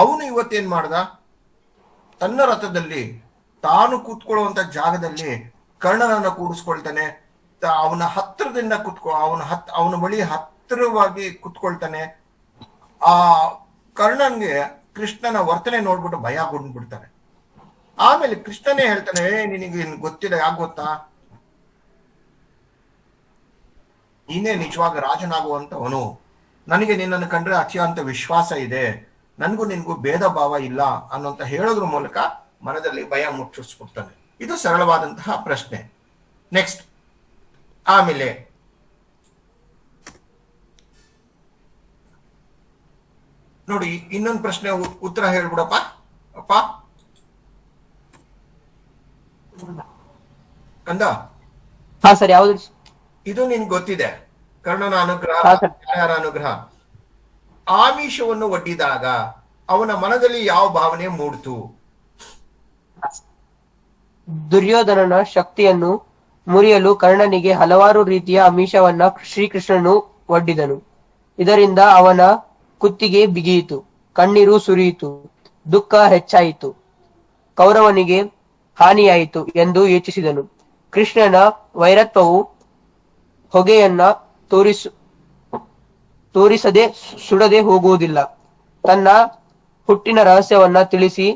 ಅವನು ಇವತ್ತೇನ್ ಮಾಡ್ದ, ತನ್ನ ರಥದಲ್ಲಿ ತಾನು ಕೂತ್ಕೊಳ್ಳುವಂತ ಜಾಗದಲ್ಲಿ ಕರ್ಣನನ್ನ ಕೂಡಿಸ್ಕೊಳ್ತಾನೆ. ಅವನ ಹತ್ತಿರದಿಂದ ಅವನ ಬಳಿ ಹತ್ತಿರವಾಗಿ ಕೂತ್ಕೊಳ್ತಾನೆ. ಆ ಕರ್ಣನ್ಗೆ ಕೃಷ್ಣನ ವರ್ತನೆ ನೋಡ್ಬಿಟ್ಟು ಭಯ ಗೊಂಡ್ಬಿಡ್ತಾನೆ. ಆಮೇಲೆ ಕೃಷ್ಣನೇ ಹೇಳ್ತಾನೆ, ನಿನಗೆ ಗೊತ್ತಿಲ್ಲ, ಯಾಕೆ ಗೊತ್ತಾ, ನೀನೇ ನಿಜವಾಗ ರಾಜನಾಗುವಂತವನು, ನನಗೆ ನಿನ್ನನ್ನು ಕಂಡ್ರೆ ಅತ್ಯಂತ ವಿಶ್ವಾಸ ಇದೆ, ನನ್ಗೂ ನಿನ್ಗೂ ಭೇದ ಭಾವ ಇಲ್ಲ ಅನ್ನೋಂತ ಹೇಳೋದ್ರ ಮೂಲಕ ಮನದಲ್ಲಿ ಭಯ ಮುಚ್ಚಿಸ್ಕೊಡ್ತಾನೆ. ಇದು ಸರಳವಾದಂತಹ ಪ್ರಶ್ನೆ. ನೆಕ್ಸ್ಟ್, ಆಮೇಲೆ ನೋಡಿ ಇನ್ನೊಂದು ಪ್ರಶ್ನೆ ಉತ್ತರ ಹೇಳ್ಬಿಡಪ್ಪ ಅಪ್ಪ ಕಂದ. ಹಾ ಸರ್, ಯಾವ್ದು? ಇದು ನಿನ್ಗೆ ಗೊತ್ತಿದೆ, ಕರ್ಣನ ಅನುಗ್ರಹ, ಹಾ ಸರ್. ಯಾರ ಅನುಗ್ರಹ. ಆಮಿಷವನ್ನು ಒಡ್ಡಿದಾಗ ಅವನ ಮನದಲ್ಲಿ ಯಾವ ಭಾವನೆ ಮೂಡ್ತು? ದುರ್ಯೋಧನನ ಶಕ್ತಿಯನ್ನು ಮುರಿಯಲು ಕರ್ಣನಿಗೆ ಹಲವಾರು ರೀತಿಯ ಆಮಿಷವನ್ನ ಶ್ರೀಕೃಷ್ಣನು ಒಡ್ಡಿದನು. ಇದರಿಂದ ಅವನ ಕುತ್ತಿಗೆ ಬಿಗಿಯಿತು, ಕಣ್ಣೀರು ಸುರಿಯಿತು, ದುಃಖ ಹೆಚ್ಚಾಯಿತು, ಕೌರವನಿಗೆ ಹಾನಿಯಾಯಿತು ಎಂದು ಯೋಚಿಸಿದನು. ಕೃಷ್ಣನ ವೈರತ್ವವು ಹೊಗೆಯನ್ನ ತೋರಿಸದೆ ಸುಡದೆ ಹೋಗುವುದಿಲ್ಲ. ತನ್ನ ಹುಟ್ಟಿನ ರಹಸ್ಯವನ್ನ ತಿಳಿಸಿ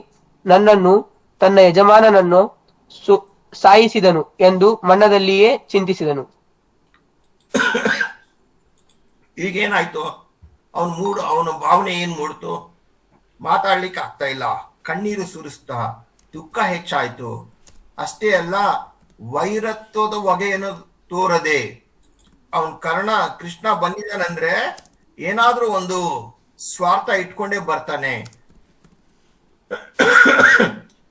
ನನ್ನನ್ನು ತನ್ನ ಯಜಮಾನನನ್ನು ಸಾಯಿಸಿದನು ಎಂದು ಮನದಲ್ಲಿಯೇ ಚಿಂತಿಸಿದನು. ಈಗೇನಾಯ್ತು? ಅವನ ಭಾವನೆ ಏನ್ ಮೂಡ್ತು? ಮಾತಾಡ್ಲಿಕ್ಕೆ ಆಗ್ತಾ ಇಲ್ಲ, ಕಣ್ಣೀರು ಸುರಿಸ್ತಾ, ದುಃಖ ಹೆಚ್ಚಾಯ್ತು. ಅಷ್ಟೇ ಅಲ್ಲ, ವೈರತ್ವದ ಹೊಗೆಯನ್ನು ತೋರದೆ ಕೃಷ್ಣ ಬಂದಿದ್ದಾನಂದ್ರೆ ಏನಾದ್ರೂ ಒಂದು ಸ್ವಾರ್ಥ ಇಟ್ಕೊಂಡೇ ಬರ್ತಾನೆ.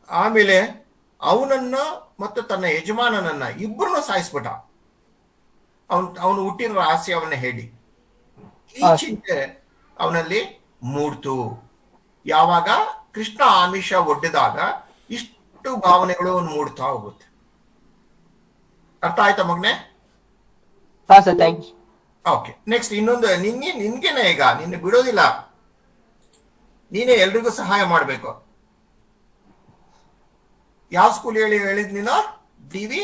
ಆಮೇಲೆ ಅವನನ್ನ ಮತ್ತು ತನ್ನ ಯಜಮಾನನನ್ನ ಇಬ್ಬರನ್ನು ಸಾಯಿಸ್ಬಿಟ್ಟ. ಅವನು ಹುಟ್ಟಿನ ರಹಸ್ಯವನ್ನ ಹೇಳಿ. ಈ ಚಿಂತೆ ಅವನಲ್ಲಿ ಮೂಡ್ತು. ಯಾವಾಗ ಕೃಷ್ಣ ಆಮಿಷ ಒಡ್ಡಿದಾಗ ಇಷ್ಟು ಭಾವನೆಗಳು ಮೂಡ್ತಾ ಹೋಗುತ್ತೆ. ಅರ್ಥ ಆಯ್ತಾ ಮಗನೆ? ಹಾ sir, thank you. Okay, next ಇನ್ನೊಂದು. ನಿನ್ಗೇನೆ ಈಗ ನಿನ್ನ ಬಿಡೋದಿಲ್ಲ, ನೀನೇ ಎಲ್ರಿಗೂ ಸಹಾಯ ಮಾಡ್ಬೇಕು. ಯಾವ ಸ್ಕೂಲ್ ಹೇಳಿದ್ ನೀನು? ಡಿಎವಿ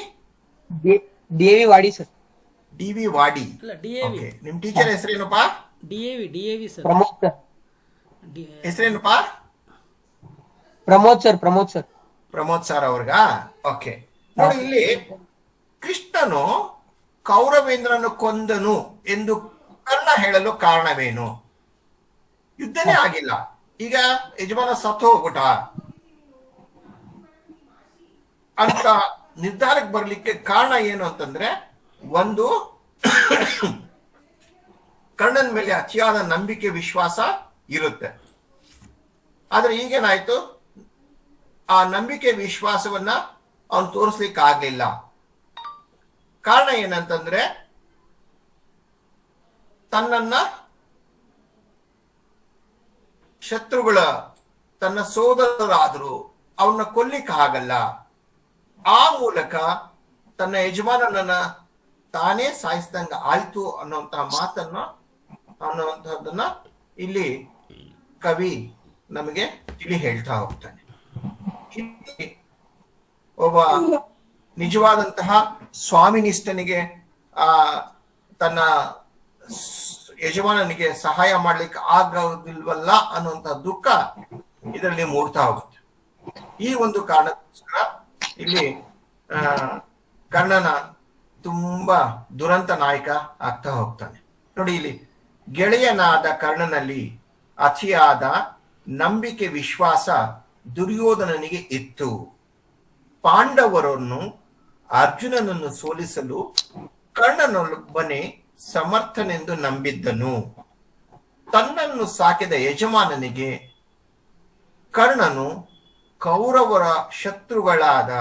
ವಾಡಿ ಸರ್. ಡಿವಿ ವಾಡಿ. ಅಲ್ಲ, DAV. ನಿಮ್ ಟೀಚರ್ ಹೆಸರೇನಪ್ಪಾ? DAV sir. ಪ್ರಮೋದ್ ಸರ್. ಹೆಸರೇನಪ್ಪಾ? ಪ್ರಮೋದ್ ಸರ್. ಪ್ರಮೋದ್ ಸರ್ ಅವ್ರಿಗ? ಓಕೆ. ನೋಡಿ, ಇಲ್ಲಿ ಕೃಷ್ಣನು ಕೌರವೇಂದ್ರನು ಕೊಂದನು ಎಂದು ಕರ್ಣ ಹೇಳಲು ಕಾರಣವೇನು? ಯುದ್ಧನೇ ಆಗಿಲ್ಲ, ಈಗ ಯಜಮಾನ ಸತ್ತು ಹೋಗ್ಬಿಟ್ಟ ಅಂತ ನಿರ್ಧಾರಕ್ಕೆ ಬರ್ಲಿಕ್ಕೆ ಕಾರಣ ಏನು ಅಂತಂದ್ರೆ, ಒಂದು ಕರ್ಣನ ಮೇಲೆ ಅತಿಯಾದ ನಂಬಿಕೆ ವಿಶ್ವಾಸ ಇರುತ್ತೆ. ಆದ್ರೆ ಈಗೇನಾಯ್ತು, ಆ ನಂಬಿಕೆ ವಿಶ್ವಾಸವನ್ನ ಅವನು ತೋರಿಸ್ಲಿಕ್ಕೆ ಆಗ್ಲಿಲ್ಲ. ಕಾರಣ ಏನಂತಂದ್ರೆ, ತನ್ನನ್ನ ಶತ್ರುಗಳ ತನ್ನ ಸೋದರರಾದ್ರು ಅವನ್ನ ಕೊಲ್ಲಿಕ್ಕೆ ಆಗಲ್ಲ. ಆ ಮೂಲಕ ತನ್ನ ಯಜಮಾನನನ್ನ ತಾನೇ ಸಾಯಿಸ್ದಂಗ ಆಯ್ತು ಅನ್ನುವಂತಹದ್ದನ್ನ ಇಲ್ಲಿ ಕವಿ ನಮಗೆ ತಿಳಿ ಹೇಳ್ತಾ ಹೋಗ್ತಾನೆ. ಒಬ್ಬ ನಿಜವಾದಂತಹ ಸ್ವಾಮಿನಿಷ್ಠನಿಗೆ ತನ್ನ ಯಜಮಾನನಿಗೆ ಸಹಾಯ ಮಾಡ್ಲಿಕ್ಕೆ ಆಗೋದಿಲ್ವಲ್ಲ ಅನ್ನುವಂತಹ ದುಃಖ ಇದರಲ್ಲಿ ಮೂಡ್ತಾ ಹೋಗುತ್ತೆ. ಈ ಒಂದು ಕಾರಣಕ್ಕೋಸ್ಕರ ಇಲ್ಲಿ ಕರ್ಣನ ತುಂಬಾ ದುರಂತ ನಾಯಕ ಆಗ್ತಾ ಹೋಗ್ತಾನೆ. ನೋಡಿ, ಇಲ್ಲಿ ಗೆಳೆಯನಾದ ಕರ್ಣನಲ್ಲಿ ಅತಿಯಾದ ನಂಬಿಕೆ ವಿಶ್ವಾಸ ದುರ್ಯೋಧನನಿಗೆ ಇತ್ತು. ಪಾಂಡವರನ್ನು ಅರ್ಜುನನನ್ನು ಸೋಲಿಸಲು ಕರ್ಣನೊಬ್ಬನೇ ಸಮರ್ಥನೆಂದು ನಂಬಿದ್ದನು. ತನ್ನನ್ನು ಸಾಕಿದ ಯಜಮಾನನಿಗೆ ಕರ್ಣನು ಕೌರವರ ಶತ್ರುಗಳಾದ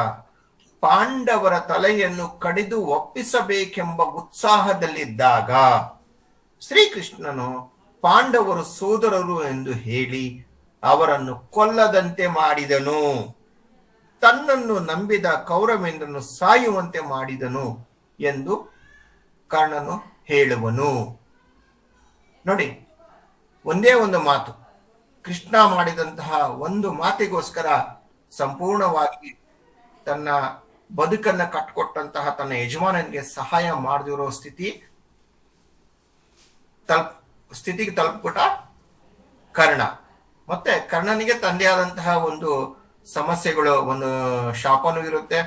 ಪಾಂಡವರ ತಲೆಯನ್ನು ಕಡಿದು ಒಪ್ಪಿಸಬೇಕೆಂಬ ಉತ್ಸಾಹದಲ್ಲಿದ್ದಾಗ ಶ್ರೀಕೃಷ್ಣನು ಪಾಂಡವರು ಸೋದರರು ಎಂದು ಹೇಳಿ ಅವರನ್ನು ಕೊಲ್ಲದಂತೆ ಮಾಡಿದನು. ತನ್ನನ್ನು ನಂಬಿದ ಕೌರವೇಂದ್ರನು ಸಾಯುವಂತೆ ಮಾಡಿದನು ಎಂದು ಕರ್ಣನು ಹೇಳುವನು. ನೋಡಿ, ಒಂದೇ ಒಂದು ಮಾತು, ಕೃಷ್ಣ ಮಾಡಿದಂತಹ ಒಂದು ಮಾತಿಗೋಸ್ಕರ ಸಂಪೂರ್ಣವಾಗಿ ತನ್ನ ಬದುಕನ್ನ ಕಟ್ಕೊಟ್ಟಂತಹ ತನ್ನ ಯಜಮಾನನಿಗೆ ಸಹಾಯ ಮಾಡದಿರೋ ಸ್ಥಿತಿಗೆ ತಲುಪ್ಬಿಟ್ಟ ಕರ್ಣ. ಮತ್ತೆ ಕರ್ಣನಿಗೆ ತಂದೆ ಆದಂತಹ ಒಂದು ಸಮಸ್ಯೆಗಳು, ಒಂದು ಶಾಪನೂ ಇರುತ್ತೆ,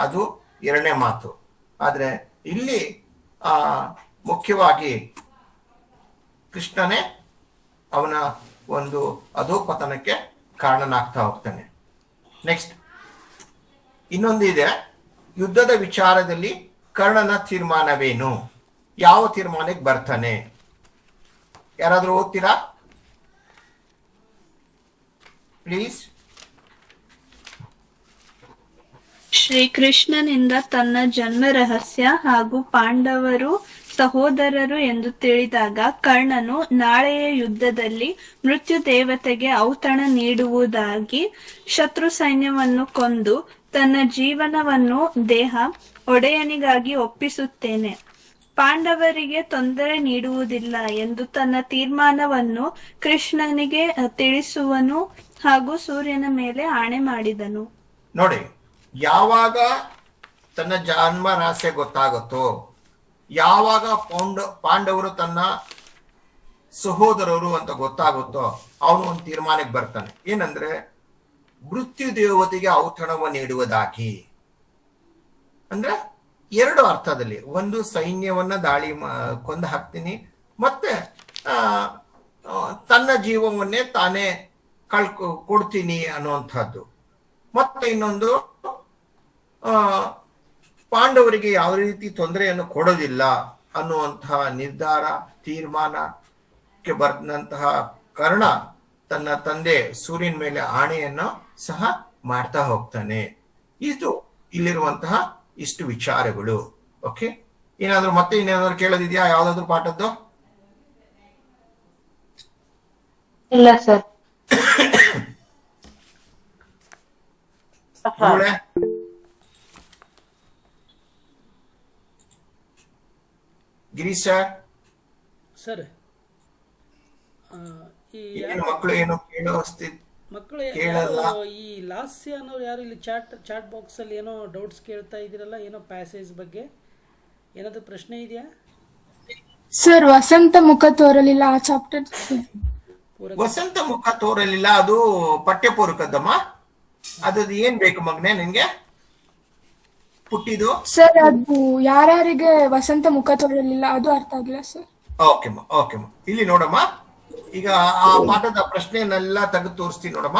ಅದು ಎರಡನೇ ಮಾತು. ಆದ್ರೆ ಇಲ್ಲಿ ಮುಖ್ಯವಾಗಿ ಕೃಷ್ಣನೇ ಅವನ ಒಂದು ಅಧೋಪತನಕ್ಕೆ ಕಾರಣನಾಗ್ತಾ ಹೋಗ್ತಾನೆ. ನೆಕ್ಸ್ಟ್ ಇನ್ನೊಂದು ಇದೆ, ಯುದ್ಧದ ವಿಚಾರದಲ್ಲಿ ಕರ್ಣನ ತೀರ್ಮಾನವೇನು? ಯಾವ ತೀರ್ಮಾನಕ್ಕೆ ಬರ್ತಾನೆ? ಯಾರಾದ್ರೂ ಓದ್ತೀರಾ ಪ್ಲೀಸ್? ಶ್ರೀಕೃಷ್ಣನಿಂದ ತನ್ನ ಜನ್ಮ ರಹಸ್ಯ ಹಾಗೂ ಪಾಂಡವರು ಸಹೋದರರು ಎಂದು ತಿಳಿದಾಗ ಕರ್ಣನು ನಾಳೆಯ ಯುದ್ಧದಲ್ಲಿ ಮೃತ್ಯು ದೇವತೆಗೆ ಔತಣ ನೀಡುವುದಾಗಿ ಶತ್ರು ಸೈನ್ಯವನ್ನು ಕೊಂದು ತನ್ನ ಜೀವನವನ್ನು ದೇಹ ಒಡೆಯನಿಗಾಗಿ ಒಪ್ಪಿಸುತ್ತೇನೆ, ಪಾಂಡವರಿಗೆ ತೊಂದರೆ ನೀಡುವುದಿಲ್ಲ ಎಂದು ತನ್ನ ತೀರ್ಮಾನವನ್ನು ಕೃಷ್ಣನಿಗೆ ತಿಳಿಸುವನು ಹಾಗೂ ಸೂರ್ಯನ ಮೇಲೆ ಆಣೆ ಮಾಡಿದನು. ನೋಡಿ, ಯಾವಾಗ ತನ್ನ ಜನ್ಮ ರಹಸ್ಯ ಗೊತ್ತಾಗುತ್ತೋ, ಯಾವಾಗ ಪಾಂಡವರು ತನ್ನ ಸಹೋದರರು ಅಂತ ಗೊತ್ತಾಗುತ್ತೋ, ಅವನು ಒಂದು ತೀರ್ಮಾನಕ್ಕೆ ಬರ್ತಾನೆ. ಏನಂದ್ರೆ ಮೃತ್ಯು ದೇವತೆಗೆ ಔತಣವ ನೀಡುವುದಾಗಿ. ಅಂದ್ರೆ ಎರಡು ಅರ್ಥದಲ್ಲಿ, ಒಂದು ಸೈನ್ಯವನ್ನ ಕೊಂದು ಹಾಕ್ತೀನಿ, ಮತ್ತೆ ತನ್ನ ಜೀವವನ್ನೇ ತಾನೇ ಕೊಡ್ತೀನಿ ಅನ್ನುವಂಥದ್ದು. ಮತ್ತೆ ಇನ್ನೊಂದು, ಪಾಂಡವರಿಗೆ ಯಾವ ರೀತಿ ತೊಂದರೆಯನ್ನು ಕೊಡೋದಿಲ್ಲ ಅನ್ನುವಂತಹ ನಿರ್ಧಾರ ತೀರ್ಮಾನಕ್ಕೆ ಬಂದಂತಹ ಕರ್ಣ ತನ್ನ ತಂದೆ ಸೂರ್ಯನ ಮೇಲೆ ಆಣೆಯನ್ನು ಸಹ ಮಾಡ್ತಾ ಹೋಗ್ತಾನೆ. ಇದು ಇಲ್ಲಿರುವಂತಹ ಇಷ್ಟು ವಿಚಾರಗಳು. ಓಕೆ, ಏನಾದ್ರು ಮತ್ತೆ ಇನ್ನೇನಾದ್ರು ಕೇಳೋದಿದ್ಯಾ ಯಾವ್ದಾದ್ರು ಪಾಠದ್ದು? ಇಲ್ಲ ಸರ್. ಗಿರೀಶ್ ಸರ್, ಸರ್ ಈ ಮಕ್ಕಳು ಏನು ಮಕ್ಕಳು ಈ ಲಾಸ್ಯ ಅನ್ನೋರು ಯಾರು ಇಲ್ಲಿ ಚಾಟ್ ಬಾಕ್ಸ್ ಅಲ್ಲಿ ಏನೋ ಡೌಟ್ಸ್ ಕೇಳ್ತಾ ಇದ್ದೀರಲ್ಲ, ಏನೋ ಪ್ಯಾಸೇಜ್ ಬಗ್ಗೆ ಏನಾದ್ರು ಪ್ರಶ್ನೆ ಇದೆಯಾ ಸರ್? ವಸಂತ ಮುಖ ತೋರಲಿಲ್ಲ ಆ ಚಾಪ್ಟರ್. ವಸಂತ ಮುಖ ತೋರಲಿಲ್ಲ, ಅದು ಪಠ್ಯಪೂರ್ವಕದ್ದಮ್ಮ. ಅದು ಏನ್ ಬೇಕು ಮಗನೆ ನಿನ್ಗೆ ಪುಟ್ಟಿದು? ಸರ್ ಅದು ಯಾರ್ಯಾರಿಗೆ ವಸಂತ ಮುಖ ತೋರಲಿಲ್ಲ ಅದು ಅರ್ಥ ಆಗಿಲ್ಲ ಸರ್. ಓಕೆಮ್ಮ, ಓಕೆಮ್ಮ. ಇಲ್ಲಿ ನೋಡಮ್ಮ, ಈಗ ಆ ಪಾಠದ ಪ್ರಶ್ನೆಯನ್ನೆಲ್ಲ ತೆಗೆದು ತೋರಿಸ್ತೀನಿ ನೋಡಮ್ಮ.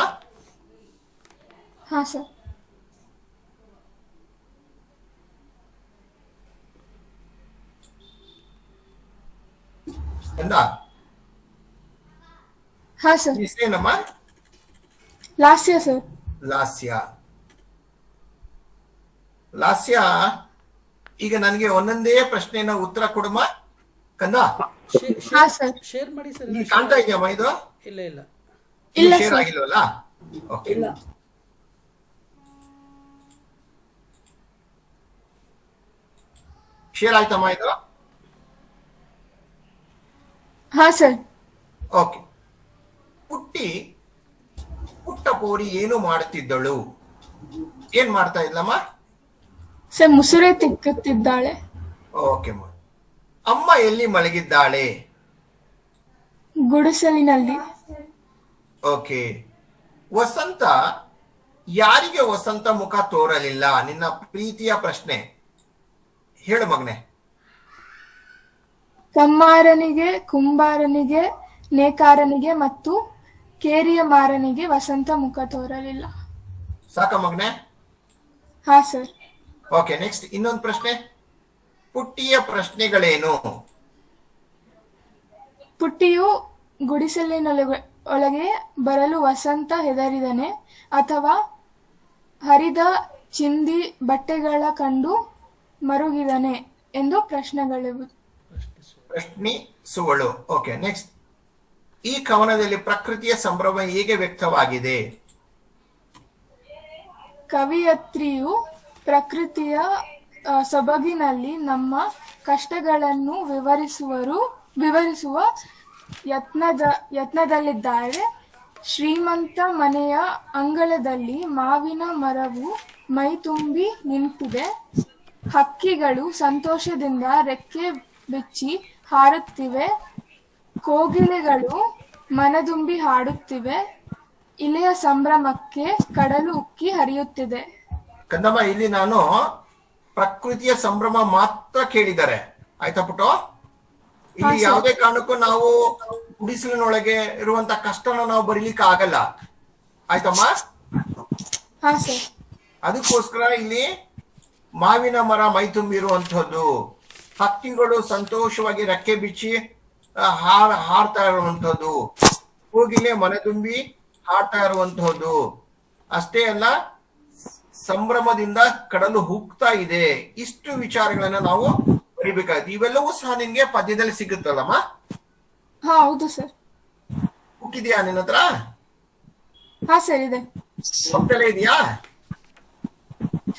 ಹಾ ಸರ್. ಹಾ ಸರ್. ಏನಮ್ಮ? ಲಾಸ್ಯ ಸರ್. ಲಾಸ್ಯ. ಲಾಸ್ಯ, ಈಗ ನನಗೆ ಒಂದೊಂದೇ ಪ್ರಶ್ನೆನ ಉತ್ತರ ಕೊಡಮ್ಮ ಕಂದ. ಶೇರ್ ಮಾಡಿ ಸರ್. ಕಾಣ್ತಾ ಇದೆಯಮ್ಮ ಇದು? ಇಲ್ಲ ಇಲ್ಲ ಇಲ್ಲ ಶೇರ್ ಆಗಿಲ್ವಲ್ಲ? ಓಕೆ. ಶೇರ್ ಆಯ್ತಮ್ಮ ಇದು? ಹಾ ಸರ್. ಓಕೆ. ಪುಟ್ಟ ಪೋರಿ ಏನು ಮಾಡುತ್ತಿದ್ದಳು? ಏನ್ ಮಾಡ್ತಾ ಇದ್ಲಮ್ಮ? ಸರ್ ಮುಸುರೆ ತಿಕ್ಕುತ್ತಿದ್ದಾಳೆ. ಓಕೆಮ್ಮ. ಅಮ್ಮ ಎಲ್ಲಿ ಮಲಗಿದ್ದಾಳೆ? ಗುಡಿಸಲಿನಲ್ಲಿ. ಓಕೆ. ವಸಂತ, ಯಾರಿಗೆ ವಸಂತ ಮುಖ ತೋರಲಿಲ್ಲ? ನಿನ್ನ ಪ್ರೀತಿಯ ಪ್ರಶ್ನೆ ಹೇಳು ಮಗನೆ. ಕಮ್ಮಾರನಿಗೆ, ಕುಂಬಾರನಿಗೆ, ನೇಕಾರನಿಗೆ ಮತ್ತು ಕೇರಿಯ ಮಾರನಿಗೆ ವಸಂತ ಮುಖ ತೋರಲಿಲ್ಲ. ಸಾಕ ಮಗನೆ? ಹಾ ಸರ್. ಓಕೆ, ನೆಕ್ಸ್ಟ್ ಇನ್ನೊಂದು ಪ್ರಶ್ನೆ. ಪುಟ್ಟಿಯ ಪ್ರಶ್ನೆಗಳೇನು? ಪುಟ್ಟಿಯು ಗುಡಿಸಲಿನೊಳಗೆ ಬರಲು ವಸಂತ ಹೆದರಿದನೆ ಅಥವಾ ಹರಿದ ಚಿಂದಿ ಬಟ್ಟೆಗಳ ಕಂಡು ಮರುಗಿದನೆ ಎಂದು ಪ್ರಶ್ನೆಗಳಿವೆ. ಪ್ರಶ್ನಿಸುವಳು. Okay, next. ಈ ಕವನದಲ್ಲಿ ಪ್ರಕೃತಿಯ ಸಂಭ್ರಮ ಹೇಗೆ ವ್ಯಕ್ತವಾಗಿದೆ? ಕವಿಯತ್ರಿಯು ಪ್ರಕೃತಿಯ ಸೊಬಗಿನಲ್ಲಿ ನಮ್ಮ ಕಷ್ಟಗಳನ್ನು ವಿವರಿಸುವ ಯತ್ನದಲ್ಲಿದ್ದಾರೆ. ಶ್ರೀಮಂತ ಮನೆಯ ಅಂಗಳದಲ್ಲಿ ಮಾವಿನ ಮರವು ಮೈತುಂಬಿ ನಿಂತಿದೆ. ಹಕ್ಕಿಗಳು ಸಂತೋಷದಿಂದ ರೆಕ್ಕೆ ಬಿಚ್ಚಿ ಹಾರುತ್ತಿವೆ. ಕೋಗಿಲೆಗಳು ಮನದುಂಬಿ ಹಾಡುತ್ತಿವೆ. ಇಲೆಯ ಸಂಭ್ರಮಕ್ಕೆ ಕಡಲು ಉಕ್ಕಿ ಹರಿಯುತ್ತಿದೆ. ಕಂದಮ್ಮ, ಇಲ್ಲಿ ನಾನು ಪ್ರಕೃತಿಯ ಸಂಭ್ರಮ ಮಾತ್ರ ಕೇಳಿದ್ದಾರೆ, ಆಯ್ತಾ ಪುಟ್ಟು? ಇಲ್ಲಿ ಯಾವುದೇ ಕಾರಣಕ್ಕೂ ನಾವು ಗುಡಿಸಲಿನೊಳಗೆ ಇರುವಂತ ಕಷ್ಟನ ನಾವು ಬರೀಲಿಕ್ಕೆ ಆಗಲ್ಲ. ಆಯ್ತಮ್ಮ? ಹಾ ಸರ್. ಅದಕ್ಕೋಸ್ಕರ ಇಲ್ಲಿ ಮಾವಿನ ಮರ ಮೈ ತುಂಬಿರುವಂತಹದ್ದು, ಹಕ್ಕಿಗಳು ಸಂತೋಷವಾಗಿ ರೆಕ್ಕೆ ಬಿಚ್ಚಿ ಹಾರ್ತಾ ಇರುವಂತಹದ್ದು, ಕೋಗಿಲೆ ಮನೆ ತುಂಬಿ ಹಾಡ್ತಾ ಇರುವಂತಹದ್ದು, ಅಷ್ಟೇ ಅಲ್ಲ ಸಂಭ್ರಮದಿಂದ ಕಡಲು ಹುಕ್ತಾ ಇದೆ. ಇಷ್ಟು ವಿಚಾರಗಳನ್ನ ನಾವು ಬರಿಬೇಕಾಗುತ್ತೆ. ಇವೆಲ್ಲವೂ ಸಹ ನಿನ್ಗೆ ಪದ್ಯದಲ್ಲಿ ಸಿಗುತ್ತಲ್ಲಮ್ಮ? ಹಾ ಹೌದು ಸರ್. ಹುಕ್ಕಿದ್ಯಾ ನಿನ್ನ ಹತ್ರ? ಹಾ ಸರ್ ಇದೆ. ಪಕ್ಕದಲ್ಲೇ ಇದೆಯಾ?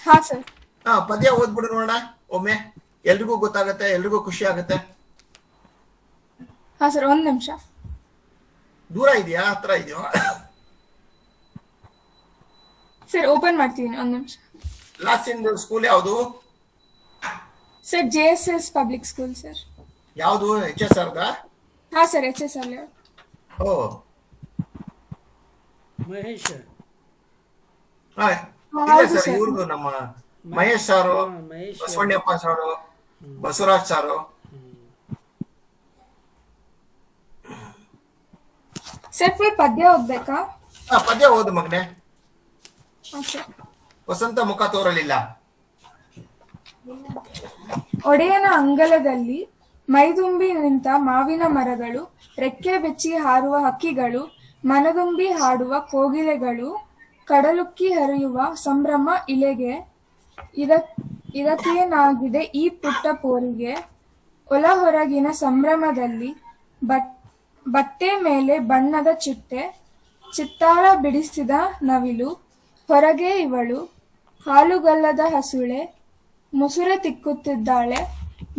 ಹಾ ಸರ್. ಪದ್ಯ ಓದ್ಬಿಡು ನೋಡೋಣ ಒಮ್ಮೆ, ಎಲ್ರಿಗೂ ಗೊತ್ತಾಗತ್ತೆ, ಎಲ್ರಿಗೂ ಖುಷಿ ಆಗತ್ತೆ. ಹಾ ಸರ್, 1 ನಿಮಿಷ. ದೂರ ಇದೆಯಾ ಹತ್ರ ಇದೆಯಾ? ಸರ್ ಓಪನ್ ಮಾಡ್ತೀನಿ, 1 ನಿಮಿಷ. ಲಾಸ್ಟ್ ಇನ್ ಸ್ಕೂಲ್ ಯಾವುದು sir? JSS public school sir. ಯಾವುದು? HSR the? ಹಾ ಸರ್, HSR. ಓ ಮಹೇಶ್ ಇಲ್ಲ ಸರ್, ಇವ್ರದ್ದು ನಮ್ಮ ಮಹೇಶ್ ಸಾರು, ಬಸವಣ್ಣಪ್ಪ ಸಾರು, ಬಸವರಾಜ್ ಸಾರು. ಸರ್ ಫುಲ್ ಪದ್ಯ ಓದ್ಬೇಕಾ? ಪದ್ಯ ಓದು ಮಗನೆ. ಹಾ ಸರ್. ವಸಂತ ಮುಖ ತೋರಲಿಲ್ಲ. ಒಡೆಯನ ಅಂಗಳದಲ್ಲಿ ಮೈದುಂಬಿ ನಿಂತ ಮಾವಿನ ಮರಗಳು, ರೆಕ್ಕೆ ಬೆಚ್ಚಿ ಹಾರುವ ಹಕ್ಕಿಗಳು, ಮನದುಂಬಿ ಹಾಡುವ ಕೋಗಿಲೆಗಳು, ಕಡಲುಕ್ಕಿ ಹರಿಯುವ ಸಂಭ್ರಮ ಇಲೆಗೆ. ಇದಕ್ಕೇನಾಗಿದೆ ಈ ಪುಟ್ಟ ಪೋರಿಗೆ? ಒಳ ಹೊರಗಿನ ಸಂಭ್ರಮದಲ್ಲಿ ಬಟ್ಟೆ ಮೇಲೆ ಬಣ್ಣದ ಚಿಟ್ಟೆ, ಚಿತ್ತಾರ ಬಿಡಿಸಿದ ನವಿಲು, ಹೊರಗೆ ಇವಳು ಹಾಲುಗಲ್ಲದ ಹಸುಳೆ, ಮುಸುರೆ ತಿಕ್ಕುತ್ತಿದ್ದಾಳೆ.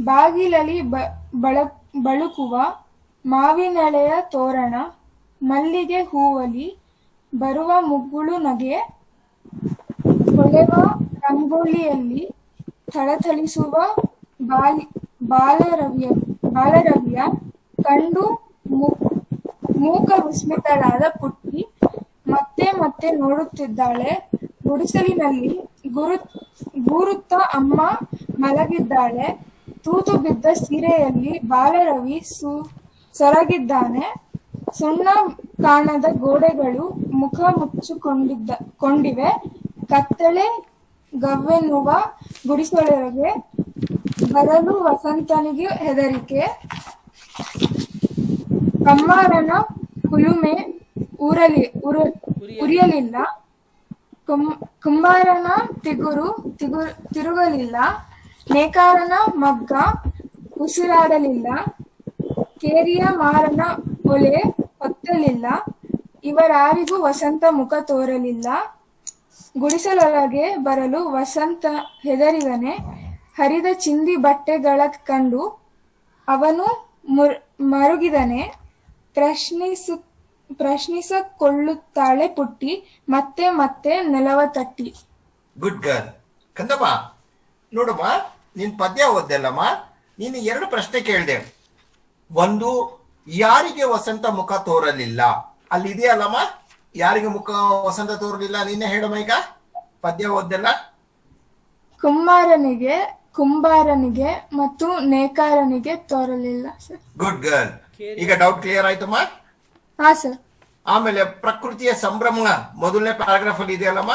ಬಾಗಿಲಲ್ಲಿ ಬಳುಕುವ ಮಾವಿನೆಳೆಯ ತೋರಣ, ಮಲ್ಲಿಗೆ ಹೂವಲಿ ಬರುವ ಮುಗ್ಗುಳು ನಗೆ, ಹೊಳೆವ ರಂಗೋಲಿಯಲ್ಲಿ ಥಳಥಳಿಸುವ ಬಾಲರವಿಯ ಕಂಡು ಮೂಕ ವಿಸ್ಮಿತಳಾದ ಪುಟ್ಟಿ ಮತ್ತೆ ಮತ್ತೆ ನೋಡುತ್ತಿದ್ದಾಳೆ. ಗುಡಿಸಲಿನಲ್ಲಿ ಗೂರುತ್ತ ಅಮ್ಮ ಮಲಗಿದ್ದಾಳೆ. ತೂತು ಬಿದ್ದ ಸೀರೆಯಲ್ಲಿ ಬಾಲರವಿ ಸೊರಗಿದ್ದಾನೆ. ಸುಣ್ಣ ಕಾಣದ ಗೋಡೆಗಳು ಮುಖ ಮುಚ್ಚಿಕೊಂಡಿವೆ. ಕತ್ತಲೆ ಗವ್ವೆನ್ನುವ ಗುಡಿಸಲೊಳಗೆ ಬರಲು ವಸಂತನಿಗೆ ಹೆದರಿಕೆ. ಕಮ್ಮಾರನ ಕುಲುಮೆ ಉರಿಯಲಿಲ್ಲ. ಕುಂಬಾರನ ತಿರುಗಲಿಲ್ಲ. ನೇಕಾರನ ಮಗ್ಗ ಉಸಿರಾಡಲಿಲ್ಲ. ಕೇರಿಯ ಮಾರನ ಒಲೆ ಹೊತ್ತಲಿಲ್ಲ. ಇವರಾರಿಗೂ ವಸಂತ ಮುಖ ತೋರಲಿಲ್ಲ. ಗುಡಿಸಲೊಳಗೆ ಬರಲು ವಸಂತ ಹೆದರಿದನೆ. ಹರಿದ ಚಿಂದಿ ಬಟ್ಟೆಗಳ ಕಂಡು ಅವನು ಮರುಗಿದನೆ. ಪ್ರಶ್ನಿಸಿಕೊಳ್ಳುತ್ತಾಳೆ ಪುಟ್ಟಿ, ಮತ್ತೆ ಮತ್ತೆ ನೆಲವ ತಟ್ಟಿ. Good girl. ಕಂದಮ್ಮ ನೋಡಮ್ಮ, ನೀನ್ ಪದ್ಯ ಓದ್ದಲ್ಲಮ್ಮ, ನೀನು 2 ಪ್ರಶ್ನೆ ಕೇಳಿದೆ. ಒಂದು, ಯಾರಿಗೆ ವಸಂತ ಮುಖ ತೋರಲಿಲ್ಲ? ಅಲ್ಲಿ ಇದೆಯಲ್ಲಮ್ಮ, ಯಾರಿಗೆ ಮುಖ ವಸಂತ ತೋರಲಿಲ್ಲ? ನಿನ್ನೆ ಹೇಳಮ್ಮ, ಈಗ ಪದ್ಯ ಓದ್ದಲ್ಲ. ಕುಂಬಾರನಿಗೆ ಮತ್ತು ನೇಕಾರನಿಗೆ ತೋರಲಿಲ್ಲ ಸರ್. Good girl. ಈಗ ಡೌಟ್ ಕ್ಲಿಯರ್ ಆಯ್ತಮ್ಮ? ಹಾ ಸರ್. ಆಮೇಲೆ ಪ್ರಕೃತಿಯ ಸಂಭ್ರಮ ಮೊದಲನೇ ಪ್ಯಾರಾಗ್ರಾಫ್ ಅಲ್ಲಿ ಇದೆಯಲ್ಲಮ್ಮ,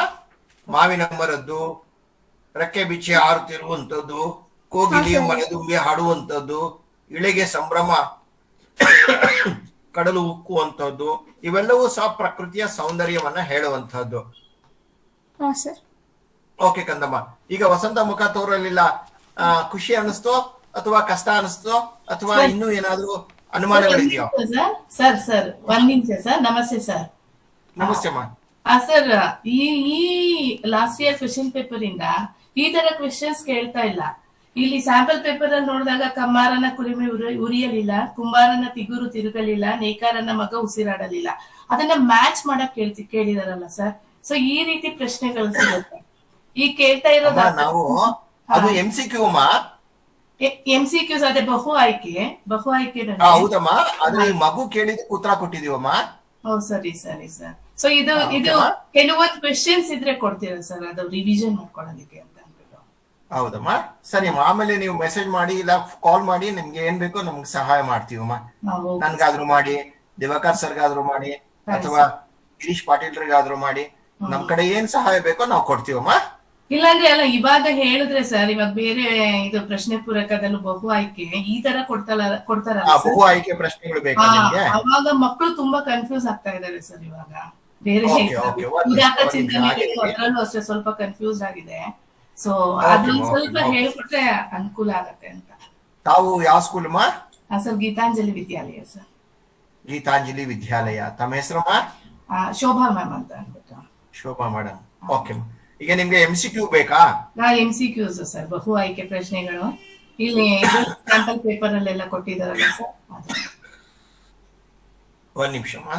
ಮಾವಿನ ಮರದ್ದು, ರೆಕ್ಕೆ ಬಿಚ್ಚಿ ಹಾರುತ್ತಿರುವಂತದ್ದು, ಕೋಗಿಲೆ ಮನೆದುಂಬಿ ಹಾಡುವಂತದ್ದು, ಇಳೆಗೆ ಸಂಭ್ರಮ, ಕಡಲು ಉಕ್ಕುವಂತದ್ದು, ಇವೆಲ್ಲವೂ ಸಹ ಪ್ರಕೃತಿಯ ಸೌಂದರ್ಯವನ್ನ ಹೇಳುವಂತಹದ್ದು. ಓಕೆ ಕಂದಮ್ಮ, ಈಗ ವಸಂತ ಮುಖ ತೋರಲಿಲ್ಲ ಖುಷಿ ಅನಿಸ್ತೋ ಅಥವಾ ಕಷ್ಟ ಅನಿಸ್ತೋ ಅಥವಾ ಇನ್ನೂ ಏನಾದ್ರು ಅನುಮಾನಗಳಿದೆಯೋ? ಸರ್ 1 ನಿಮಿಷ ಸರ್. ನಮಸ್ತೆ ಸರ್. ನಮಸ್ತೆ ಅಮ್ಮ. ಸರ್, ಈ ಲಾಸ್ಟ್ ಇಯರ್ ಕ್ವೆಶ್ಚನ್ ಪೇಪರ್ ಇಂದ ಈ ತರ ಕ್ವೆಶನ್ಸ್ ಕೇಳ್ತಾ ಇಲ್ಲ. ಇಲ್ಲಿ ಸ್ಯಾಂಪಲ್ ಪೇಪರ್ ಅಲ್ಲಿ ನೋಡಿದಾಗ ಕಮ್ಮಾರನ ಕುರಿಮೆ ಉರಿಯಲಿಲ್ಲ, ಕುಂಬಾರನ ತಿಗುರು ತಿರುಗಲಿಲ್ಲ, ನೇಕಾರನ ಮಗ ಉಸಿರಾಡಲಿಲ್ಲ. ಅದನ್ನ ಮ್ಯಾಚ್ ಮಾಡಕ್ ಕೇಳಿದಾರಲ್ಲ ಸರ್. ಸೊ ಈ ರೀತಿ ಪ್ರಶ್ನೆಗಳು ಸಿಗುತ್ತೆ. ಈಗ ಕೇಳ್ತಾ ಇರೋದು ನಾವು ಅದು MCQ MCQs, ಅದೇ ಬಹು ಆಯ್ಕೆ. ಹೌದಮ್ಮ, ಆದ್ರೆ ಮಗು ಕೇಳಿದಕ್ಕೆ ಉತ್ತರ ಕೊಟ್ಟಿದೀವಮ್ಮ. ಓ ಸರಿ ಸರಿ ಸರ್. ಸೊ ಇದು ಕೆಲವೊಂದು ಕ್ವೆಶನ್ಸ್ ಇದ್ರೆ ಕೊಡ್ತೀರಾ ಸರ್, ಅದು ರಿವಿಷನ್ ಮಾಡ್ಕೊಳ್ಳೋದಕ್ಕೆ ಅಂತ ಅಂದ್ಬಿಟ್ಟು. ಹೌದಮ್ಮ, ಸರಿ ಅಮ್ಮ. ಆಮೇಲೆ ನೀವು ಮೆಸೇಜ್ ಮಾಡಿ ಇಲ್ಲ ಕಾಲ್ ಮಾಡಿ, ನಿಮ್ಗೆ ಏನ್ ಬೇಕೋ ನಮ್ಗೆ ಸಹಾಯ ಮಾಡ್ತೀವಮ್ಮ. ನನ್ಗಾದ್ರೂ ಮಾಡಿ, ದಿವಾಕರ್ ಸರ್ಗಾದ್ರೂ ಮಾಡಿ ಅಥವಾ ಗಿರೀಶ್ ಪಾಟೀಲ್ರಿಗಾದ್ರೂ ಮಾಡಿ, ನಮ್ ಕಡೆ ಏನ್ ಸಹಾಯ ಬೇಕೋ ನಾವು ಕೊಡ್ತೀವಮ್ಮ. ಇಲ್ಲಾಂದ್ರೆ ಅಲ್ಲ, ಇವಾಗ ಹೇಳಿದ್ರೆ ಸರ್, ಇವಾಗ ಬೇರೆ ಇದು ಪ್ರಶ್ನೆ ಪೂರಕದಲ್ಲೂ ಬಹು ಆಯ್ಕೆ ಈ ತರ ಕೊಡ್ತಾರಲ್ಲ ಸರ್, ಬಹು ಆಯ್ಕೆ ಪ್ರಶ್ನೆಗಳು ಬೇಕಾ ನಿಮ್ಗೆ? ಅವಾಗ ಮಕ್ಕಳು ತುಂಬಾ ಕನ್ಫ್ಯೂಸ್ ಆಗ್ತಾ ಇದಾರೆ ಸರ್. ಇವಾಗ ಬೇರೆ ಅದ್ರಲ್ಲೂ ಅಷ್ಟೇ ಸ್ವಲ್ಪ ಕನ್ಫ್ಯೂಸ್ ಆಗಿದೆ. ಸೊ ಅದನ್ನ ಸ್ವಲ್ಪ ಹೇಳ್ಕೊಟ್ರೆ ಅನುಕೂಲ ಆಗತ್ತೆ ಅಂತ. ತಾವು ಯಾವ ಸ್ಕೂಲ್ ಅಮ್ಮ? ಸರ್ ಗೀತಾಂಜಲಿ ವಿದ್ಯಾಲಯ ಸರ್. ಗೀತಾಂಜಲಿ ವಿದ್ಯಾಲಯ. ತಮ್ಮ ಹೆಸರಮ್ಮ? ಶೋಭಾ ಮ್ಯಾಮ್ ಅಂತ ಅನ್ಬಿಟ್ಟು. ಶೋಭಾ ಮೇಡಮ್. ಓಕೆ. ಈಗ ನಿಮ್ಗೆ MCQ ಬೇಕಾ? MCQs ಸರ್, ಬಹು ಆಯ್ಕೆ ಪ್ರಶ್ನೆಗಳು ಇಲ್ಲಿ ಸ್ಯಾಂಪಲ್ ಪೇಪರ್ ಅಲ್ಲೆಲ್ಲ ಕೊಟ್ಟಿದಾರಲ್ಲ ಸರ್. ಒಂದ್ ನಿಮಿಷಮ್ಮ.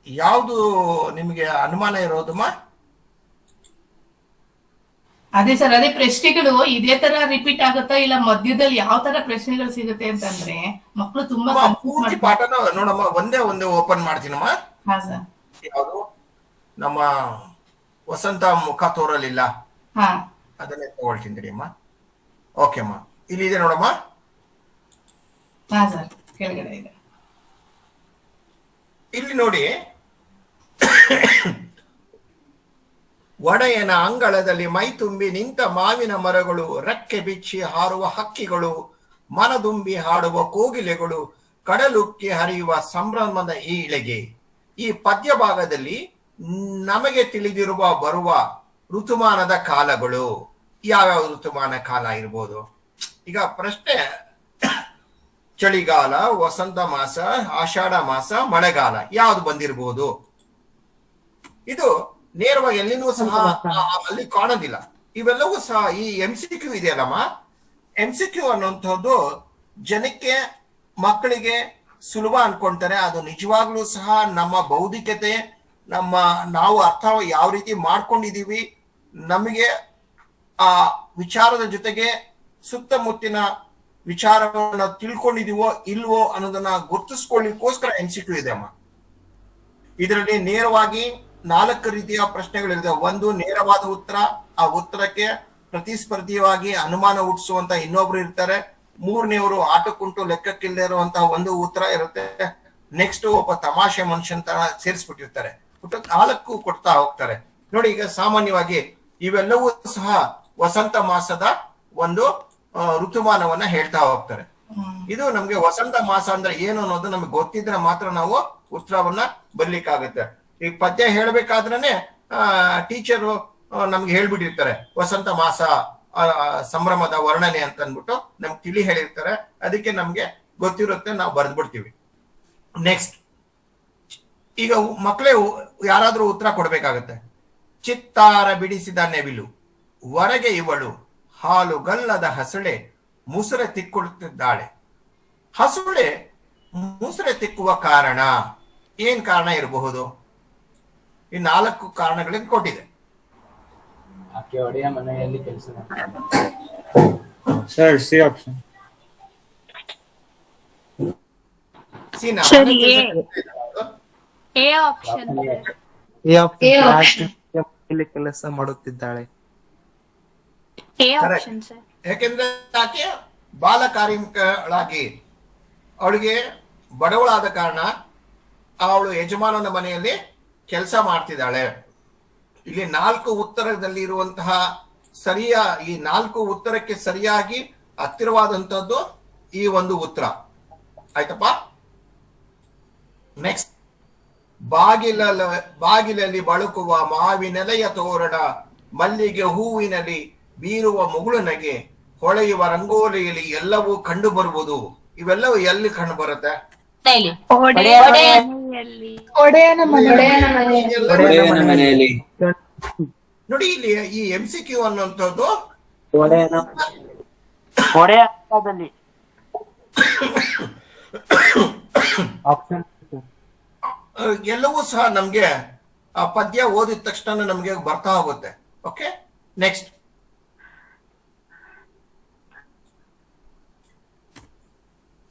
ಯಾವುದು ನಿಮಗೆ ಅನುಮಾನ ಇರೋದಮ್ಮ? ಅದೇ ಸರ್, ಅದೇ ಪ್ರಶ್ನೆಗಳು ಇದೇ ತರ ರಿಪೀಟ್ ಆಗುತ್ತಾ ಇಲ್ಲ ಮಧ್ಯದಲ್ಲಿ ಯಾವ ತರ ಪ್ರಶ್ನೆಗಳು ಸಿಗುತ್ತೆ ಅಂತಂದ್ರೆ ಮಕ್ಕಳು ತುಂಬಾ ಪೂರ್ತಿ ಪಾಠನ ನೋಡಮ್ಮ, ಒಂದೇ ಓಪನ್ ಮಾಡ್ತೀನಮ್ಮ. ಹಾ ಸರ್. ಯಾವುದು ನಮ್ಮ ವಸಂತ ಮುಖ ತೋರಲಿಲ್ಲ, ಅದನ್ನೇ ತಗೊಳ್ತೀನಿ ಅಮ್ಮ. ಓಕೆ ಅಮ್ಮ, ಇಲ್ಲಿದೆ ನೋಡಮ್ಮ. ಹಾ ಸರ್, ಕೆಳಗಡೆ ಇದೆ. ಇಲ್ಲಿ ನೋಡಿ, ಒಡೆಯನ ಅಂಗಳದಲ್ಲಿ ಮೈ ತುಂಬಿ ನಿಂತ ಮಾವಿನ ಮರಗಳು, ರೆಕ್ಕೆ ಬಿಚ್ಚಿ ಹಾರುವ ಹಕ್ಕಿಗಳು, ಮನದುಂಬಿ ಹಾಡುವ ಕೋಗಿಲೆಗಳು, ಕಡಲುಕ್ಕಿ ಹರಿಯುವ ಸಂಭ್ರಮದ ಈಳೆಗೆ. ಈ ಪದ್ಯ ಭಾಗದಲ್ಲಿ ನಮಗೆ ತಿಳಿದಿರುವ ಬರುವ ಋತುಮಾನದ ಕಾಲಗಳು ಯಾವ್ಯಾವ ಋತುಮಾನ ಕಾಲ ಇರ್ಬೋದು? ಈಗ ಪ್ರಶ್ನೆ, ಚಳಿಗಾಲ, ವಸಂತ ಮಾಸ, ಆಷಾಢ ಮಾಸ, ಮಳೆಗಾಲ ಯಾವ್ದು ಬಂದಿರಬಹುದು? ಇದು ನೇರವಾಗಿ ಎಲ್ಲಿನೂ ಸಹ ಅಲ್ಲಿ ಕಾಣೋದಿಲ್ಲ. ಇವೆಲ್ಲವೂ ಸಹ ಈ MCQ ಇದೆಯಲ್ಲಮ್ಮ, MCQ ಅನ್ನುವಂಥದ್ದು ಜನಕ್ಕೆ, ಮಕ್ಕಳಿಗೆ ಸುಲಭ ಅನ್ಕೊಂತಾರೆ. ಅದು ನಿಜವಾಗ್ಲೂ ಸಹ ನಮ್ಮ ಬೌದ್ಧಿಕತೆ, ನಾವು ಅರ್ಥ ಯಾವ ರೀತಿ ಮಾಡ್ಕೊಂಡಿದೀವಿ, ನಮಗೆ ಆ ವಿಚಾರದ ಜೊತೆಗೆ ಸುತ್ತಮುತ್ತಿನ ವಿಚಾರವನ್ನ ತಿಳ್ಕೊಂಡಿದೀವೋ ಇಲ್ವೋ ಅನ್ನೋದನ್ನ ಗುರ್ತಿಸ್ಕೊಳ್ಳಿಕ್ಕೋಸ್ಕರ MCQ ಇದೆ ಅಮ್ಮ. ಇದರಲ್ಲಿ ನೇರವಾಗಿ 4 ರೀತಿಯ ಪ್ರಶ್ನೆಗಳಿದೆ. ಒಂದು ನೇರವಾದ ಉತ್ತರ, ಆ ಉತ್ತರಕ್ಕೆ ಪ್ರತಿಸ್ಪರ್ಧಿಯಾಗಿ ಅನುಮಾನ ಹುಟ್ಟಿಸುವಂತ ಇನ್ನೊಬ್ರು ಇರ್ತಾರೆ. ಮೂರನೇವರು ಆಟಕ್ಕುಂಟು ಲೆಕ್ಕಕ್ಕಿಲ್ಲದೆ ಇರುವಂತಹ ಒಂದು ಉತ್ತರ ಇರುತ್ತೆ. ನೆಕ್ಸ್ಟ್ ಒಬ್ಬ ತಮಾಷೆ ಮನುಷ್ಯನ್ ತರ ಸೇರಿಸ್ಬಿಟ್ಟಿರ್ತಾರೆ. 4 ಕೊಡ್ತಾ ಹೋಗ್ತಾರೆ. ನೋಡಿ, ಈಗ ಸಾಮಾನ್ಯವಾಗಿ ಇವೆಲ್ಲವೂ ಸಹ ವಸಂತ ಮಾಸದ ಒಂದು ಋತುಮಾನವನ್ನ ಹೇಳ್ತಾ ಹೋಗ್ತಾರೆ. ಇದು ನಮ್ಗೆ ವಸಂತ ಮಾಸ ಅಂದ್ರೆ ಏನು ಅನ್ನೋದು ನಮ್ಗೆ ಗೊತ್ತಿದ್ರೆ ಮಾತ್ರ ನಾವು ಉತ್ತರವನ್ನ ಬರ್ಲಿಕ್ಕಾಗುತ್ತೆ. ಈ ಪದ್ಯ ಹೇಳ್ಬೇಕಾದ್ರೇನೆ ಟೀಚರು ನಮ್ಗೆ ಹೇಳ್ಬಿಟ್ಟಿರ್ತಾರೆ ವಸಂತ ಮಾಸ ಸಂಭ್ರಮದ ವರ್ಣನೆ ಅಂತ ಅಂದ್ಬಿಟ್ಟು ನಮ್ಗೆ ತಿಳಿ ಹೇಳಿರ್ತಾರೆ. ಅದಕ್ಕೆ ನಮ್ಗೆ ಗೊತ್ತಿರುತ್ತೆ, ನಾವು ಬರ್ದ್ಬಿಡ್ತೀವಿ. ನೆಕ್ಸ್ಟ್, ಈಗ ಮಕ್ಕಳೇ ಯಾರಾದ್ರೂ ಉತ್ತರ ಕೊಡ್ಬೇಕಾಗತ್ತೆ. ಚಿತ್ತಾರ ಬಿಡಿಸಿದ ನೆವಿಲು, ಹೊರಗೆ ಇವಳು ಹಾಲು ಗಲ್ಲದ ಹಸುಳೆ ಮುಸುರೆ ತಿಕ್ಕುತ್ತಿದ್ದಾಳೆ. ಹಸುಳೆ ಮುಸುರೆ ತಿಕ್ಕುವ ಕಾರಣ ಏನ್ ಕಾರಣ ಇರಬಹುದು? ಈ 4 ಕಾರಣಗಳಿಂದ ಕೊಟ್ಟಿದೆ. ಆಕೆ ಒಡೆಯ ಮನೆಯಲ್ಲಿ ಕೆಲಸ ಸರ್, ಸಿ ಆಪ್ಷನ್. ಕೆಲಸ ಮಾಡುತ್ತಿದ್ದಾಳೆ. ಯಾಕೆಂದ್ರೆ ಆಕೆ ಬಾಲ ಕಾರ್ಮಿಕಳಾಗಿ ಅವಳಿಗೆ ಬಡವಳಾದ ಕಾರಣ ಅವಳು ಯಜಮಾನನ ಮನೆಯಲ್ಲಿ ಕೆಲಸ ಮಾಡ್ತಿದ್ದಾಳೆ. ಇಲ್ಲಿ 4 ಉತ್ತರದಲ್ಲಿ ಇರುವಂತಹ ಈ 4 ಉತ್ತರಕ್ಕೆ ಸರಿಯಾಗಿ ಹತ್ತಿರವಾದಂತದ್ದು ಈ ಒಂದು ಉತ್ತರ. ಆಯ್ತಪ್ಪ. ನೆಕ್ಸ್ಟ್, ಬಾಗಿಲಲ್ಲಿ ಬಳುಕುವ ಮಾವಿನೆಲೆಯ ತೋರಣ, ಮಲ್ಲಿಗೆ ಹೂವಿನಲ್ಲಿ ಬೀರುವ ಮುಗುಳುನಗೆ, ಹೊಳೆಯುವ ರಂಗೋಲಿಯಲ್ಲಿ ಎಲ್ಲವೂ ಕಂಡು ಬರುವುದು. ಇವೆಲ್ಲವೂ ಎಲ್ಲಿ ಕಂಡು ಬರುತ್ತೆ? ನೋಡಿ, ಇಲ್ಲಿ ಈ MCQ ಅನ್ನುವಂಥದ್ದು ಆಪ್ಷನ್ ಎಲ್ಲವೂ ಸಹ ನಮ್ಗೆ ಆ ಪದ್ಯ ಓದಿದ ತಕ್ಷಣ ನಮ್ಗೆ ಬರ್ತಾ ಹೋಗುತ್ತೆ. Okay, next.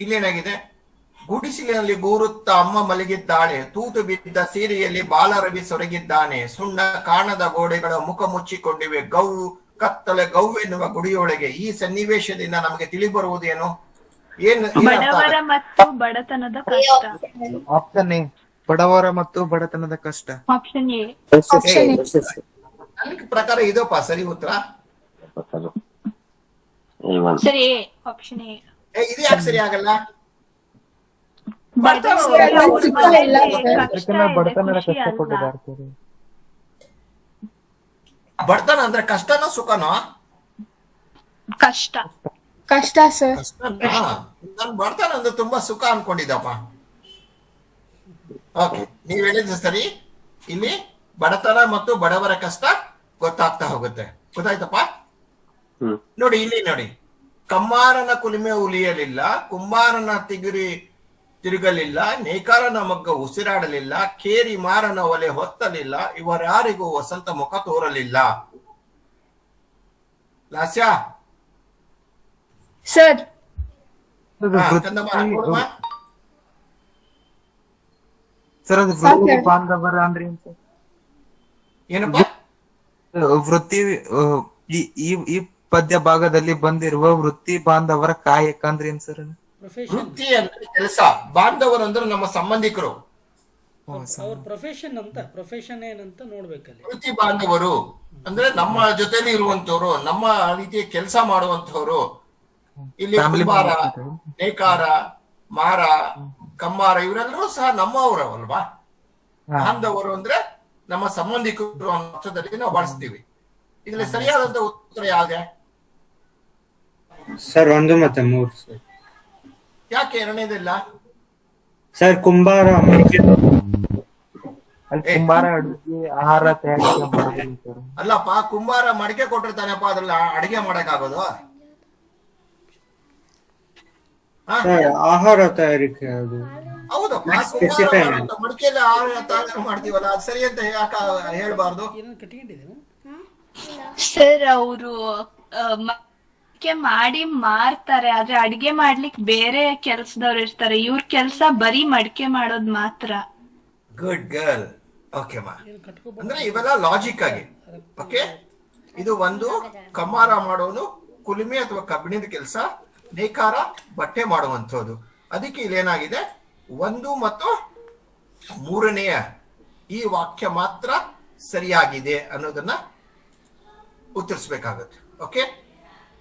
ಇಲ್ಲೇನಾಗಿದೆ? ಗುಡಿಸಿಲಿನಲ್ಲಿ ಗೂರುತ್ತ ಅಮ್ಮ ಮಲಗಿದ್ದಾಳೆ, ತೂತು ಬಿದ್ದ ಸೀರೆಯಲ್ಲಿ ಬಾಲರವಿ ಸೊರಗಿದ್ದಾನೆ, ಸುಣ್ಣ ಕಾಣದ ಗೋಡೆಗಳ ಮುಖ ಮುಚ್ಚಿಕೊಂಡಿವೆ, ಕತ್ತಲೆ ಎನ್ನುವ ಗುಡಿಯೊಳಗೆ. ಈ ಸನ್ನಿವೇಶದಿಂದ ನಮಗೆ ತಿಳಿ ಬರುವುದೇನು? ಬಡವರ ಮತ್ತು ಬಡತನದ ಕಷ್ಟ. ಆಪ್ಷನ್ ಎ, ಬಡವರ ಮತ್ತು ಬಡತನದ ಕಷ್ಟ. Option A. ನನ್ನ ಪ್ರಕಾರ ಇದಪ್ಪ ಸರಿ ಉತ್ತರ. ಸರಿ, ಆಪ್ಷನ್ ಎ. ಇದು ಯಾಕೆ ಸರಿ ಆಗಲ್ಲ? ಬಡತನದ ಕಷ್ಟ ಕೊಟ್ಟಿದ್ದಾರೆ. ಬಡತನ ಅಂದ್ರೆ ಕಷ್ಟನೋ ಸುಖನೋ? ಕಷ್ಟ. ಕಷ್ಟ ಸರ್. ನಾನು ಬಡತನ ಅಂದ್ರೆ ತುಂಬಾ ಸುಖ ಅನ್ಕೊಂಡಿದ್ದಪ್ಪ. ಓಕೆ, ನೀವ್ ಹೇಳಿದ್ದು ಸರಿ. ಇಲ್ಲಿ ಬಡತನ ಮತ್ತು ಬಡವರ ಕಷ್ಟ ಗೊತ್ತಾಗ್ತಾ ಹೋಗುತ್ತೆ. ಗೊತ್ತಾಯ್ತಪ್ಪ? ನೋಡಿ, ಇಲ್ಲಿ ನೋಡಿ, ಕಮ್ಮಾರನ ಕುಲಿಮೆ ಉಲಿಯಲಿಲ್ಲ, ಕುಂಬಾರನ ತಿರುಗಲಿಲ್ಲ, ನೇಕಾರನ ಮಗ್ಗ ಉಸಿರಾಡಲಿಲ್ಲ, ಕೇರಿ ಮಾರನ ಒಲೆ ಹೊತ್ತಲಿಲ್ಲ, ಇವರ್ಯಾರಿಗೂ ವಸಂತ ಮುಖ ತೋರಲಿಲ್ಲ. ಲಾಸ್ಯ ಸರ್. ಸರ್, ಅದು ವೃತ್ತಿ ಬಾಂಧವರ ಅಂದ್ರೆ ಏನಪ್ಪ? ವೃತ್ತಿ ಈ ಪದ್ಯ ಭಾಗದಲ್ಲಿ ಬಂದಿರುವ ವೃತ್ತಿ ಬಾಂಧವರ ಕಾಯಕ ಅಂದ್ರೆ ಏನ್ ಸರ್? ವೃತ್ತಿ ಅಂದ್ರೆ ಕೆಲಸ, ಬಾಂಧವರು ಅಂದ್ರೆ ನಮ್ಮ ಸಂಬಂಧಿಕರು. ಅವ್ರ ಪ್ರೊಫೆಷನ್ ಏನಂತ ನೋಡ್ಬೇಕಲ್ಲಿ. ವೃತ್ತಿ ಬಾಂಧವರು ಅಂದ್ರೆ ನಮ್ಮ ಜೊತೆಲಿ ಇರುವಂತವ್ರು, ನಮ್ಮ ರೀತಿಯ ಕೆಲಸ ಮಾಡುವಂತವ್ರು. ಇಲ್ಲಿ ಕುಂಬಾರ, ನೇಕಾರ, ಮಾರ, ಕಮ್ಮಾರ ಇವರೆಲ್ಲರೂ ಸಹ ನಮ್ಮವರು ಅಲ್ವಾ? ಬಾಂಧವರು ಅಂದ್ರೆ ನಮ್ಮ ಸಂಬಂಧಿಕರು ಅನ್ನೋ ಅರ್ಥದಲ್ಲಿ ನಾವು ಬಳಸ್ತೀವಿ. ಇದ್ರಲ್ಲಿ ಸರಿಯಾದಂತ ಉತ್ತರ ಯಾವ್ದೇ? ಸರ್ 1 ಮತ್ತೆ 3. ಯಾಕೆ ಎರಡನೇದಿಲ್ಲ ಸರ್? ಕುಂಬಾರ ಕುಂಬಾರ ಅಡುಗೆ ಆಹಾರ ತಯಾರಿಕೆ ಮಾಡೋದು. ಅಲ್ಲಪ್ಪ, ಕುಂಬಾರ ಮಡಿಕೆ ಕೊಟ್ಟಿರ್ತಾನಪ್ಪ, ಅದ್ರಲ್ಲಿ ಅಡಿಗೆ ಮಾಡಕ್ ಆಗೋದು? ಆಹಾರ ತಯಾರಿಕೆ ಅದು. ಹೌದಪ್ಪ, ಮಡಿಕೆಯಲ್ಲಿ ಆಹಾರ ತಯಾರಿ ಮಾಡ್ತೀವಲ್ಲ, ಅದು ಸರಿ ಅಂತ ಯಾಕ ಹೇಳ್ಬಾರ್ದು? ಸರ್, ಅವರು ಮಾಡಿ ಮಾರ್ತಾರೆ, ಆದ್ರೆ ಅಡ್ಗೆ ಮಾಡ್ಲಿಕ್ಕೆ ಬೇರೆ ಕೆಲ್ಸದವ್ರು ಇರ್ತಾರೆ. ಇವ್ರ ಕೆಲ್ಸ ಬರೀ ಮಡಿಕೆ ಮಾಡೋದ್ ಮಾತ್ರ. Good girl. ಓಕೆ ಮಾ, ಅಂದ್ರೆ ಇವೆಲ್ಲ ಲಾಜಿಕ್ ಆಗಿ. ಓಕೆ, ಇದು ಒಂದು ಕಮ್ಮಾರ ಮಾಡೋನು ಕುಲುಮೆ ಅಥವಾ ಕಬ್ಬಿಣದ ಕೆಲಸ, ನೇಕಾರ ಬಟ್ಟೆ ಮಾಡುವಂಥದ್ದು. ಅದಕ್ಕೆ ಇಲ್ಲೇನಾಗಿದೆ, 1 ಮತ್ತು 3ನೇಯ ಈ ವಾಕ್ಯ ಮಾತ್ರ ಸರಿಯಾಗಿದೆ ಅನ್ನೋದನ್ನ ಉತ್ತರಿಸಬೇಕಾಗುತ್ತೆ. ಓಕೆ,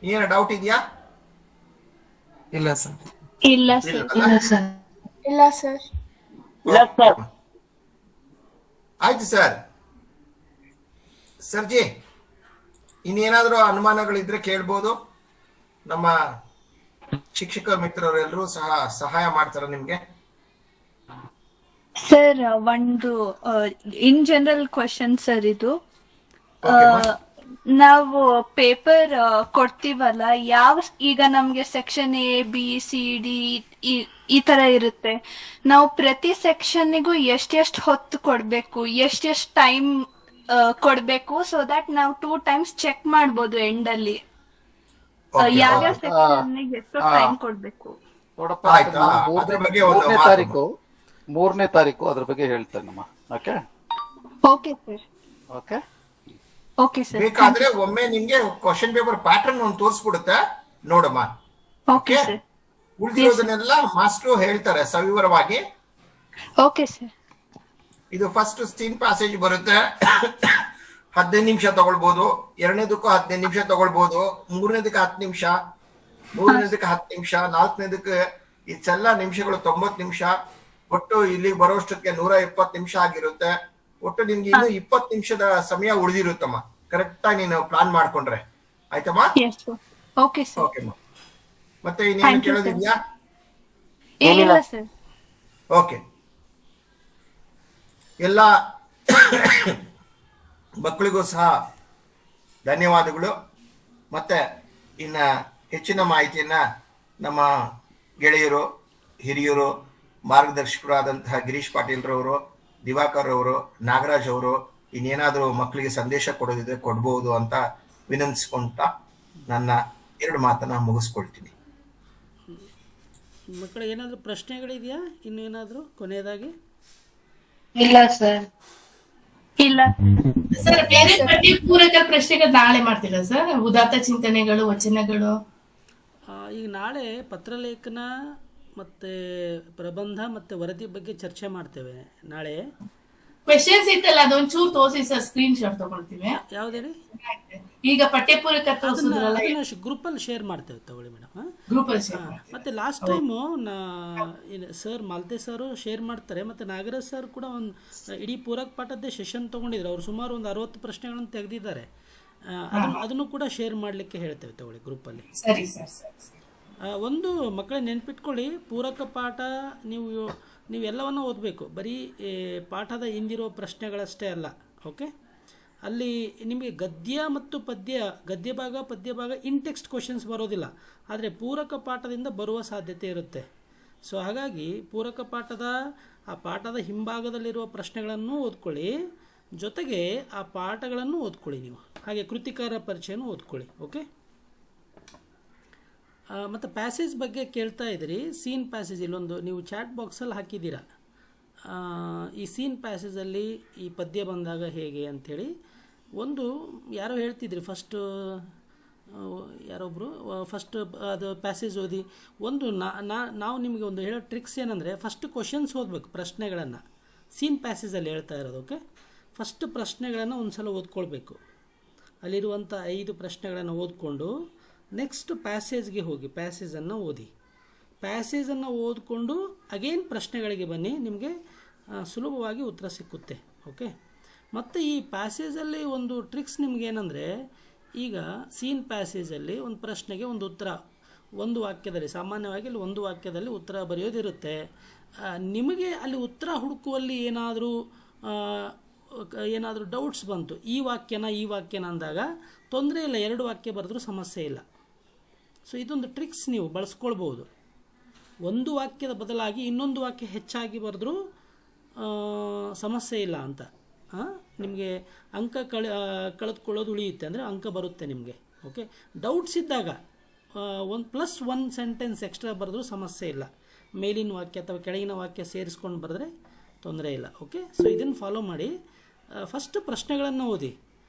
ಏನ ಡೌಟ್ ಇದೆಯಾ? ಇಲ್ಲ ಸರ್. ಇಲ್ಲ ಸರ್. ಇಲ್ಲ ಸರ್. ಆಯ್ತು ಸರ್. ಸರ್ಜಿ, ಇನ್ನೇನಾದ್ರೂ ಅನುಮಾನಗಳಿದ್ರೆ ಕೇಳ್ಬೋದು. ನಮ್ಮ ಶಿಕ್ಷಕ ಮಿತ್ರರೆಲ್ಲರೂ ಸಹ ಸಹಾಯ ಮಾಡ್ತಾರೆ ನಿಮ್ಗೆ. ಸರ್, ಒಂದು ಇನ್ ಜನರಲ್ ಕ್ವಶನ್ ಸರ್ ಇದು. ನಾವು ಪೇಪರ್ ಕೊಡ್ತೀವಲ್ಲ, ಈಗ ನಮ್ಗೆ section A B C D ಈ ತರ ಇರುತ್ತೆ. ನಾವು ಪ್ರತಿ ಸೆಕ್ಷನ್ನಿಗೂ ಎಷ್ಟೆಷ್ಟು ಹೊತ್ತು ಕೊಡ್ಬೇಕು, ಎಷ್ಟೆಷ್ಟು ಟೈಮ್ ಕೊಡ್ಬೇಕು, ಸೊ ದಟ್ ನಾವು 2 times ಚೆಕ್ ಮಾಡ್ಬೋದು ಎಂಡ್ ಅಲ್ಲಿ ಯಾವ್ಯಾವ ಸೆಕ್ಷನ್ ಎಷ್ಟು ಟೈಮ್ ಕೊಡ್ಬೇಕು. ನೋಡಪ್ಪ, 3ನೇ ತಾರೀಕು ಅದ್ರ ಬಗ್ಗೆ ಹೇಳ್ತೇನಮ್ಮ. Okay okay sir. Okay okay sir. ಬೇಕಾದ್ರೆ ಒಮ್ಮೆ ನಿಮ್ಗೆ ಕ್ವಶನ್ ಪೇಪರ್ ಪ್ಯಾಟರ್ನ್ ಒಂದು ತೋರಿಸ್ಬಿಡುತ್ತೆ, ನೋಡಮ್ಮ. Okay sir. ಉಳಿದಿರೋದನ್ನೆಲ್ಲ ಮಾಸ್ಟ್ರು ಹೇಳ್ತಾರೆ ಸವಿವರವಾಗಿ. Okay sir. ಇದು ಫಸ್ಟ್ ಸೀನ್ ಪ್ಯಾಸೇಜ್ ಬರುತ್ತೆ, 15 ನಿಮಿಷ ತಗೊಳ್ಬಹುದು. 2ನೇದಕ್ಕೂ 15 ನಿಮಿಷ ತಗೊಳ್ಬಹುದು. 3ನೇದಕ್ಕೆ 10 ನಿಮಿಷ, 3ನೇದಕ್ಕೆ 10 ನಿಮಿಷ, 4ನೇದಕ್ಕೆ ಇದೆಲ್ಲ ನಿಮಿಷಗಳು 90 ನಿಮಿಷ. ಒಟ್ಟು ಇಲ್ಲಿ ಬರೋಷ್ಟಕ್ಕೆ 120 ನಿಮಿಷ ಆಗಿರುತ್ತೆ. ಒಟ್ಟು ನಿಮ್ಗೆ ಇನ್ನು 20 ನಿಮಿಷದ ಸಮಯ ಉಳಿದಿರುತ್ತಮ್ಮ, ಕರೆಕ್ಟ್ ಆಗಿ ನೀನು ಪ್ಲಾನ್ ಮಾಡ್ಕೊಂಡ್ರೆ. ಆಯ್ತಮ್ಮ? Okay sir. ಓಕೆಮ್ಮ. ಮತ್ತೆ ಇನ್ನೇನು ಕೇಳೋದಿದ್ಯಾ? ಏನಿಲ್ಲ ಸರ್. ಓಕೆ, ಎಲ್ಲ ಮಕ್ಕಳಿಗೂ ಸಹ ಧನ್ಯವಾದಗಳು. ಮತ್ತೆ ಇನ್ನ ಹೆಚ್ಚಿನ ಮಾಹಿತಿಯನ್ನ ನಮ್ಮ ಗೆಳೆಯರು, ಹಿರಿಯರು, ಮಾರ್ಗದರ್ಶಕರು ಆದಂತಹ ಗಿರೀಶ್ ಪಾಟೀಲ್ರವರು, ದಿವಾಕರ್ ಅವರು, ನಾಗರಾಜ್ ಅವರು ಇನ್ನೇನಾದರೂ ಮಕ್ಕಳಿಗೆ ಸಂದೇಶ ಕೊಡೋದಿದ್ರೆ ಕೊಡ್ಬೋದು ಅಂತ ವಿನಂತಿಸ್ಕೊಂತ ನನ್ನ 2 ಮಾತನ್ನ ಮುಗಿಸ್ಕೊಳ್ತೀನಿ. ಮಕ್ಕಳಿಗೆ ಏನಾದರೂ ಪ್ರಶ್ನೆಗಳಿದೆಯಾ? ಇನ್ನು ಏನಾದರೂ ಕೊನೆಯದಾಗಿ? ಇಲ್ಲ ಸರ್. ಇಲ್ಲ ಸರ್, ಬೇರೆ ಪಠ್ಯ ಪೂರಕ ಪ್ರಶ್ನೆಗಳು ನಾಳೆ ಮಾಡ್ತೀರಾ ಸರ್? ಉದಾತ್ತ ಚಿಂತನೆಗಳು, ವಚನಗಳು. ಈಗ ನಾಳೆ ಪತ್ರಲೇಖನ ಮತ್ತು ಪ್ರಬಂಧ ಮತ್ತು ವರದಿ ಬಗ್ಗೆ ಚರ್ಚೆ ಮಾಡ್ತೇವೆ ನಾಳೆ. ಕ್ವೆಶನ್ಸ್ ಇತ್ತಲ್ಲ, ಅದೊಂಚೂರು ತೋರಿಸಿ ಸರ್, ಸ್ಕ್ರೀನ್ ಶಾಟ್ ತಗೊಳ್ತೀವಿ. ಯಾವುದೇಳಿ? ಈಗ ಪಠ್ಯ ಪೂರಕ ತೋರಿಸಿದ್ರಲ್ಲ, ಗ್ರೂಪಲ್ಲಿ ಶೇರ್ ಮಾಡ್ತೇವೆ, ತಗೊಳ್ಳಿ ಮೇಡಮ್. ಗ್ರೂಪಲ್ಲಿ ಶೇರ್. ಮತ್ತು ಲಾಸ್ಟ್ ಟೈಮು ಸರ್ ಮಾಲ್ತೆ ಸರು ಶೇರ್ ಮಾಡ್ತಾರೆ, ಮತ್ತು ನಾಗರಾಜ್ ಸರ್ ಕೂಡ ಒಂದು ಇಡೀ ಪೂರಕ ಪಾಠದ್ದೇ ಸೆಷನ್ ತೊಗೊಂಡಿದ್ರು. ಅವರು ಸುಮಾರು ಒಂದು 60 ಪ್ರಶ್ನೆಗಳನ್ನು ತೆಗೆದಿದ್ದಾರೆ. ಅದನ್ನು ಕೂಡ ಶೇರ್ ಮಾಡಲಿಕ್ಕೆ ಹೇಳ್ತೇವೆ, ತಗೊಳ್ಳಿ ಗ್ರೂಪಲ್ಲಿ. ಸರಿ ಸರ್, ಸರಿ. ಒಂದು ಮಕ್ಕಳೇ ನೆನ್ಪಿಟ್ಕೊಳ್ಳಿ, ಪೂರಕ ಪಾಠ ನೀವು ಎಲ್ಲವನ್ನು ಓದಬೇಕು, ಬರೀ ಪಾಠದ ಹಿಂದಿರೋ ಪ್ರಶ್ನೆಗಳಷ್ಟೇ ಅಲ್ಲ. ಓಕೆ, ಅಲ್ಲಿ ನಿಮಗೆ ಗದ್ಯ ಮತ್ತು ಗದ್ಯ ಭಾಗ ಪದ್ಯ ಭಾಗ ಇನ್ ಟೆಕ್ಸ್ಟ್ ಕ್ವಶನ್ಸ್ ಬರೋದಿಲ್ಲ, ಆದರೆ ಪೂರಕ ಪಾಠದಿಂದ ಬರುವ ಸಾಧ್ಯತೆ ಇರುತ್ತೆ. ಸೊ ಹಾಗಾಗಿ ಪೂರಕ ಪಾಠದ ಹಿಂಭಾಗದಲ್ಲಿರುವ ಪ್ರಶ್ನೆಗಳನ್ನು ಓದ್ಕೊಳ್ಳಿ, ಜೊತೆಗೆ ಆ ಪಾಠಗಳನ್ನು ಓದ್ಕೊಳ್ಳಿ ನೀವು. ಹಾಗೆ ಕೃತಿಕಾರ ಪರಿಚಯನೂ ಓದ್ಕೊಳ್ಳಿ. ಓಕೆ, ಮತ್ತು ಪ್ಯಾಸೇಜ್ ಬಗ್ಗೆ ಕೇಳ್ತಾ ಇದ್ದೀರಿ. ಸೀನ್ ಪ್ಯಾಸೇಜ್ ಇಲ್ಲೊಂದು ನೀವು ಚಾಟ್ ಬಾಕ್ಸಲ್ಲಿ ಹಾಕಿದ್ದೀರಾ. ಈ ಸೀನ್ ಪ್ಯಾಸೇಜಲ್ಲಿ ಈ ಪದ್ಯ ಬಂದಾಗ ಹೇಗೆ ಅಂಥೇಳಿ ಒಂದು ಯಾರೋ ಹೇಳ್ತಿದ್ರಿ, ಯಾರೊಬ್ಬರು ಫಸ್ಟ್ ಅದು ಪ್ಯಾಸೇಜ್ ಓದಿ. ನಾವು ನಿಮಗೆ ಒಂದು ಹೇಳೋ ಟ್ರಿಕ್ಸ್ ಏನಂದರೆ, ಫಸ್ಟ್ ಕ್ವಶನ್ಸ್ ಓದಬೇಕು, ಪ್ರಶ್ನೆಗಳನ್ನು ಸೀನ್ ಪ್ಯಾಸೇಜಲ್ಲಿ ಹೇಳ್ತಾ ಇರೋದು. ಓಕೆ, ಫಸ್ಟ್ ಪ್ರಶ್ನೆಗಳನ್ನು ಒಂದು ಸಲ ಓದ್ಕೊಳ್ಬೇಕು, ಅಲ್ಲಿರುವಂಥ 5 ಪ್ರಶ್ನೆಗಳನ್ನು ಓದ್ಕೊಂಡು ನೆಕ್ಸ್ಟ್ ಪ್ಯಾಸೇಜ್ಗೆ ಹೋಗಿ ಪ್ಯಾಸೇಜನ್ನು ಓದಿ. ಪ್ಯಾಸೇಜನ್ನು ಓದಿಕೊಂಡು ಅಗೇನ್ ಪ್ರಶ್ನೆಗಳಿಗೆ ಬನ್ನಿ, ನಿಮಗೆ ಸುಲಭವಾಗಿ ಉತ್ತರ ಸಿಕ್ಕುತ್ತೆ. ಓಕೆ, ಮತ್ತು ಈ ಪ್ಯಾಸೇಜಲ್ಲಿ ಒಂದು ಟ್ರಿಕ್ಸ್ ನಿಮಗೇನೆಂದರೆ, ಈಗ ಸೀನ್ ಪ್ಯಾಸೇಜಲ್ಲಿ ಒಂದು ಪ್ರಶ್ನೆಗೆ ಒಂದು ಉತ್ತರ ಒಂದು ವಾಕ್ಯದಲ್ಲಿ, ಸಾಮಾನ್ಯವಾಗಿ ಅಲ್ಲಿ ಒಂದು ವಾಕ್ಯದಲ್ಲಿ ಉತ್ತರ ಬರೆಯೋದಿರುತ್ತೆ. ನಿಮಗೆ ಅಲ್ಲಿ ಉತ್ತರ ಹುಡುಕುವಲ್ಲಿ ಏನಾದರೂ ಡೌಟ್ಸ್ ಬಂತು, ಈ ವಾಕ್ಯನ ಅಂದಾಗ ತೊಂದರೆ ಇಲ್ಲ, 2 ವಾಕ್ಯ ಬರೆದ್ರೂ ಸಮಸ್ಯೆ ಇಲ್ಲ. ಸೊ ಇದೊಂದು ಟ್ರಿಕ್ಸ್ ನೀವು ಬಳಸ್ಕೊಳ್ಬೋದು. ಒಂದು ವಾಕ್ಯದ ಬದಲಾಗಿ ಇನ್ನೊಂದು ವಾಕ್ಯ ಹೆಚ್ಚಾಗಿ ಬರೆದ್ರೂ ಸಮಸ್ಯೆ ಇಲ್ಲ ಅಂತ. ನಿಮಗೆ ಅಂಕ ಕಳೆದುಕೊಳ್ಳೋದು ಉಳಿಯುತ್ತೆ, ಅಂದರೆ ಅಂಕ ಬರುತ್ತೆ ನಿಮಗೆ. ಓಕೆ, ಡೌಟ್ಸ್ ಇದ್ದಾಗ +1 ಸೆಂಟೆನ್ಸ್ ಎಕ್ಸ್ಟ್ರಾ ಬರೆದ್ರೂ ಸಮಸ್ಯೆ ಇಲ್ಲ, ಮೇಲಿನ ವಾಕ್ಯ ಅಥವಾ ಕೆಳಗಿನ ವಾಕ್ಯ ಸೇರಿಸ್ಕೊಂಡು ಬರೆದ್ರೆ ತೊಂದರೆ ಇಲ್ಲ. ಓಕೆ, ಸೊ ಇದನ್ನು ಫಾಲೋ ಮಾಡಿ. ಫಸ್ಟ್ ಪ್ರಶ್ನೆಗಳನ್ನು ಓದಿ,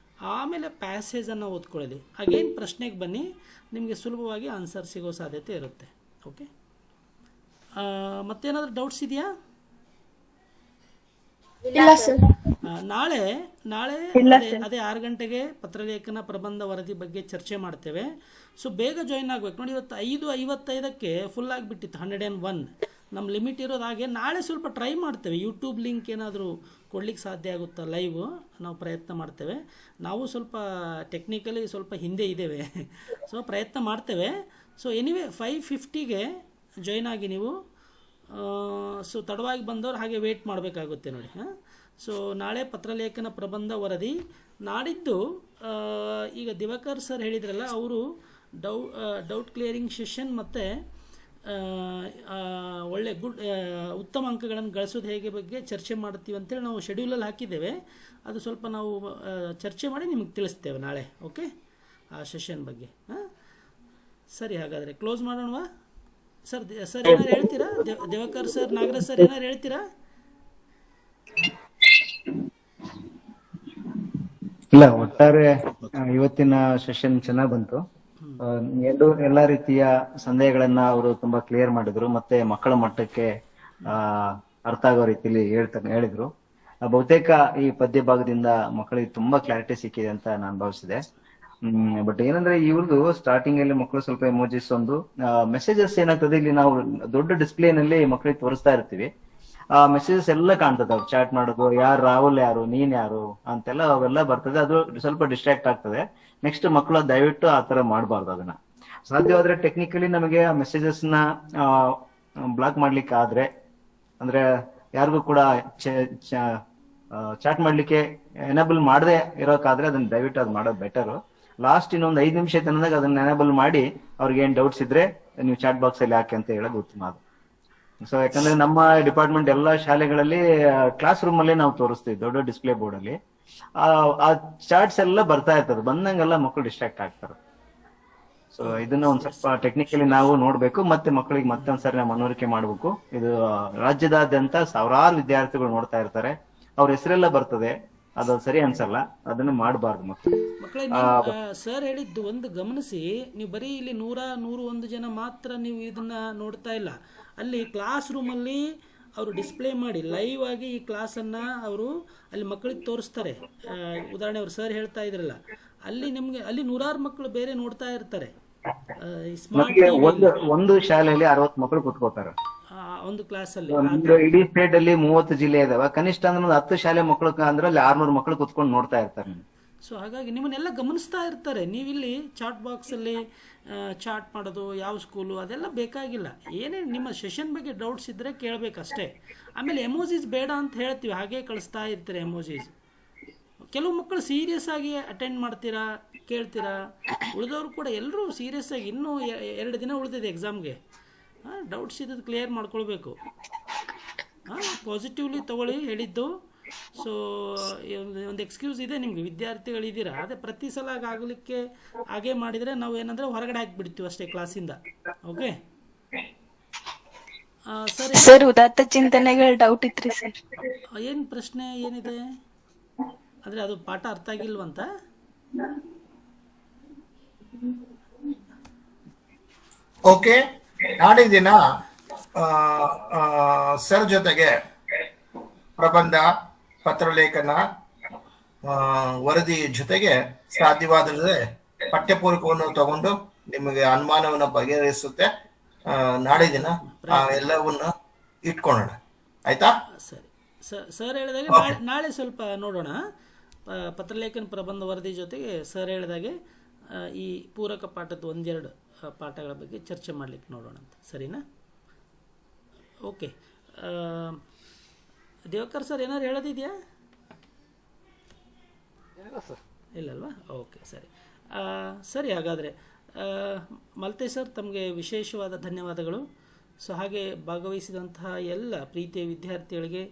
ಆಮೇಲೆ ಪ್ಯಾಸೇಜನ್ನು ಓದ್ಕೊಳ್ಳಿ, ಅಗೇನ್ ಪ್ರಶ್ನೆಗೆ ಬನ್ನಿ, ನಿಮಗೆ ಸುಲಭವಾಗಿ ಆನ್ಸರ್ ಸಿಗೋ ಸಾಧ್ಯತೆ ಇರುತ್ತೆ. ಓಕೆ, ಮತ್ತೇನಾದರೂ ಡೌಟ್ಸ್ ಇದೆಯಾ? ಇಲ್ಲ ಸರ್. ನಾಳೆ ಅದೇ 6 ಗಂಟೆಗೆ ಪತ್ರಲೇಖನ ಪ್ರಬಂಧ ವರದಿ ಬಗ್ಗೆ ಚರ್ಚೆ ಮಾಡ್ತೇವೆ. ಸೊ ಬೇಗ ಜಾಯಿನ್ ಆಗಬೇಕು ನೋಡಿ. ಇವತ್ತು 5:55ಕ್ಕೆ ಫುಲ್ ಆಗಿಬಿಟ್ಟಿತ್ತು, 101 ನಮ್ಮ ಲಿಮಿಟ್ ಇರೋದು. ಹಾಗೆ ನಾಳೆ ಸ್ವಲ್ಪ ಟ್ರೈ ಮಾಡ್ತೇವೆ, ಯೂಟ್ಯೂಬ್ ಲಿಂಕ್ ಏನಾದರೂ ಕೊಡ್ಲಿಕ್ಕೆ ಸಾಧ್ಯ ಆಗುತ್ತಾ ಲೈವ್, ನಾವು ಪ್ರಯತ್ನ ಮಾಡ್ತೇವೆ. ನಾವು ಸ್ವಲ್ಪ ಟೆಕ್ನಿಕಲಿ ಸ್ವಲ್ಪ ಹಿಂದೆ ಇದ್ದೇವೆ, ಸೊ ಪ್ರಯತ್ನ ಮಾಡ್ತೇವೆ. ಸೊ ಎನಿವೇ 5:50ಗೆ ಜಾಯ್ನ್ ಆಗಿ ನೀವು. ಸೊ ತಡವಾಗಿ ಬಂದವರು ಹಾಗೆ ವೇಟ್ ಮಾಡಬೇಕಾಗುತ್ತೆ ನೋಡಿ. ಸೊ ನಾಳೆ ಪತ್ರಲೇಖನ ಪ್ರಬಂಧ ವರದಿ. ನಾಡಿದ್ದು ಈಗ ದಿವಾಕರ್ ಸರ್ ಹೇಳಿದ್ರಲ್ಲ, ಅವರು ಡೌಟ್ ಕ್ಲಿಯರಿಂಗ್ ಸೆಷನ್ ಮತ್ತು ಒಳ್ಳೆ ಉತ್ತಮ ಅಂಕಗಳನ್ನು ಗಳಿಸೋದು ಹೇಗೆ ಬಗ್ಗೆ ಚರ್ಚೆ ಮಾಡ್ತೀವಿ ಅಂತೇಳಿ ನಾವು ಶೆಡ್ಯೂಲಲ್ಲಿ ಹಾಕಿದ್ದೇವೆ. ಅದು ಸ್ವಲ್ಪ ನಾವು ಚರ್ಚೆ ಮಾಡಿ ನಿಮಗೆ ತಿಳಿಸ್ತೇವೆ ನಾಳೆ. ಓಕೆ, ಆ ಸೆಷನ್ ಬಗ್ಗೆ. ಸರಿ, ಹಾಗಾದರೆ ಕ್ಲೋಸ್ ಮಾಡೋಣವಾ? ಸರ್ ಏನಾರು ಹೇಳ್ತೀರಾ? ದಿವಾಕರ್ ಸರ್, ನಾಗರಾಜ್ ಸರ್ ಏನಾರು ಹೇಳ್ತೀರಾ? ಇಲ್ಲ, ಒಟ್ಟಾರೆ ಇವತ್ತಿನ ಸೆಷನ್ ಚೆನ್ನಾಗಿ ಬಂತು. ಎಲ್ಲಾ ರೀತಿಯ ಸಂದೇಹಗಳನ್ನ ಅವರು ತುಂಬಾ ಕ್ಲಿಯರ್ ಮಾಡಿದ್ರು, ಮತ್ತೆ ಮಕ್ಕಳ ಮಟ್ಟಕ್ಕೆ ಅರ್ಥ ಆಗೋ ರೀತಿಯಲ್ಲಿ ಹೇಳಿದ್ರು. ಬಹುತೇಕ ಈ ಪದ್ಯ ಭಾಗದಿಂದ ಮಕ್ಕಳಿಗೆ ತುಂಬಾ ಕ್ಲಾರಿಟಿ ಸಿಕ್ಕಿದೆ ಅಂತ ನಾನು ಭಾವಿಸಿದೆ. ಬಟ್ ಏನಂದ್ರೆ ಇವ್ರದ್ದು ಸ್ಟಾರ್ಟಿಂಗ್ ಅಲ್ಲಿ ಮಕ್ಕಳು ಸ್ವಲ್ಪ ಎಮೋಜಿಸ್, ಒಂದು ಮೆಸೇಜಸ್ ಏನಾಗ್ತದೆ, ಇಲ್ಲಿ ನಾವು ದೊಡ್ಡ ಡಿಸ್ಪ್ಲೇ ನಲ್ಲಿ ಮಕ್ಕಳಿಗೆ ತೋರಿಸ್ತಾ ಇರ್ತೀವಿ. ಆ ಮೆಸೇಜಸ್ ಎಲ್ಲ ಕಾಣ್ತದೆ, ಅವ್ರು ಚಾಟ್ ಮಾಡೋದು, ರಾಹುಲ್ ಯಾರು, ನೀನ್ ಯಾರು ಅಂತೆಲ್ಲ ಅವೆಲ್ಲ ಬರ್ತದೆ. ಅದು ಸ್ವಲ್ಪ ಡಿಸ್ಟ್ರಾಕ್ಟ್ ಆಗ್ತದೆ. ನೆಕ್ಸ್ಟ್ ಮಕ್ಕಳು ದಯವಿಟ್ಟು ಆ ತರ ಮಾಡಬಾರ್ದು. ಅದನ್ನ ಸಾಧ್ಯವಾದ್ರೆ ಟೆಕ್ನಿಕಲಿ ನಮಗೆ ಆ ಮೆಸೇಜಸ್ ನ ಬ್ಲಾಕ್ ಮಾಡ್ಲಿಕ್ಕೆ ಆದ್ರೆ, ಅಂದ್ರೆ ಯಾರಿಗೂ ಕೂಡ ಚಾಟ್ ಮಾಡ್ಲಿಕ್ಕೆ ಎನೇಬಲ್ ಮಾಡದೆ ಇರೋಕಾದ್ರೆ ಅದನ್ನ ದಯವಿಟ್ಟು ಅದು ಮಾಡೋದು ಬೆಟರ್. ಲಾಸ್ಟ್ ಇನ್ನೊಂದು 5 ನಿಮಿಷ ತನಕ ಅದನ್ನ ಎನೇಬಲ್ ಮಾಡಿ ಅವ್ರಿಗೆ ಏನ್ ಡೌಟ್ಸ್ ಇದ್ರೆ ನೀವು ಚಾಟ್ ಬಾಕ್ಸ್ ಅಲ್ಲಿ ಹಾಕಿ ಅಂತ ಹೇಳೋದು ಉತ್ತಮ ಅದು. ಸೊ ಯಾಕಂದ್ರೆ ನಮ್ಮ ಡಿಪಾರ್ಟ್ಮೆಂಟ್ ಎಲ್ಲಾ ಶಾಲೆಗಳಲ್ಲಿ ಕ್ಲಾಸ್ ರೂಮ್ ಅಲ್ಲೇ ನಾವು ತೋರಿಸ್ತೀವಿ, ದೊಡ್ಡ ಡಿಸ್ಪ್ಲೇ ಬೋರ್ಡ್ ಅಲ್ಲಿ ಆ ಚಾರ್ಟ್ಸ್ ಎಲ್ಲ ಬರ್ತಾ ಇರ್ತದೆ, ಬಂದಂಗೆಲ್ಲ ಮಕ್ಕಳು ಡಿಸ್ಟ್ರಾಕ್ಟ್ ಆಗ್ತಾರೆ. ಸೊ ಇದನ್ನ ಒಂದ್ ಸ್ವಲ್ಪ ಟೆಕ್ನಿಕಲಿ ನಾವು ನೋಡ್ಬೇಕು, ಮತ್ತೆ ಮಕ್ಕಳಿಗೆ ಮತ್ತೊಂದ್ಸರಿ ನಾವು ಮನವರಿಕೆ ಮಾಡ್ಬೇಕು. ಇದು ರಾಜ್ಯದಾದ್ಯಂತ ಸಾವಿರಾರು ವಿದ್ಯಾರ್ಥಿಗಳು ನೋಡ್ತಾ ಇರ್ತಾರೆ, ಅವ್ರ ಹೆಸರೆಲ್ಲ ಬರ್ತದೆ, ಅದು ಸರಿ ಅನ್ಸಲ್ಲ, ಅದನ್ನ ಮಾಡಬಾರ್ದು ಮಕ್ಕಳು. ಮಕ್ಕಳೇ ಸರ್ ಹೇಳಿದ್ದು ಒಂದು ಗಮನಿಸಿ, ನೀವು ಬರೀ ಇಲ್ಲಿ 101 ಜನ ಮಾತ್ರ ನೀವು ಇದನ್ನ ನೋಡ್ತಾ ಇಲ್ಲ, ಅಲ್ಲಿ ಕ್ಲಾಸ್ ರೂಮಲ್ಲಿ ಅವರು ಡಿಸ್ಪ್ಲೇ ಮಾಡಿ ಲೈವ್ ಆಗಿ ಈ ಕ್ಲಾಸನ್ನು ಅವರು ಅಲ್ಲಿ ಮಕ್ಕಳಿಗೆ ತೋರಿಸ್ತಾರೆ. ಉದಾಹರಣೆ ಅವರು ಸರ್ ಹೇಳ್ತಾ ಇದ್ರಲ್ಲ, ಅಲ್ಲಿ ನಿಮಗೆ ಅಲ್ಲಿ 100 ಮಕ್ಕಳು ಬೇರೆ ನೋಡ್ತಾ ಇರ್ತಾರೆ. ಒಂದು ಶಾಲೆಯಲ್ಲಿ 60 ಮಕ್ಕಳು ಕುತ್ಕೋತಾರೆ ಒಂದು ಕ್ಲಾಸ್ ಅಲ್ಲಿ. ಇಡೀ ಸ್ಟೇಟ್ ಅಲ್ಲಿ 30 ಜಿಲ್ಲೆ ಇದಾವೆ, ಕನಿಷ್ಠ ಅಂದ್ರೆ 10 ಶಾಲೆ ಮಕ್ಕಳು ಅಂದ್ರೆ ಅಲ್ಲಿ 600 ಮಕ್ಕಳು ಕುತ್ಕೊಂಡು ನೋಡ್ತಾ ಇರ್ತಾರೆ. ಸೊ ಹಾಗಾಗಿ ನಿಮ್ಮನ್ನೆಲ್ಲ ಗಮನಿಸ್ತಾ ಇರ್ತಾರೆ. ನೀವಿಲ್ಲಿ ಚಾಟ್ ಬಾಕ್ಸಲ್ಲಿ ಚಾಟ್ ಮಾಡೋದು, ಯಾವ ಸ್ಕೂಲು ಅದೆಲ್ಲ ಬೇಕಾಗಿಲ್ಲ. ಏನೇ ನಿಮ್ಮ ಸೆಷನ್ ಬಗ್ಗೆ ಡೌಟ್ಸ್ ಇದ್ದರೆ ಕೇಳಬೇಕಷ್ಟೇ. ಆಮೇಲೆ ಎಮೋಜಿಸ್ ಬೇಡ ಅಂತ ಹೇಳ್ತೀವಿ, ಹಾಗೆ ಕಳಿಸ್ತಾ ಇರ್ತೀರ ಎಮೋಜಿಸ್. ಕೆಲವು ಮಕ್ಕಳು ಸೀರಿಯಸ್ ಆಗಿ ಅಟೆಂಡ್ ಮಾಡ್ತೀರಾ, ಕೇಳ್ತೀರಾ. ಉಳಿದವರು ಕೂಡ ಎಲ್ಲರೂ ಸೀರಿಯಸ್ ಆಗಿ, ಇನ್ನೂ 2 ದಿನ ಉಳಿದಿದೆ ಎಕ್ಸಾಮ್ಗೆ, ಡೌಟ್ಸ್ ಇದ್ದದ್ದು ಕ್ಲಿಯರ್ ಮಾಡ್ಕೊಳ್ಬೇಕು. ಪಾಸಿಟಿವ್ಲಿ ತಗೊಳ್ಳಿ ಹೇಳಿದ್ದು. ಸೊ ಒಂದು ಎಕ್ಸ್ಕ್ಯೂಸ್ ಇದೆ ನಿಮಗೆ, ವಿದ್ಯಾರ್ಥಿಗಳಿದ್ದೀರಾ, ಅದೇ ಪ್ರತಿ ಸಲ ಆಗಲಿಕ್ಕೆ ಹಾಗೆ ಮಾಡಿದರೆ ನಾವು ಏನಂದರೆ ಹೊರಗಡೆ ಹಾಕಿಬಿಡ್ತೀವಿ ಅಷ್ಟೇ ಕ್ಲಾಸಿಂದ. ಓಕೆ ಸರ್, ಉದಾತ್ತ ಚಿಂತನೆಗಳ ಡೌಟ್ ಇತ್ರಿ ಸರ್. ಏನು ಪ್ರಶ್ನೆ ಏನಿದೆ ಅಂದರೆ ಅದು ಪಾಠ ಅರ್ಥ ಆಗಿಲ್ವಂತ? ಓಕೆ, ನಾಡಿನ ಸರ್ ಜೊತೆಗೆ ಪ್ರಬಂಧ, ಪತ್ರಲೇಖನ, ವರದಿ ಜೊತೆಗೆ ಸಾಧ್ಯವಾದರೆ ಪಠ್ಯಪೂರ್ವಕವನ್ನು ತಗೊಂಡು ನಿಮಗೆ ಅನುಮಾನವನ್ನು ಬಗೆಹರಿಸುತ್ತೆ. ನಾಳೆ ದಿನ ಎಲ್ಲವನ್ನ ಇಟ್ಕೊಳ್ಳೋಣ, ಆಯ್ತಾ? ಸರಿ ಸರ್ ಹೇಳಿದಾಗೆ ನಾಳೆ ಸ್ವಲ್ಪ ನೋಡೋಣ. ಪತ್ರಲೇಖನ, ಪ್ರಬಂಧ, ವರದಿ ಜೊತೆಗೆ ಸರ್ ಹೇಳಿದಾಗೆ ಈ ಪೂರಕ ಪಾಠದ 1-2 ಪಾಠಗಳ ಬಗ್ಗೆ ಚರ್ಚೆ ಮಾಡಲಿಕ್ಕೆ ನೋಡೋಣ ಅಂತ. ಸರಿನಾ? ಓಕೆ. ದೇವಕರ್ ಸರ್ ಏನಾದ್ರು ಹೇಳೋದಿದೆಯಾ? ಇಲ್ಲಲ್ವಾ? ಓಕೆ, ಸರಿ ಸರಿ. ಹಾಗಾದರೆ ಮಲ್ತೇಶ್ ಸರ್, ತಮಗೆ ವಿಶೇಷವಾದ ಧನ್ಯವಾದಗಳು. ಸೊ ಹಾಗೆ ಭಾಗವಹಿಸಿದಂತಹ ಎಲ್ಲ ಪ್ರೀತಿಯ ವಿದ್ಯಾರ್ಥಿಗಳಿಗೆ,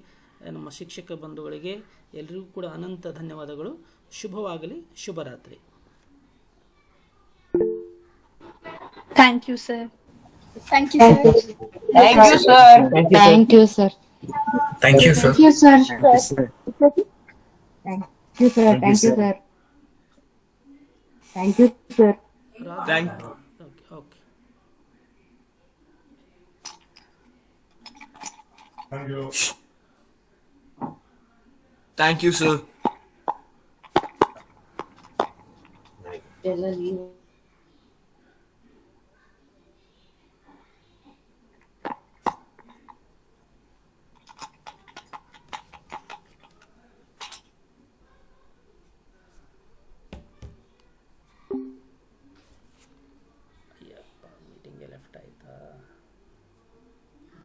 ನಮ್ಮ ಶಿಕ್ಷಕ ಬಂಧುಗಳಿಗೆ ಎಲ್ಲರಿಗೂ ಕೂಡ ಅನಂತ ಧನ್ಯವಾದಗಳು. ಶುಭವಾಗಲಿ, ಶುಭರಾತ್ರಿ. Thank you sir. Thank you sir. Thank you sir. Thank you sir. Thank you sir. Thank you sir. Thank you sir. Thank you sir. Thank you sir. Okay. Thank you sir. ಎಲ್ಲ